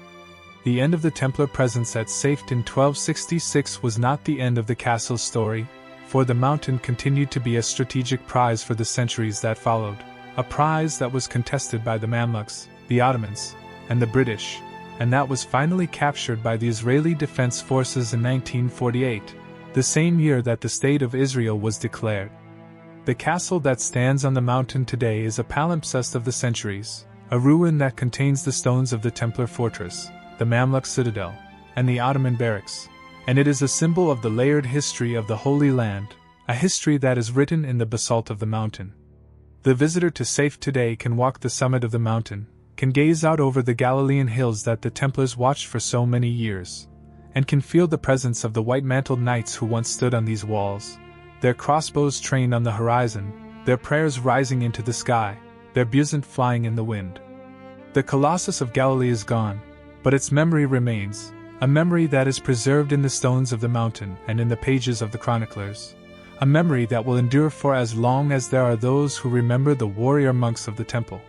The end of the Templar presence at Saphet in 1266 was not the end of the castle's story, for the mountain continued to be a strategic prize for the centuries that followed, a prize that was contested by the Mamluks, the Ottomans, and the British, and that was finally captured by the Israeli Defense Forces in 1948, the same year that the State of Israel was declared. The castle that stands on the mountain today is a palimpsest of the centuries, a ruin that contains the stones of the Templar fortress, the Mamluk citadel, and the Ottoman barracks, and it is a symbol of the layered history of the Holy Land, a history that is written in the basalt of the mountain. The visitor to Saphet today can walk the summit of the mountain, can gaze out over the Galilean hills that the Templars watched for so many years, and can feel the presence of the white-mantled knights who once stood on these walls, their crossbows trained on the horizon, their prayers rising into the sky, their busant flying in the wind. The Colossus of Galilee is gone, but its memory remains, a memory that is preserved in the stones of the mountain and in the pages of the chroniclers, a memory that will endure for as long as there are those who remember the warrior monks of the temple.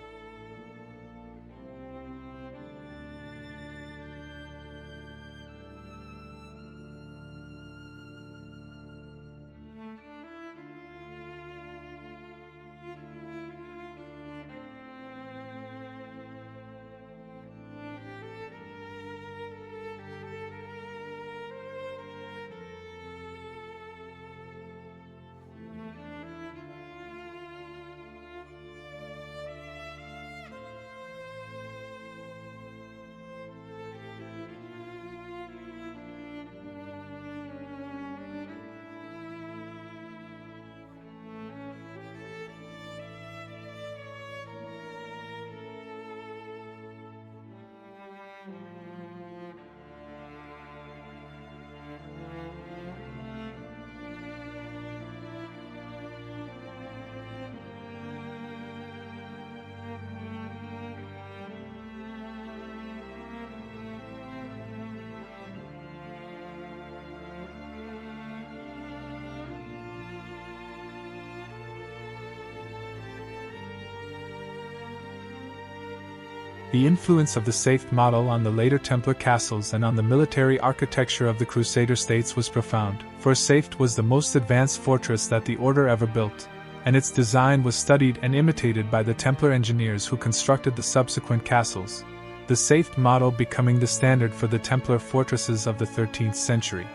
The influence of the Saphet model on the later Templar castles and on the military architecture of the Crusader states was profound, for Saphet was the most advanced fortress that the Order ever built, and its design was studied and imitated by the Templar engineers who constructed the subsequent castles, the Saphet model becoming the standard for the Templar fortresses of the 13th century.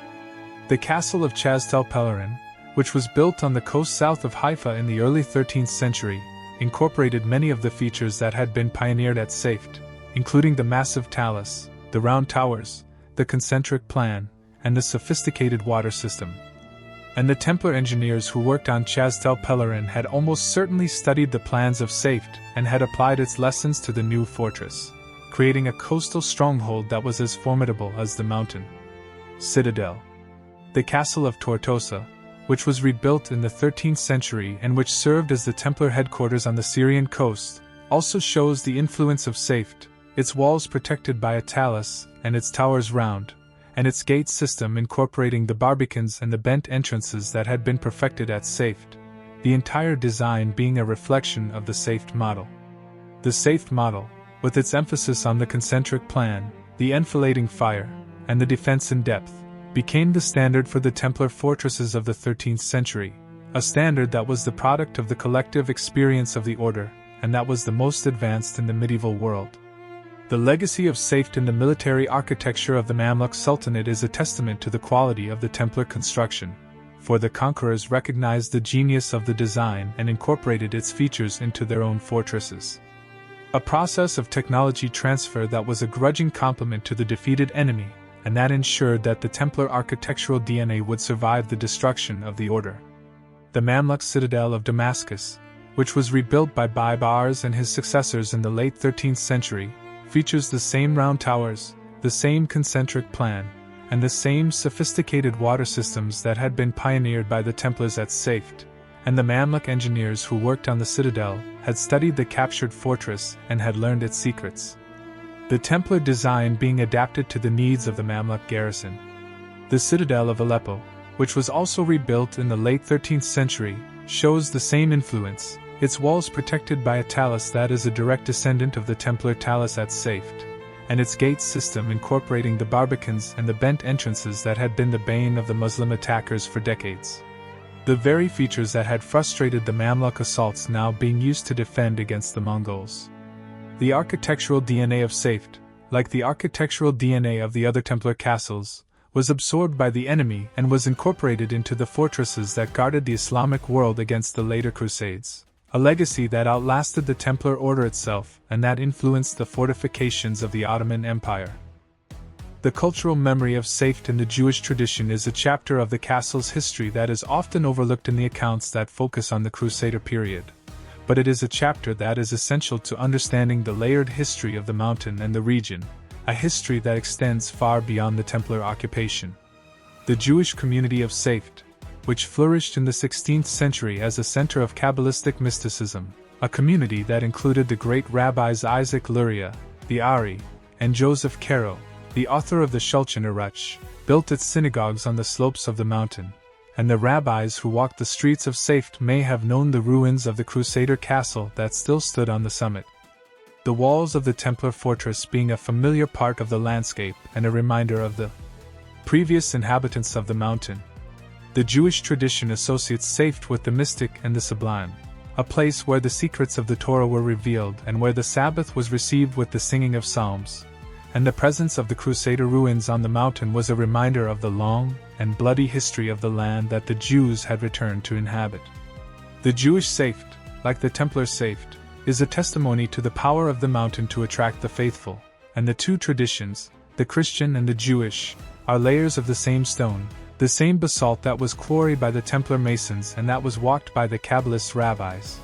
The castle of Tzfat, which was built on the coast south of Haifa in the early 13th century, incorporated many of the features that had been pioneered at Saphet, including the massive talus, the round towers, the concentric plan, and the sophisticated water system. And the Templar engineers who worked on Tzfat had almost certainly studied the plans of Saphet and had applied its lessons to the new fortress, creating a coastal stronghold that was as formidable as the mountain. Citadel. The castle of Tortosa, which was rebuilt in the 13th century and which served as the Templar headquarters on the Syrian coast, also shows the influence of Saphet, its walls protected by a talus, and its towers round, and its gate system incorporating the barbicans and the bent entrances that had been perfected at Saphet, the entire design being a reflection of the Saphet model. The Saphet model, with its emphasis on the concentric plan, the enfilading fire, and the defense in depth, became the standard for the Templar fortresses of the 13th century, a standard that was the product of the collective experience of the Order, and that was the most advanced in the medieval world. The legacy of Saphet in the military architecture of the Mamluk Sultanate is a testament to the quality of the Templar construction, for the conquerors recognized the genius of the design and incorporated its features into their own fortresses. A process of technology transfer that was a grudging compliment to the defeated enemy, and that ensured that the Templar architectural DNA would survive the destruction of the Order. The Mamluk citadel of Damascus, which was rebuilt by Baibars and his successors in the late 13th century, features the same round towers, the same concentric plan, and the same sophisticated water systems that had been pioneered by the Templars at Saphet, and the Mamluk engineers who worked on the citadel had studied the captured fortress and had learned its secrets. The Templar design being adapted to the needs of the Mamluk garrison. The citadel of Aleppo, which was also rebuilt in the late 13th century, shows the same influence, its walls protected by a talus that is a direct descendant of the Templar talus at Saphet, and its gate system incorporating the barbicans and the bent entrances that had been the bane of the Muslim attackers for decades. The very features that had frustrated the Mamluk assaults now being used to defend against the Mongols. The architectural DNA of Saphet, like the architectural DNA of the other Templar castles, was absorbed by the enemy and was incorporated into the fortresses that guarded the Islamic world against the later Crusades, a legacy that outlasted the Templar Order itself and that influenced the fortifications of the Ottoman Empire. The cultural memory of Saphet in the Jewish tradition is a chapter of the castle's history that is often overlooked in the accounts that focus on the Crusader period. But it is a chapter that is essential to understanding the layered history of the mountain and the region, a history that extends far beyond the Templar occupation. The Jewish community of Saphet, which flourished in the 16th century as a center of Kabbalistic mysticism, a community that included the great rabbis Isaac Luria, the Ari, and Joseph Caro, the author of the Shulchan Aruch, built its synagogues on the slopes of the mountain, and the rabbis who walked the streets of Saphet may have known the ruins of the Crusader castle that still stood on the summit. The walls of the Templar fortress being a familiar part of the landscape and a reminder of the previous inhabitants of the mountain. The Jewish tradition associates Saphet with the mystic and the sublime, a place where the secrets of the Torah were revealed and where the Sabbath was received with the singing of psalms, and the presence of the Crusader ruins on the mountain was a reminder of the long and bloody history of the land that the Jews had returned to inhabit. The Jewish Saphet, like the Templar Saphet, is a testimony to the power of the mountain to attract the faithful, and the two traditions, the Christian and the Jewish, are layers of the same stone, the same basalt that was quarried by the Templar masons and that was walked by the Kabbalist rabbis.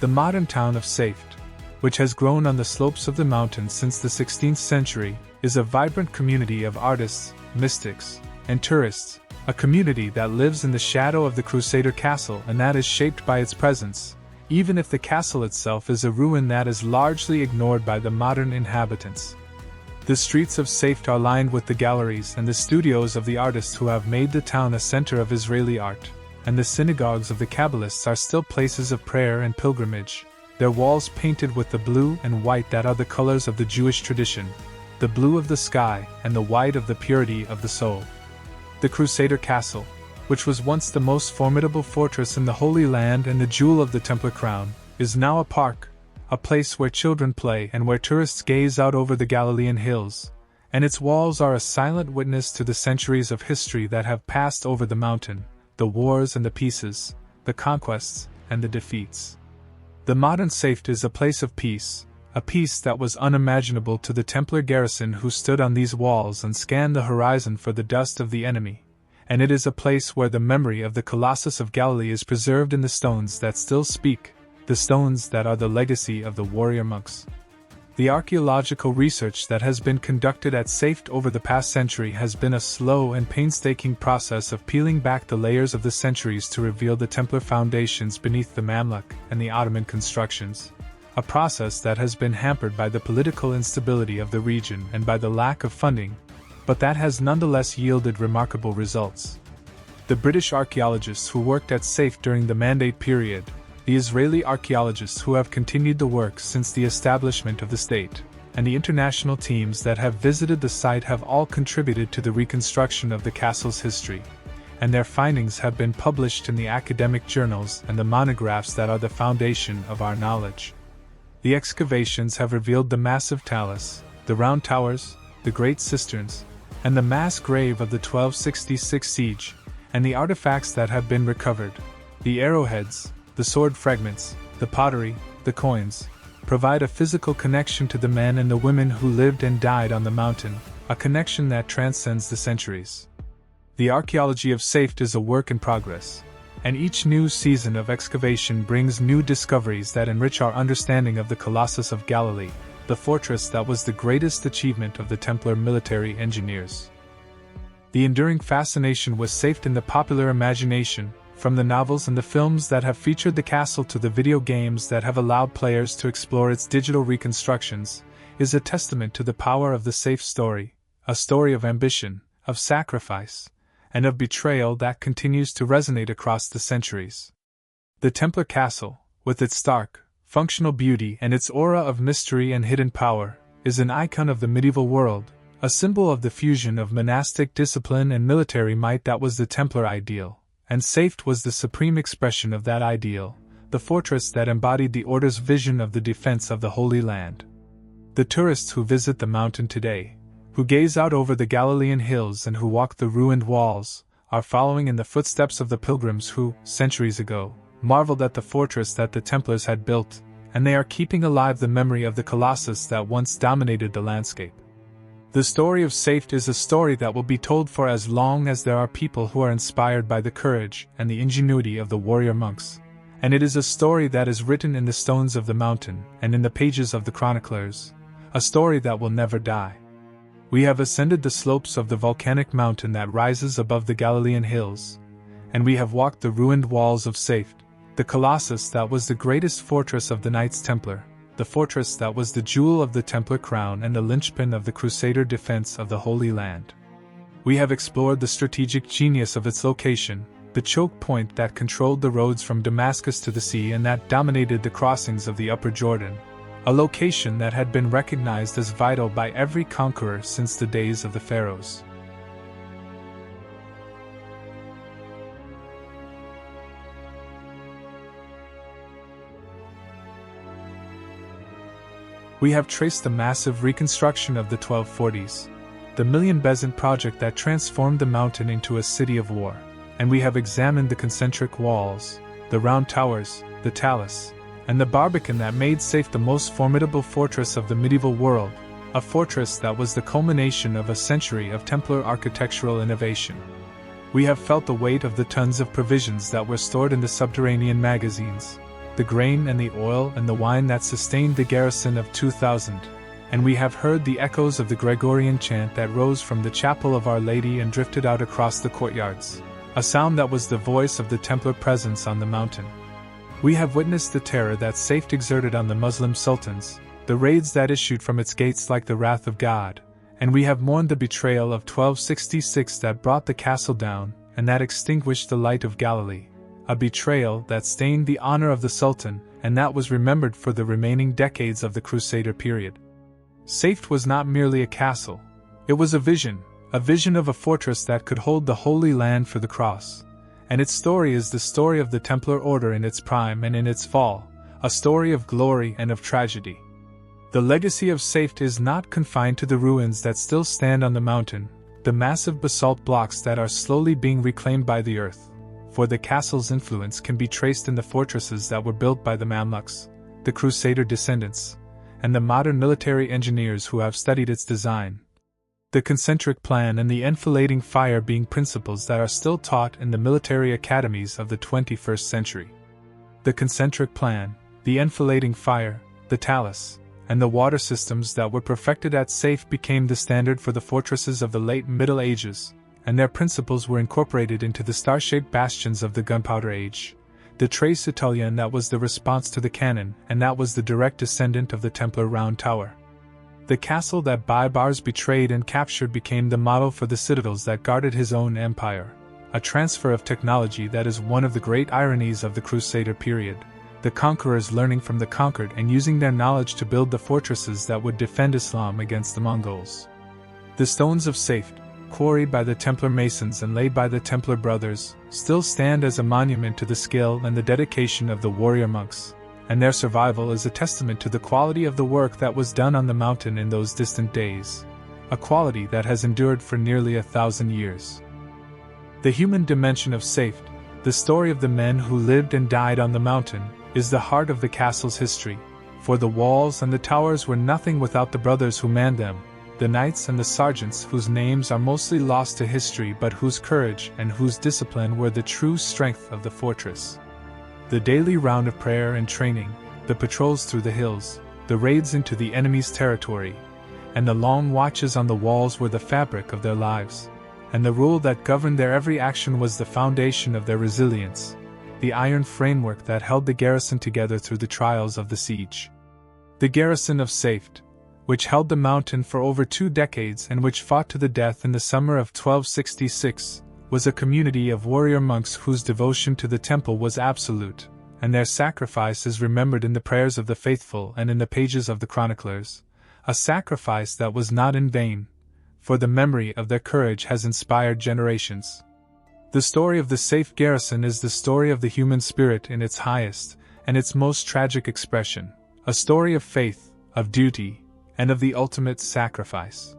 The modern town of Saphet, which has grown on the slopes of the mountain since the 16th century, is a vibrant community of artists, mystics, and tourists, a community that lives in the shadow of the Crusader castle and that is shaped by its presence, even if the castle itself is a ruin that is largely ignored by the modern inhabitants. The streets of Saphet are lined with the galleries and the studios of the artists who have made the town a center of Israeli art, and the synagogues of the Kabbalists are still places of prayer and pilgrimage, their walls painted with the blue and white that are the colors of the Jewish tradition, the blue of the sky and the white of the purity of the soul. The Crusader Castle, which was once the most formidable fortress in the Holy Land and the jewel of the Templar crown, is now a park, a place where children play and where tourists gaze out over the Galilean hills, and its walls are a silent witness to the centuries of history that have passed over the mountain, the wars and the peaces, the conquests and the defeats. The modern Saphet is a place of peace, a peace that was unimaginable to the Templar garrison who stood on these walls and scanned the horizon for the dust of the enemy, and it is a place where the memory of the Colossus of Galilee is preserved in the stones that still speak, the stones that are the legacy of the warrior monks. The archaeological research that has been conducted at Saphet over the past century has been a slow and painstaking process of peeling back the layers of the centuries to reveal the Templar foundations beneath the Mamluk and the Ottoman constructions, a process that has been hampered by the political instability of the region and by the lack of funding, but that has nonetheless yielded remarkable results. The British archaeologists who worked at Saphet during the Mandate period, the Israeli archaeologists who have continued the work since the establishment of the state, and the international teams that have visited the site have all contributed to the reconstruction of the castle's history, and their findings have been published in the academic journals and the monographs that are the foundation of our knowledge. The excavations have revealed the massive talus, the round towers, the great cisterns, and the mass grave of the 1266 siege, and the artifacts that have been recovered, the arrowheads, the sword fragments, the pottery, the coins, provide a physical connection to the men and the women who lived and died on the mountain, a connection that transcends the centuries. The archaeology of Saphet is a work in progress, and each new season of excavation brings new discoveries that enrich our understanding of the Colossus of Galilee, the fortress that was the greatest achievement of the Templar military engineers. The enduring fascination with Saphet in the popular imagination, from the novels and the films that have featured the castle to the video games that have allowed players to explore its digital reconstructions, is a testament to the power of the Saphet story, a story of ambition, of sacrifice, and of betrayal that continues to resonate across the centuries. The Templar castle, with its stark, functional beauty and its aura of mystery and hidden power, is an icon of the medieval world, a symbol of the fusion of monastic discipline and military might that was the Templar ideal. And Saphet was the supreme expression of that ideal, the fortress that embodied the Order's vision of the defense of the Holy Land. The tourists who visit the mountain today, who gaze out over the Galilean hills and who walk the ruined walls, are following in the footsteps of the pilgrims who, centuries ago, marveled at the fortress that the Templars had built, and they are keeping alive the memory of the Colossus that once dominated the landscape. The story of Saphet is a story that will be told for as long as there are people who are inspired by the courage and the ingenuity of the warrior monks, and it is a story that is written in the stones of the mountain and in the pages of the chroniclers, a story that will never die. We have ascended the slopes of the volcanic mountain that rises above the Galilean hills, and we have walked the ruined walls of Saphet, the Colossus that was the greatest fortress of the Knights Templar, the fortress that was the jewel of the Templar crown and the linchpin of the Crusader defense of the Holy Land. We have explored the strategic genius of its location, the choke point that controlled the roads from Damascus to the sea and that dominated the crossings of the Upper Jordan, a location that had been recognized as vital by every conqueror since the days of the pharaohs. We have traced the massive reconstruction of the 1240s, the Million Bezant project that transformed the mountain into a city of war, and we have examined the concentric walls, the round towers, the talus, and the barbican that made Saphet the most formidable fortress of the medieval world, a fortress that was the culmination of a century of Templar architectural innovation. We have felt the weight of the tons of provisions that were stored in the subterranean magazines, the grain and the oil and the wine that sustained the garrison of 2000, and we have heard the echoes of the Gregorian chant that rose from the chapel of Our Lady and drifted out across the courtyards, a sound that was the voice of the Templar presence on the mountain. We have witnessed the terror that Saphet exerted on the Muslim sultans, the raids that issued from its gates like the wrath of God, and we have mourned the betrayal of 1266 that brought the castle down and that extinguished the light of Galilee. a betrayal that stained the honor of the Sultan, and that was remembered for the remaining decades of the Crusader period. Saphet was not merely a castle. It was a vision of a fortress that could hold the Holy Land for the Cross. And its story is the story of the Templar Order in its prime and in its fall, a story of glory and of tragedy. The legacy of Saphet is not confined to the ruins that still stand on the mountain, the massive basalt blocks that are slowly being reclaimed by the earth, for the castle's influence can be traced in the fortresses that were built by the Mamluks, the Crusader descendants, and the modern military engineers who have studied its design. The concentric plan and the enfilading fire being principles that are still taught in the military academies of the 21st century. The concentric plan, the enfilading fire, the talus, and the water systems that were perfected at Saphet became the standard for the fortresses of the late Middle Ages, and their principles were incorporated into the star-shaped bastions of the Gunpowder Age. The Tre Citoyen that was the response to the cannon, and that was the direct descendant of the Templar Round Tower. The castle that Baibars betrayed and captured became the model for the citadels that guarded his own empire, a transfer of technology that is one of the great ironies of the Crusader period, the conquerors learning from the conquered and using their knowledge to build the fortresses that would defend Islam against the Mongols. The stones of Saphet, quarried by the Templar masons and laid by the Templar brothers, still stand as a monument to the skill and the dedication of the warrior monks, and their survival is a testament to the quality of the work that was done on the mountain in those distant days, a quality that has endured for nearly 1,000 years. The human dimension of Saphet, the story of the men who lived and died on the mountain, is the heart of the castle's history, for the walls and the towers were nothing without the brothers who manned them, the knights and the sergeants whose names are mostly lost to history but whose courage and whose discipline were the true strength of the fortress. The daily round of prayer and training, the patrols through the hills, the raids into the enemy's territory, and the long watches on the walls were the fabric of their lives, and the rule that governed their every action was the foundation of their resilience, the iron framework that held the garrison together through the trials of the siege. The garrison of Saphet, which held the mountain for over 2 decades and which fought to the death in the summer of 1266, was a community of warrior monks whose devotion to the temple was absolute, and their sacrifice is remembered in the prayers of the faithful and in the pages of the chroniclers, a sacrifice that was not in vain, for the memory of their courage has inspired generations. The story of the Saphet garrison is the story of the human spirit in its highest and its most tragic expression, a story of faith, of duty, and of the ultimate sacrifice.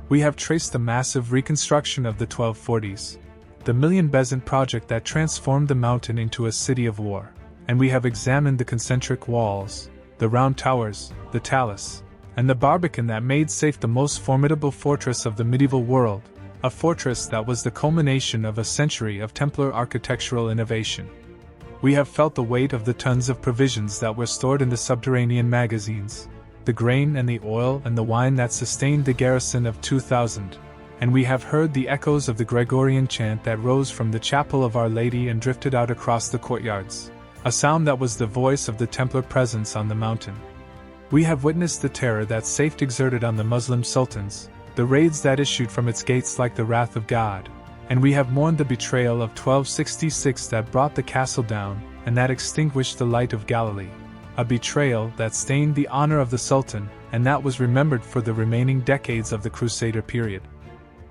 We have traced the massive reconstruction of the 1240s, the million bezant project that transformed the mountain into a city of war, and we have examined the concentric walls, the round towers, the talus, and the barbican that made Saphet the most formidable fortress of the medieval world, a fortress that was the culmination of a century of Templar architectural innovation. We have felt the weight of the tons of provisions that were stored in the subterranean magazines, the grain and the oil and the wine that sustained the garrison of 2000, and we have heard the echoes of the Gregorian chant that rose from the chapel of Our Lady and drifted out across the courtyards, a sound that was the voice of the Templar presence on the mountain. We have witnessed the terror that Saphet exerted on the Muslim sultans, the raids that issued from its gates like the wrath of God, and we have mourned the betrayal of 1266 that brought the castle down and that extinguished the light of Galilee, a betrayal that stained the honor of the Sultan and that was remembered for the remaining decades of the Crusader period.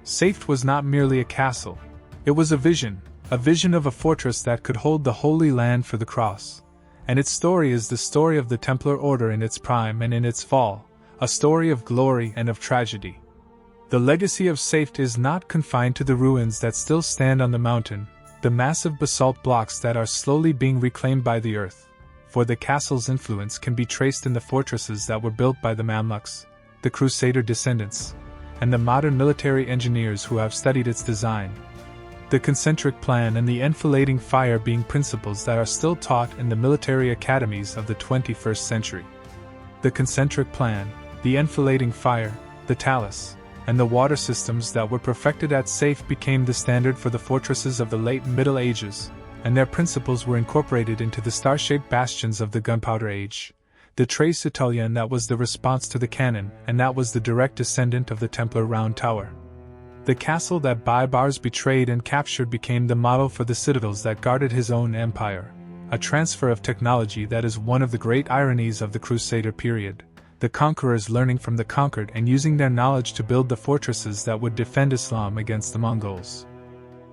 Saphet was not merely a castle, it was a vision of a fortress that could hold the Holy Land for the Cross, and its story is the story of the Templar Order in its prime and in its fall, a story of glory and of tragedy. The legacy of Saphet is not confined to the ruins that still stand on the mountain, the massive basalt blocks that are slowly being reclaimed by the earth, for the castle's influence can be traced in the fortresses that were built by the Mamluks, the Crusader descendants, and the modern military engineers who have studied its design. The concentric plan and the enfilading fire being principles that are still taught in the military academies of the 21st century. The concentric plan, the enfilading fire, the talus, and the water systems that were perfected at Sepph became the standard for the fortresses of the late Middle Ages, and their principles were incorporated into the star-shaped bastions of the Gunpowder Age. The Tre Citoyen that was the response to the cannon, and that was the direct descendant of the Templar Round Tower. The castle that Baibars betrayed and captured became the model for the citadels that guarded his own empire, a transfer of technology that is one of the great ironies of the Crusader period, the conquerors learning from the conquered and using their knowledge to build the fortresses that would defend Islam against the Mongols.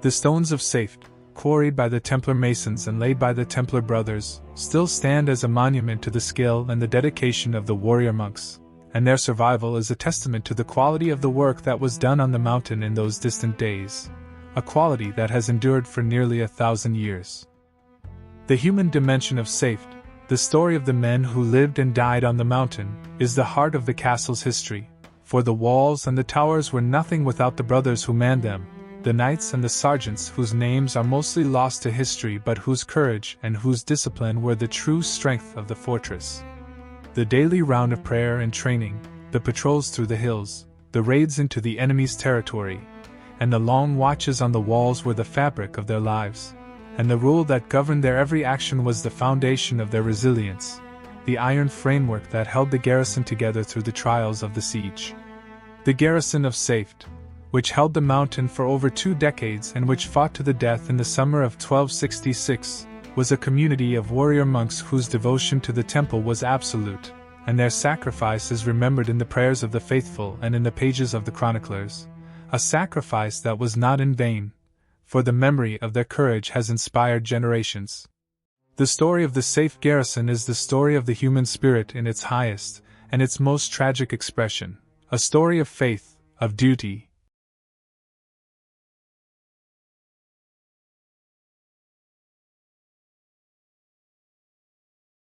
The stones of Saphet, quarried by the Templar masons and laid by the Templar brothers, still stand as a monument to the skill and the dedication of the warrior monks, and their survival is a testament to the quality of the work that was done on the mountain in those distant days, a quality that has endured for nearly 1,000 years. The human dimension of Saphet, the story of the men who lived and died on the mountain, is the heart of the castle's history, for the walls and the towers were nothing without the brothers who manned them, the knights and the sergeants whose names are mostly lost to history but whose courage and whose discipline were the true strength of the fortress. The daily round of prayer and training, the patrols through the hills, the raids into the enemy's territory, and the long watches on the walls were the fabric of their lives, and the rule that governed their every action was the foundation of their resilience, the iron framework that held the garrison together through the trials of the siege. The garrison of Saphet, which held the mountain for over 2 decades and which fought to the death in the summer of 1266, was a community of warrior monks whose devotion to the temple was absolute, and their sacrifice is remembered in the prayers of the faithful and in the pages of the chroniclers, a sacrifice that was not in vain, for the memory of their courage has inspired generations. The story of the Saphet garrison is the story of the human spirit in its highest and its most tragic expression, a story of faith, of duty,